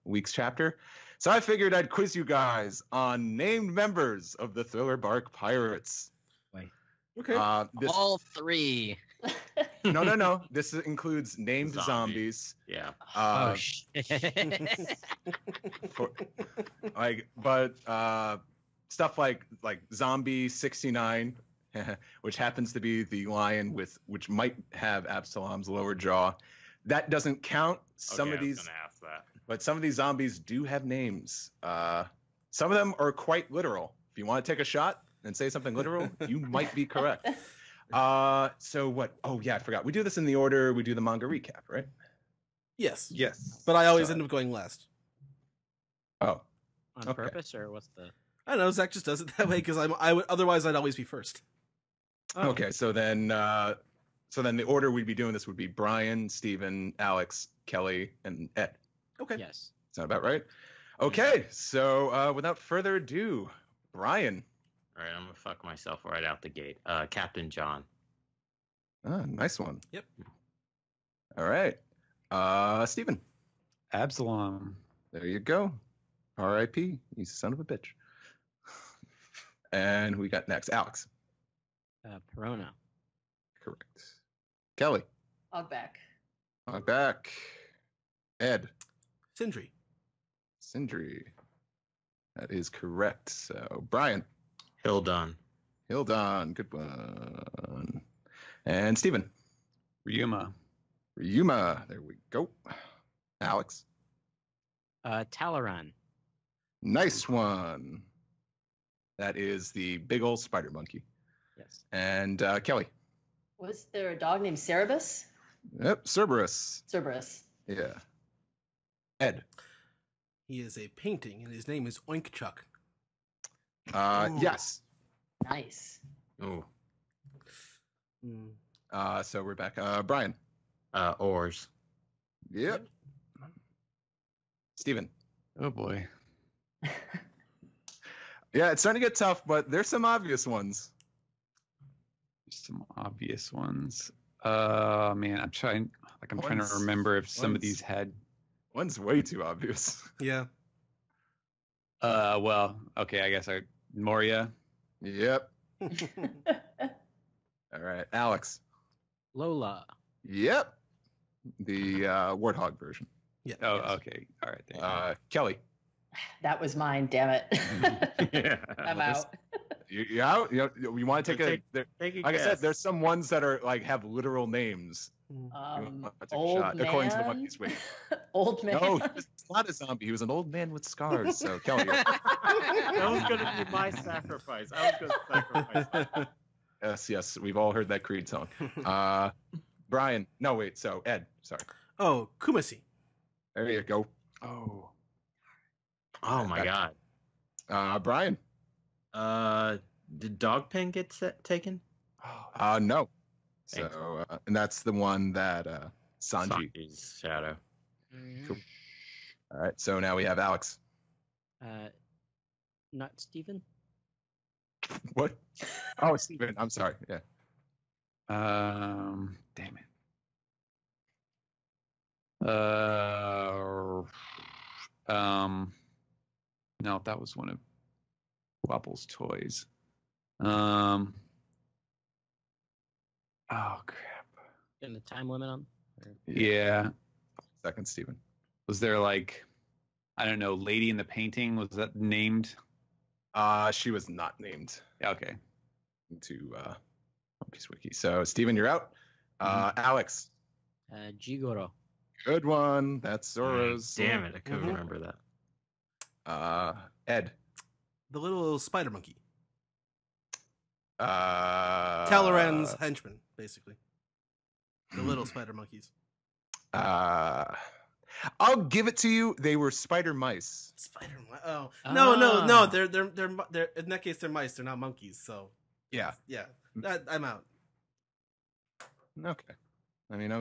week's chapter. So I figured I'd quiz you guys on named members of the Thriller Bark Pirates. Wait. Okay. All three. No. This includes named zombies. Yeah. Shit. Stuff like Zombie 69, which happens to be the lion which might have Absalom's lower jaw. That doesn't count. Some of these, I was gonna ask that. but some of these zombies do have names. Some of them are quite literal. If you want to take a shot and say something literal, you might be correct. So what? Oh yeah, I forgot. We do this in the order we do the manga recap, right? Yes. Yes. But I always Sorry. end up going last. Oh. On Okay. purpose, or what's the? I don't know. Zach just does it that way because otherwise I'd always be first. Oh. Okay, so then the order we'd be doing this would be Brian, Steven, Alex, Kelly, and Ed. Okay. Yes. Sound about right? Okay, so without further ado, Brian. All right, I'm gonna fuck myself right out the gate. Captain John. Ah, nice one. Yep. All right. Steven. Absalom. There you go. R.I.P. You son of a bitch. And we got next, Alex. Perona. Correct. Kelly. Ogback. Back. Ed. Sindri. Sindri. That is correct. So, Brian. Hildon. Hildon. Good one. And Steven. Ryuma. Ryuma. There we go. Alex. Talaran. Nice one. That is the big old spider monkey. Yes. And Kelly. Was there a dog named Cerebus? Yep. Cerberus. Cerberus. Yeah. Ed. He is a painting, and his name is Oink Chuck. Yes. Nice. Ooh. So we're back. Brian. Oars. Yep. Steven. Oh boy. Yeah, it's starting to get tough, but there's some obvious ones. Some obvious ones. Man, I'm trying to remember if some of these had. One's way too obvious. Yeah. Well, okay, I guess Moria. Yep. All right, Alex. Lola. Yep. The Warthog version. Yeah. Oh, Yes. okay. All right. Thank you. Kelly. That was mine, damn it. Yeah. I'm Well, out. You out? You want to take a? Take a Like I said, guess. there's some ones that are like have literal names. You wanna take a Old shot, man. according to the Monkeys Wiki. Old man. No, he was not a zombie. He was an old man with scars. So Kelly, That was going to be my sacrifice. I was going to sacrifice. yes, we've all heard that Creed song. Brian, no wait, so Ed, sorry. Oh, Kumasi. There you go. Oh. Oh my god. Brian, Did Dogpen get taken? no. Thanks. So, and that's the one that Sanji. Sanji's shadow. Cool. All right, so now we have Alex. Not Steven? What? Oh, Steven. I'm sorry. Yeah. Damn it. No, that was one of Wobble's toys. Oh crap. And the time limit on? Yeah. Second, Steven. Was there like, I don't know, Lady in the Painting? Was that named? She was not named Okay. to Monkeys Wiki. So, Steven, you're out. Alex. Jigoro. Good one. That's Zoro's. Damn it, I couldn't remember that. Ed. The little spider monkey. Uh, Talaran's henchman, basically. The little spider monkeys. I'll give it to you. They were spider mice. Spider. Oh no. Ah. They're in that case they're mice. They're not monkeys. So Yeah. yeah, I'm out. Okay. I mean,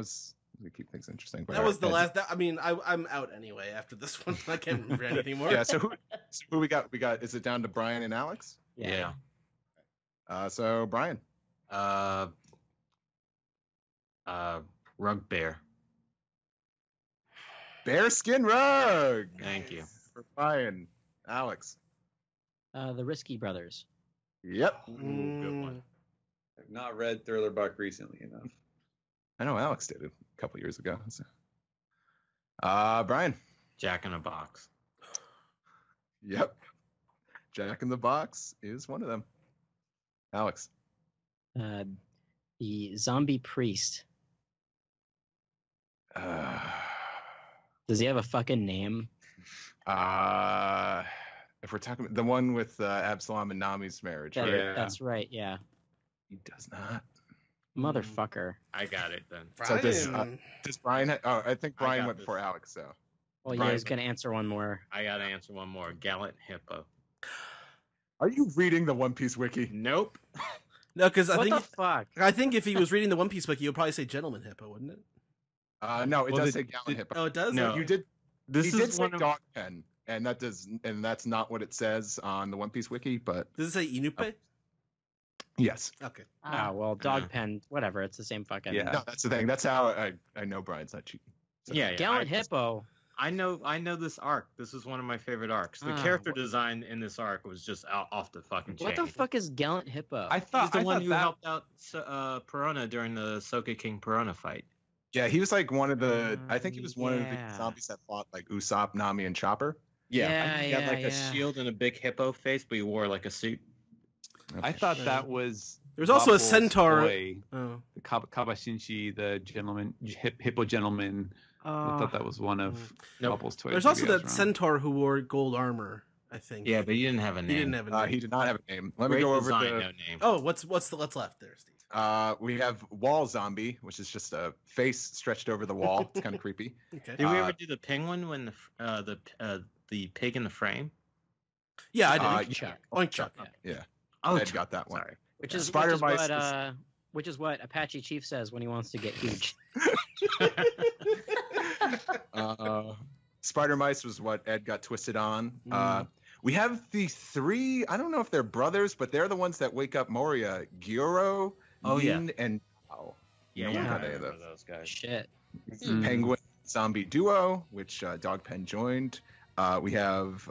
we keep things interesting. But That was the Ed. last. I'm out anyway after this one. I can't remember anything more. Yeah. So who we got? We got. Is it down to Brian and Alex? Yeah. So Brian. Rug bear. Bearskin rug. Thank you. For Brian. Alex. The Risky Brothers. Yep. Ooh, good one. I've not read Thriller Bark recently enough. I know Alex did it a couple years ago. So. Brian. Jack in a Box. Yep. Jack in the Box is one of them. Alex. The Zombie Priest. Does he have a fucking name? If we're talking the one with Absalom and Nami's marriage, right? That's right, yeah. He does not. Motherfucker. I got it then. So does Brian? I think I Brian got went this. before Alex. So Well, Brian- yeah, he's gonna answer one more. I got to answer one more. Gallant Hippo. are you reading the One Piece wiki? Nope. No, because What the fuck? I think if he was reading the One Piece wiki, he'd probably say Gentleman Hippo, wouldn't it? No, it Well, does say Gallant Hippo. Oh, it does. No. Okay. You did. This He is did say one of Dog Pen, and that's not what it says on the One Piece wiki. But Does it say Inupe? yes, Okay. Ah, well, Dogpen, whatever. It's the same fucking. Yeah. no, that's the thing. That's how I know Brian's not cheating. So- yeah. Gallant Hippo. I know this arc. This is one of my favorite arcs. The Ah, character design in this arc was just off the fucking chain. What the fuck is Gallant Hippo? I He's thought the I one thought who that- helped out Perona during the Soka King Perona fight. Yeah, he was like one of the. I think he was one of yeah. the zombies that fought like Usopp, Nami, and Chopper. Yeah, he had like yeah. a shield and a big hippo face, but he wore like a suit. I thought that was. There's also a Waffle's centaur. toy, Oh. the Kabashinshi, the gentleman, hippo gentleman. I thought that was one of Nope. Waffle's toys. There's Maybe also I was that wrong. centaur who wore gold armor. I think. Yeah, but he didn't have a name. He didn't have a name. He did not have a name. Let me Great go over design, the. no name. Oh, what's left there, Steve? We have Wall Zombie, which is just a face stretched over the wall. It's kind of creepy. Okay. Did we ever do the penguin when the pig in the frame? Yeah, I did. Chuck. Oink Chuck. Yeah, Oh, Ed got that one. Sorry. Which is what Apache Chief says when he wants to get huge. Spider Mice was what Ed got twisted on. We have the three. I don't know if they're brothers, but they're the ones that wake up Moria. Gyoro, Oh, yeah. Yin, and Tao. Yeah, No one yeah. got I any of remember those. those guys. Shit. Penguin Zombie Duo, which Dogpen joined. We have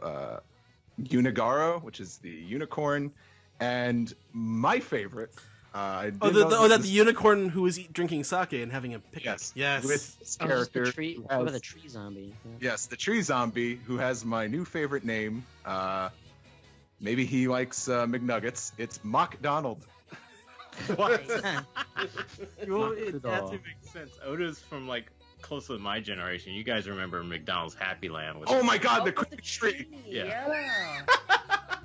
Unigaro, which is the unicorn, and my favorite, The unicorn who was drinking sake and having a picnic. Yes. With this Oh, character. the tree. What about the tree zombie? Yes, the tree zombie who has my new favorite name. Maybe he likes McNuggets. It's Mock Donald. What? Huh. Well, Not it at that all. makes sense. Oda's from like close with my generation. You guys remember McDonald's Happy Land? With Oh my God, the quick tree. Yeah.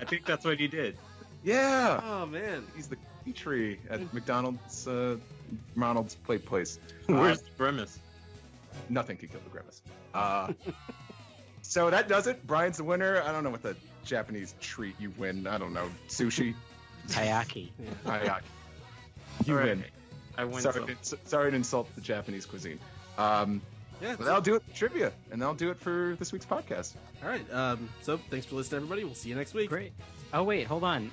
I think that's what he did. Yeah. Oh man. He's the cookie tree at McDonald's plate place. Where's the grimace? Nothing could kill the grimace. So that does it. Brian's the winner. I don't know what the Japanese treat you win. I don't know. Sushi. Taiyaki. Hayaki. You All right. win. I win. Sorry to insult the Japanese cuisine. Yeah. But that'll do it for trivia, and that'll do it for this week's podcast. All right. So thanks for listening, everybody. We'll see you next week. Great. Oh wait, hold on.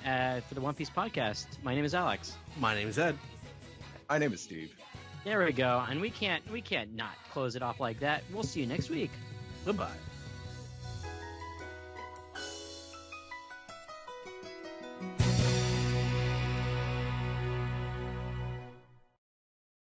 For the One Piece podcast, my name is Alex. My name is Ed. My name is Steve. There we go. And we can't not close it off like that. We'll see you next week. Goodbye.